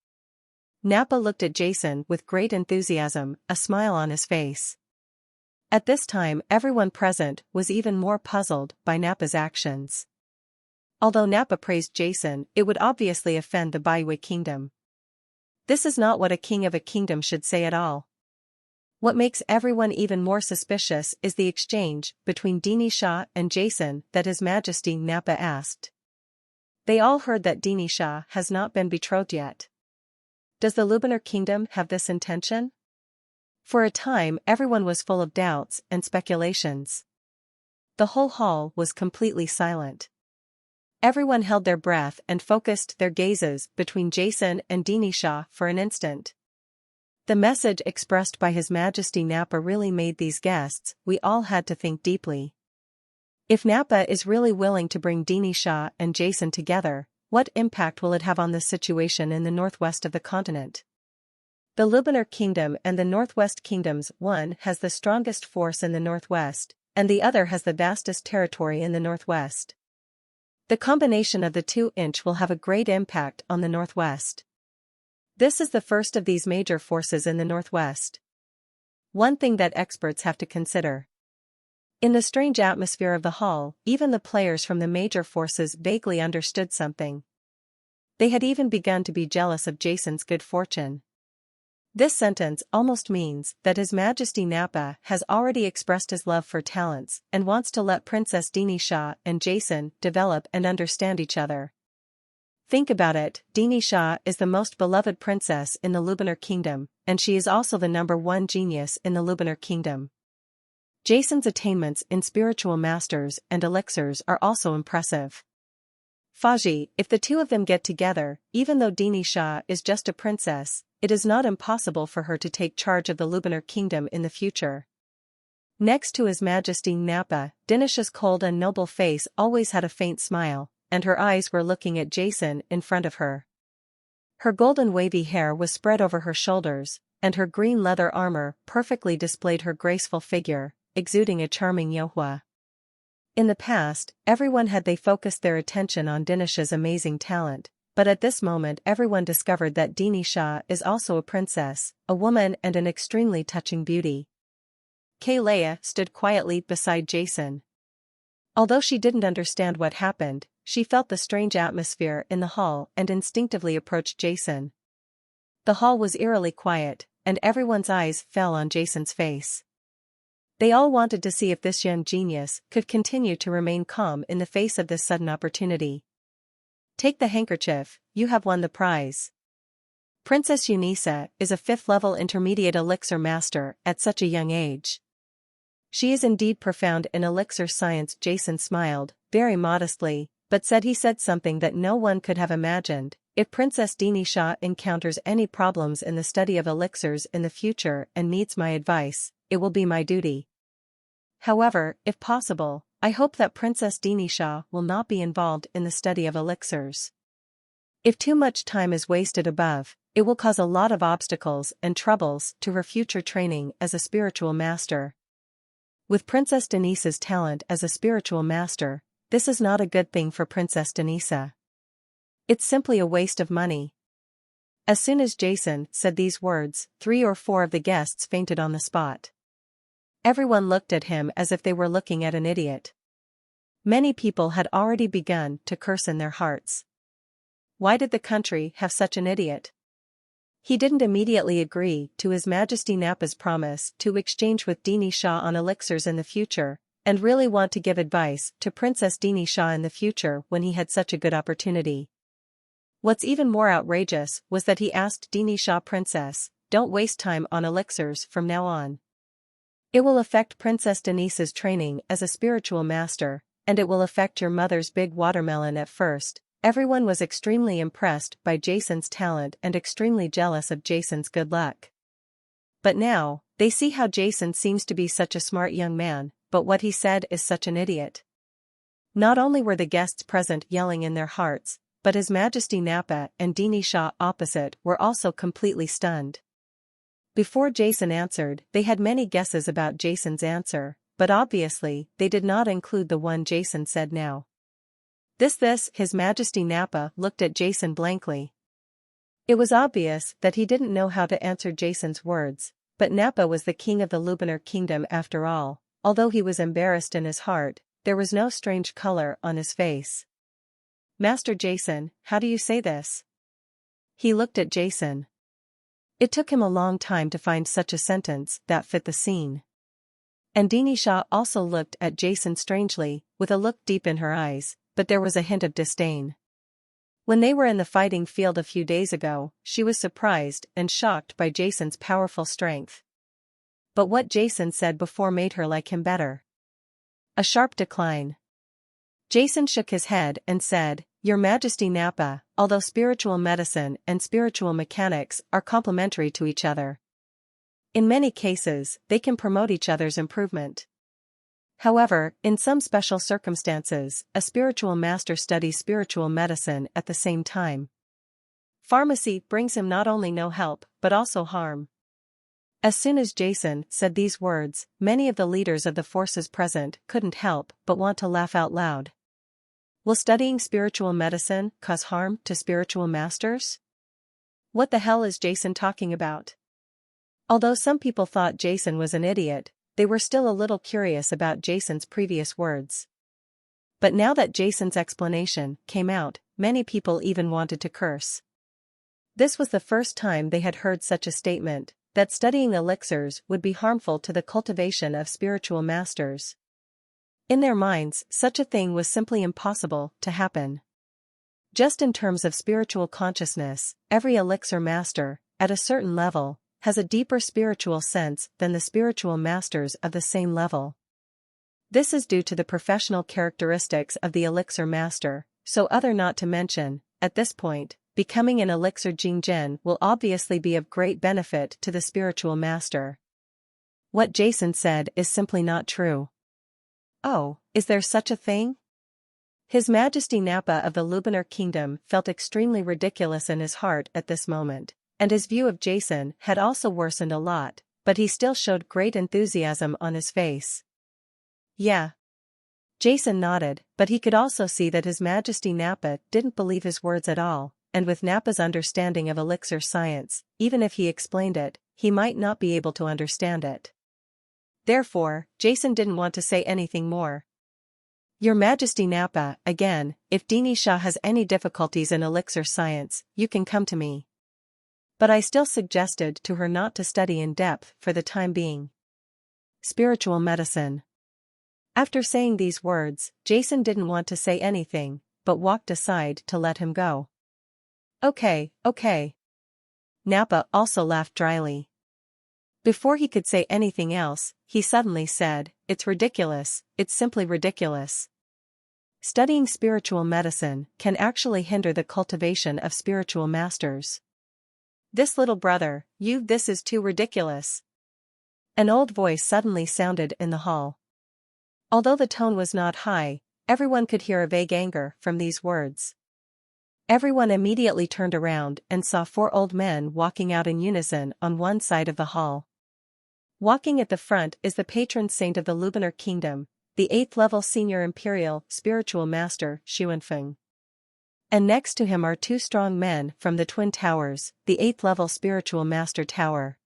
Nappa looked at Jason with great enthusiasm, a smile on his face. At this time everyone present was even more puzzled by Nappa's actions. Although Nappa praised Jason, it would obviously offend the Baihui Kingdom. This is not what a king of a kingdom should say at all. What makes everyone even more suspicious is the exchange between Dini Shah and Jason that His Majesty Nappa asked. They all heard that Dini Shah has not been betrothed yet. Does the Lubanar Kingdom have this intention? For a time everyone was full of doubts and speculations. The whole hall was completely silent. Everyone held their breath and focused their gazes between Jason and Dini Shah for an instant. The message expressed by His Majesty Nappa really made these guests, we all had to think deeply. If Nappa is really willing to bring Dini Shah and Jason together, what impact will it have on the situation in the northwest of the continent? The Lubanar Kingdom and the Northwest Kingdoms, one has the strongest force in the northwest, and the other has the vastest territory in the northwest. The combination of the two will have a great impact on the northwest. This is the first of these major forces in the northwest. One thing that experts have to consider. In the strange atmosphere of the hall, even the players from the major forces vaguely understood something. They had even begun to be jealous of Jason's good fortune. This sentence almost means that His Majesty Nappa has already expressed his love for talents and wants to let Princess Dini Shah and Jason develop and understand each other. Think about it, Dini Shah is the most beloved princess in the Lubanar Kingdom, and she is also the #1 genius in the Lubanar Kingdom. Jason's attainments in spiritual masters and elixirs are also impressive. Faji, if the two of them get together, even though Dini Shah is just a princess, it is not impossible for her to take charge of the Lubanar Kingdom in the future. Next to His Majesty Nappa, Dinish's cold and noble face always had a faint smile, and her eyes were looking at Jason in front of her. Her golden wavy hair was spread over her shoulders, and her green leather armor perfectly displayed her graceful figure, exuding a charming yohua. In the past, everyone had they focused their attention on Dinish's amazing talent, but at this moment everyone discovered that Dini Shah is also a princess, a woman and an extremely touching beauty. Kaylea stood quietly beside Jason. Although she didn't understand what happened, she felt the strange atmosphere in the hall and instinctively approached Jason. The hall was eerily quiet, and everyone's eyes fell on Jason's face. They all wanted to see if this young genius could continue to remain calm in the face of this sudden opportunity. Take the handkerchief, you have won the prize. Princess Unisa is a 5th-level intermediate elixir master at such a young age. She is indeed profound in elixir science. Jason smiled, very modestly, but said he said something that no one could have imagined. If Princess Dini Shah encounters any problems in the study of elixirs in the future and needs my advice, it will be my duty. However, if possible, I hope that Princess Dini Shah will not be involved in the study of elixirs. If too much time is wasted above, it will cause a lot of obstacles and troubles to her future training as a spiritual master. With Princess Denise's talent as a spiritual master, this is not a good thing for Princess Denise. It's simply a waste of money. As soon as Jason said these words, 3 or 4 of the guests fainted on the spot. Everyone looked at him as if they were looking at an idiot. Many people had already begun to curse in their hearts. Why did the country have such an idiot? He didn't immediately agree to His Majesty Nappa's promise to exchange with Dini Shah on elixirs in the future, and really want to give advice to Princess Dini Shah in the future when he had such a good opportunity. What's even more outrageous was that he asked Dini Shah, Princess, don't waste time on elixirs from now on. It will affect Princess Denise's training as a spiritual master, and it will affect your mother's big watermelon. At first, everyone was extremely impressed by Jason's talent and extremely jealous of Jason's good luck. But now, they see how Jason seems to be such a smart young man, but what he said is such an idiot. Not only were the guests present yelling in their hearts, but His Majesty Nappa and Dini Shah opposite were also completely stunned. Before Jason answered, they had many guesses about Jason's answer, but obviously, they did not include the one Jason said now. This, His Majesty Nappa looked at Jason blankly. It was obvious that he didn't know how to answer Jason's words, but Nappa was the king of the Lubanar Kingdom after all. Although he was embarrassed in his heart, there was no strange color on his face. Master Jason, how do you say this? He looked at Jason. It took him a long time to find such a sentence that fit the scene. And Dini Shah also looked at Jason strangely, with a look deep in her eyes, but there was a hint of disdain. When they were in the fighting field a few days ago, she was surprised and shocked by Jason's powerful strength. But what Jason said before made her like him better. A sharp decline. Jason shook his head and said, Your Majesty Nappa, although spiritual medicine and spiritual mechanics are complementary to each other, in many cases, they can promote each other's improvement. However, in some special circumstances, a spiritual master studies spiritual medicine at the same time. Pharmacy brings him not only no help, but also harm. As soon as Jason said these words, many of the leaders of the forces present couldn't help but want to laugh out loud. Will studying spiritual medicine cause harm to spiritual masters? What the hell is Jason talking about? Although some people thought Jason was an idiot, they were still a little curious about Jason's previous words. But now that Jason's explanation came out, many people even wanted to curse. This was the first time they had heard such a statement, that studying elixirs would be harmful to the cultivation of spiritual masters. In their minds, such a thing was simply impossible to happen. Just in terms of spiritual consciousness, every elixir master, at a certain level, has a deeper spiritual sense than the spiritual masters of the same level. This is due to the professional characteristics of the elixir master, so other not to mention, at this point, becoming an elixir Jingzhen will obviously be of great benefit to the spiritual master. What Jason said is simply not true. Oh, is there such a thing? His Majesty Nappa of the Luminar Kingdom felt extremely ridiculous in his heart at this moment, and his view of Jason had also worsened a lot, but he still showed great enthusiasm on his face. Yeah. Jason nodded, but he could also see that His Majesty Nappa didn't believe his words at all, and with Nappa's understanding of elixir science, even if he explained it, he might not be able to understand it. Therefore, Jason didn't want to say anything more. Your Majesty Nappa, again, if Dini Shah has any difficulties in elixir science, you can come to me. But I still suggested to her not to study in depth for the time being. Spiritual medicine. After saying these words, Jason didn't want to say anything, but walked aside to let him go. Okay. Nappa also laughed dryly. Before he could say anything else, he suddenly said, "It's ridiculous, it's simply ridiculous. Studying spiritual medicine can actually hinder the cultivation of spiritual masters. This little brother, this is too ridiculous." An old voice suddenly sounded in the hall. Although the tone was not high, everyone could hear a vague anger from these words. Everyone immediately turned around and saw 4 old men walking out in unison on one side of the hall. Walking at the front is the patron saint of the Luminar Kingdom, the 8th-level senior imperial spiritual master Xuanfeng. And next to him are 2 strong men from the Twin Towers, the 8th-level spiritual master tower.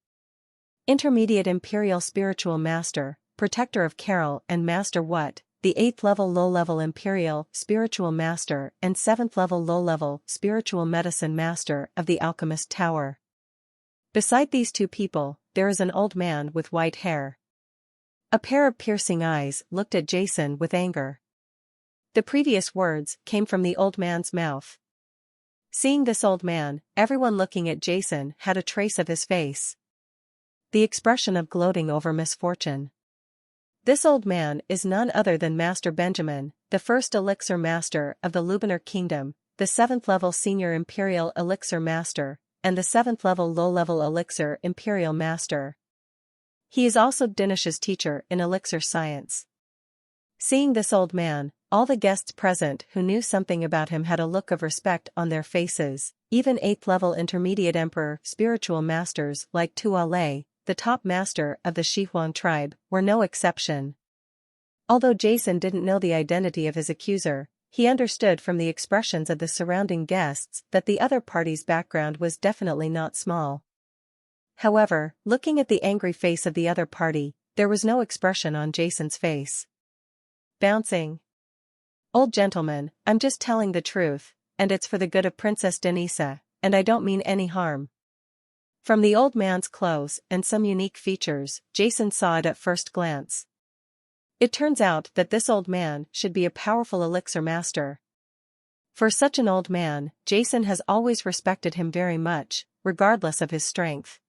Intermediate imperial spiritual master, protector of Carol and Master What, the 8th-level low-level imperial spiritual master and 7th-level low-level spiritual medicine master of the alchemist tower. Beside these 2 people, there is an old man with white hair. A pair of piercing eyes looked at Jason with anger. The previous words came from the old man's mouth. Seeing this old man, everyone looking at Jason had a trace of his face. The expression of gloating over misfortune. This old man is none other than Master Benjamin, the first elixir master of the Luminar Kingdom, the 7th-level senior imperial elixir master, and the 7th-level low-level elixir imperial master. He is also Dinish's teacher in elixir science. Seeing this old man, all the guests present who knew something about him had a look of respect on their faces, even 8th-level intermediate emperor spiritual masters like Tuale, the top master of the Shihuan tribe, were no exception. Although Jason didn't know the identity of his accuser, he understood from the expressions of the surrounding guests that the other party's background was definitely not small. However, looking at the angry face of the other party, there was no expression on Jason's face. Bouncing. Old gentleman, I'm just telling the truth, and it's for the good of Princess Denisa, and I don't mean any harm. From the old man's clothes and some unique features, Jason saw it at first glance. It turns out that this old man should be a powerful elixir master. For such an old man, Jason has always respected him very much, regardless of his strength.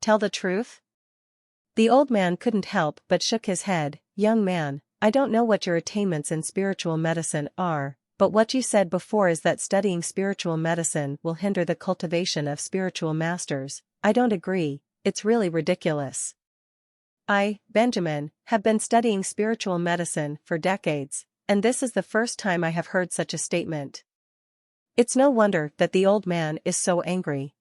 Tell the truth? The old man couldn't help but shook his head. Young man, I don't know what your attainments in spiritual medicine are, but what you said before is that studying spiritual medicine will hinder the cultivation of spiritual masters. I don't agree, it's really ridiculous. I, Benjamin, have been studying spiritual medicine for decades, and this is the first time I have heard such a statement. It's no wonder that the old man is so angry.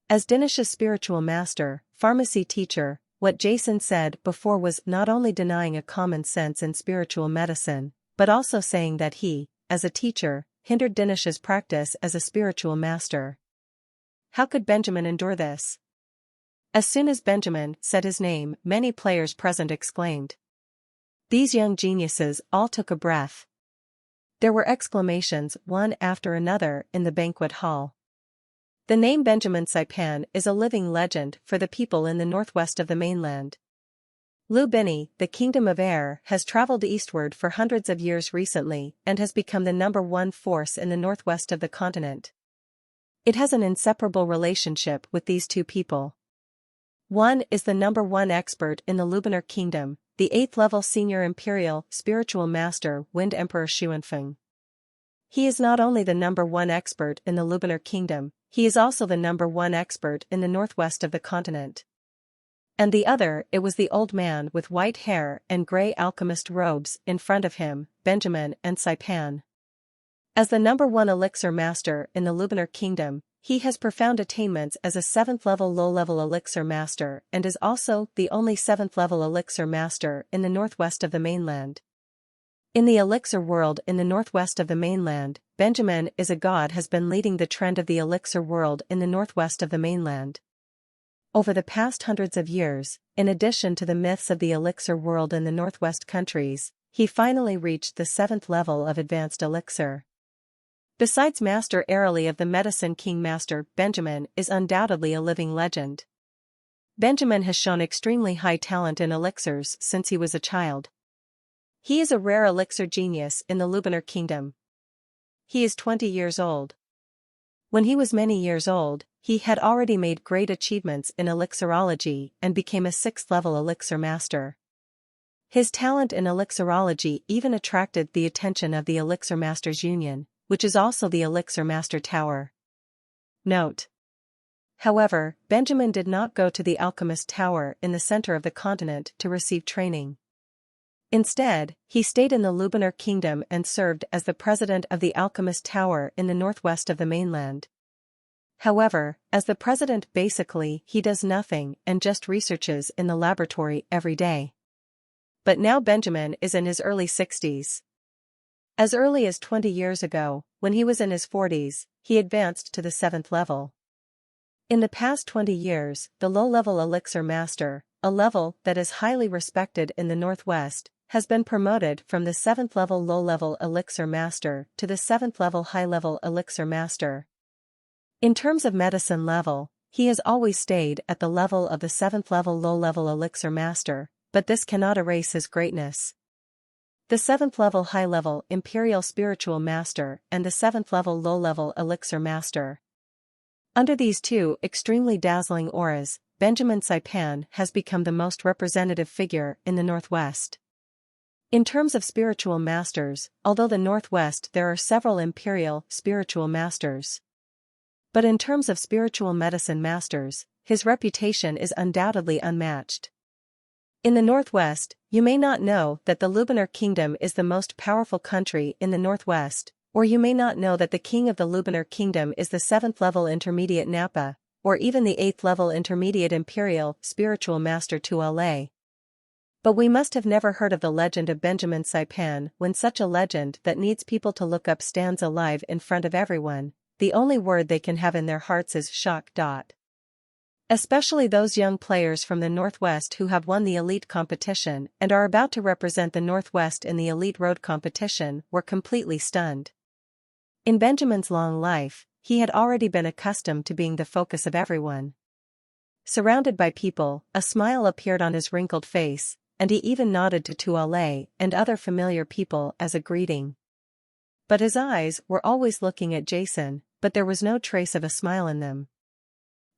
As Dinish's spiritual master, pharmacy teacher, what Jason said before was not only denying a common sense in spiritual medicine, but also saying that he, as a teacher, hindered Dinish's practice as a spiritual master. How could Benjamin endure this? As soon as Benjamin said his name, many players present exclaimed. These young geniuses all took a breath. There were exclamations one after another in the banquet hall. The name Benjamin Saipan is a living legend for the people in the northwest of the mainland. Lubini, the kingdom of air, has traveled eastward for hundreds of years recently and has become the #1 force in the northwest of the continent. It has an inseparable relationship with these two people. One is the #1 expert in the Lubinar kingdom, the 8th level senior imperial spiritual master Wind Emperor Xuanfeng. He is not only the #1 expert in the Lubinar kingdom, he is also the #1 expert in the northwest of the continent. And the other, it was the old man with white hair and grey alchemist robes in front of him, Benjamin and Saipan. As the #1 elixir master in the Lubinar kingdom, he has profound attainments as a 7th level low-level elixir master and is also the only 7th level elixir master in the northwest of the mainland. In the elixir world in the northwest of the mainland, Benjamin is a god has been leading the trend of the elixir world in the northwest of the mainland. Over the past hundreds of years, in addition to the myths of the elixir world in the northwest countries, he finally reached the 7th level of advanced elixir. Besides Master Airily of the Medicine King, Master Benjamin is undoubtedly a living legend. Benjamin has shown extremely high talent in elixirs since he was a child. He is a rare elixir genius in the Lubinar kingdom. He is 20 years old. When he was many years old, he had already made great achievements in elixirology and became a 6th level elixir master. His talent in elixirology even attracted the attention of the Elixir Masters Union, which is also the Elixir Master Tower. Note. However, Benjamin did not go to the Alchemist Tower in the center of the continent to receive training. Instead, he stayed in the Lubinar kingdom and served as the president of the Alchemist Tower in the northwest of the mainland. However, as the president basically he does nothing and just researches in the laboratory every day. But now Benjamin is in his early 60s. As early as 20 years ago, when he was in his 40s, he advanced to the 7th level. In the past 20 years, the low-level elixir master, a level that is highly respected in the northwest, has been promoted from the 7th level low-level elixir master to the 7th level high-level elixir master. In terms of medicine level, he has always stayed at the level of the 7th level low-level elixir master, but this cannot erase his greatness. The 7th level high-level imperial spiritual master and the 7th level low-level elixir master. Under these two extremely dazzling auras, Benjamin Saipan has become the most representative figure in the northwest. In terms of spiritual masters, although the northwest there are several imperial spiritual masters. But in terms of spiritual medicine masters, his reputation is undoubtedly unmatched. In the northwest, you may not know that the Lubinar kingdom is the most powerful country in the northwest, or you may not know that the king of the Lubinar kingdom is the 7th level intermediate Napa, or even the 8th level intermediate imperial spiritual master Tuale. But we must have never heard of the legend of Benjamin Saipan when such a legend that needs people to look up stands alive in front of everyone. The only word they can have in their hearts is shock. Especially those young players from the Northwest who have won the elite competition and are about to represent the Northwest in the elite road competition were completely stunned. In Benjamin's long life, he had already been accustomed to being the focus of everyone. Surrounded by people, a smile appeared on his wrinkled face, and he even nodded to Tuale and other familiar people as a greeting. But his eyes were always looking at Jason, but there was no trace of a smile in them.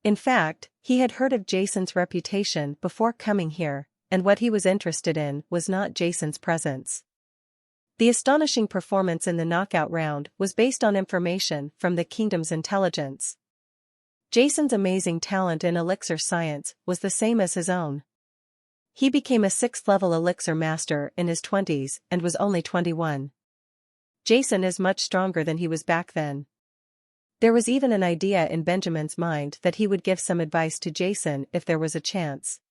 In fact, he had heard of Jason's reputation before coming here, and what he was interested in was not Jason's presence. The astonishing performance in the knockout round was based on information from the kingdom's intelligence. Jason's amazing talent in elixir science was the same as his own. He became a 6th level elixir master in his 20s and was only 21. Jason is much stronger than he was back then. There was even an idea in Benjamin's mind that he would give some advice to Jason if there was a chance.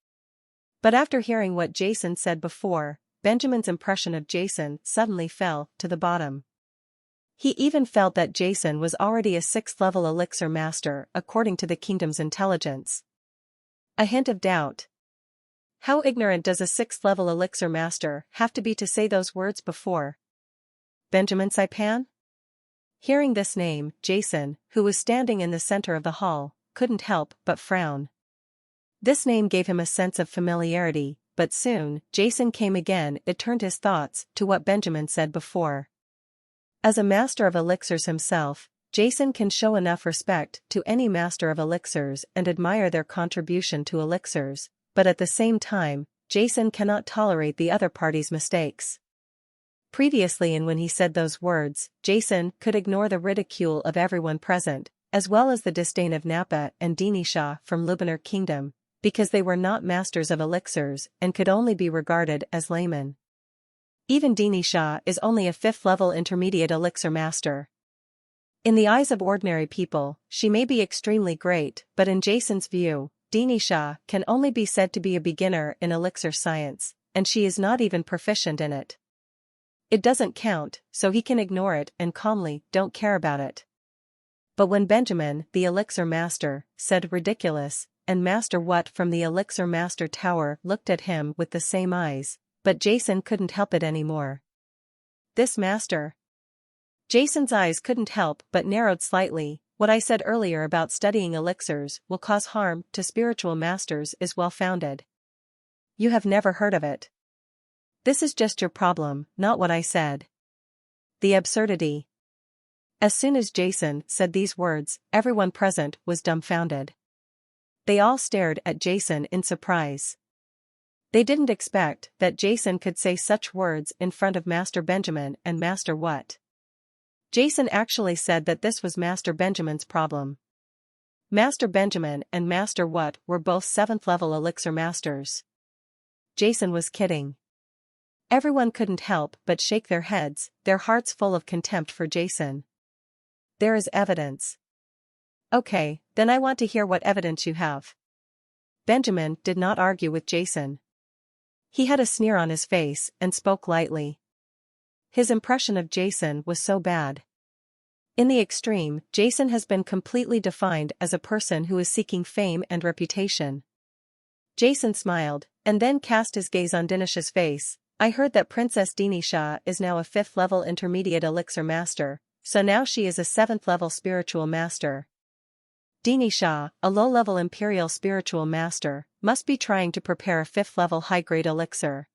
But after hearing what Jason said before, Benjamin's impression of Jason suddenly fell to the bottom. He even felt that Jason was already a 6th level elixir master according to the kingdom's intelligence. A hint of doubt. How ignorant does a 6th level elixir master have to be to say those words before Benjamin Saipan? Hearing this name, Jason, who was standing in the center of the hall, couldn't help but frown. This name gave him a sense of familiarity, but soon, Jason came again. It turned his thoughts to what Benjamin said before. As a master of elixirs himself, Jason can show enough respect to any master of elixirs and admire their contribution to elixirs, but at the same time, Jason cannot tolerate the other party's mistakes. Previously, and when he said those words, Jason could ignore the ridicule of everyone present, as well as the disdain of Nappa and Dinisha from Lubanar Kingdom, because they were not masters of elixirs and could only be regarded as laymen. Even Dinisha is only a 5th-level intermediate elixir master. In the eyes of ordinary people, she may be extremely great, but in Jason's view, Dinisha can only be said to be a beginner in elixir science, and she is not even proficient in it. It doesn't count, so he can ignore it and calmly don't care about it. But when Benjamin, the elixir master, said ridiculous, and Master What from the elixir master tower looked at him with the same eyes, but Jason couldn't help it anymore. This master. Jason's eyes couldn't help but narrowed slightly. What I said earlier about studying elixirs will cause harm to spiritual masters is well-founded. You have never heard of it. This is just your problem, not what I said. The absurdity. As soon as Jason said these words, everyone present was dumbfounded. They all stared at Jason in surprise. They didn't expect that Jason could say such words in front of Master Benjamin and Master What. Jason actually said that this was Master Benjamin's problem. Master Benjamin and Master What were both 7th-level elixir masters. Jason was kidding. Everyone couldn't help but shake their heads, their hearts full of contempt for Jason. There is evidence. Okay, then I want to hear what evidence you have. Benjamin did not argue with Jason. He had a sneer on his face and spoke lightly. His impression of Jason was so bad. In the extreme, Jason has been completely defined as a person who is seeking fame and reputation. Jason smiled, and then cast his gaze on Dinisha's face. I heard that Princess Dinisha is now a 5th-level intermediate elixir master, so now she is a 7th-level spiritual master. Dinisha, a low-level imperial spiritual master, must be trying to prepare a 5th-level high-grade elixir.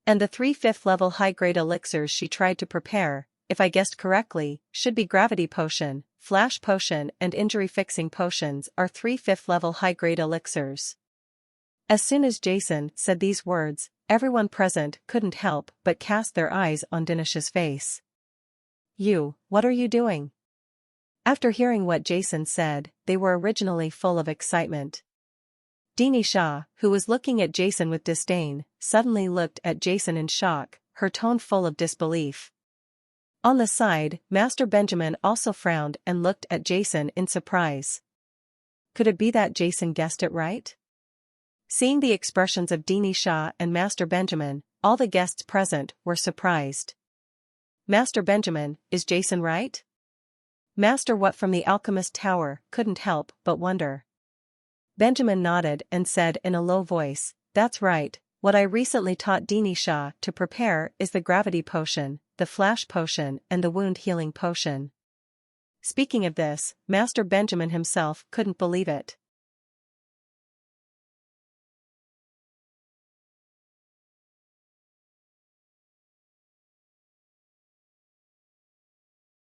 And the 3 5th-level high-grade elixirs she tried to prepare, if I guessed correctly, should be gravity potion, flash potion and injury-fixing potions are 3 5th-level high-grade elixirs. As soon as Jason said these words, everyone present couldn't help but cast their eyes on Dinisha's face. What are you doing? After hearing what Jason said, they were originally full of excitement. Dinisha, who was looking at Jason with disdain, suddenly looked at Jason in shock, her tone full of disbelief. On the side, Master Benjamin also frowned and looked at Jason in surprise. Could it be that Jason guessed it right? Seeing the expressions of Dinisha and Master Benjamin, all the guests present were surprised. Master Benjamin, is Jason right? Master What from the Alchemist Tower couldn't help but wonder. Benjamin nodded and said in a low voice, that's right, what I recently taught Dinisha to prepare is the gravity potion, the flash potion and the wound healing potion. Speaking of this, Master Benjamin himself couldn't believe it.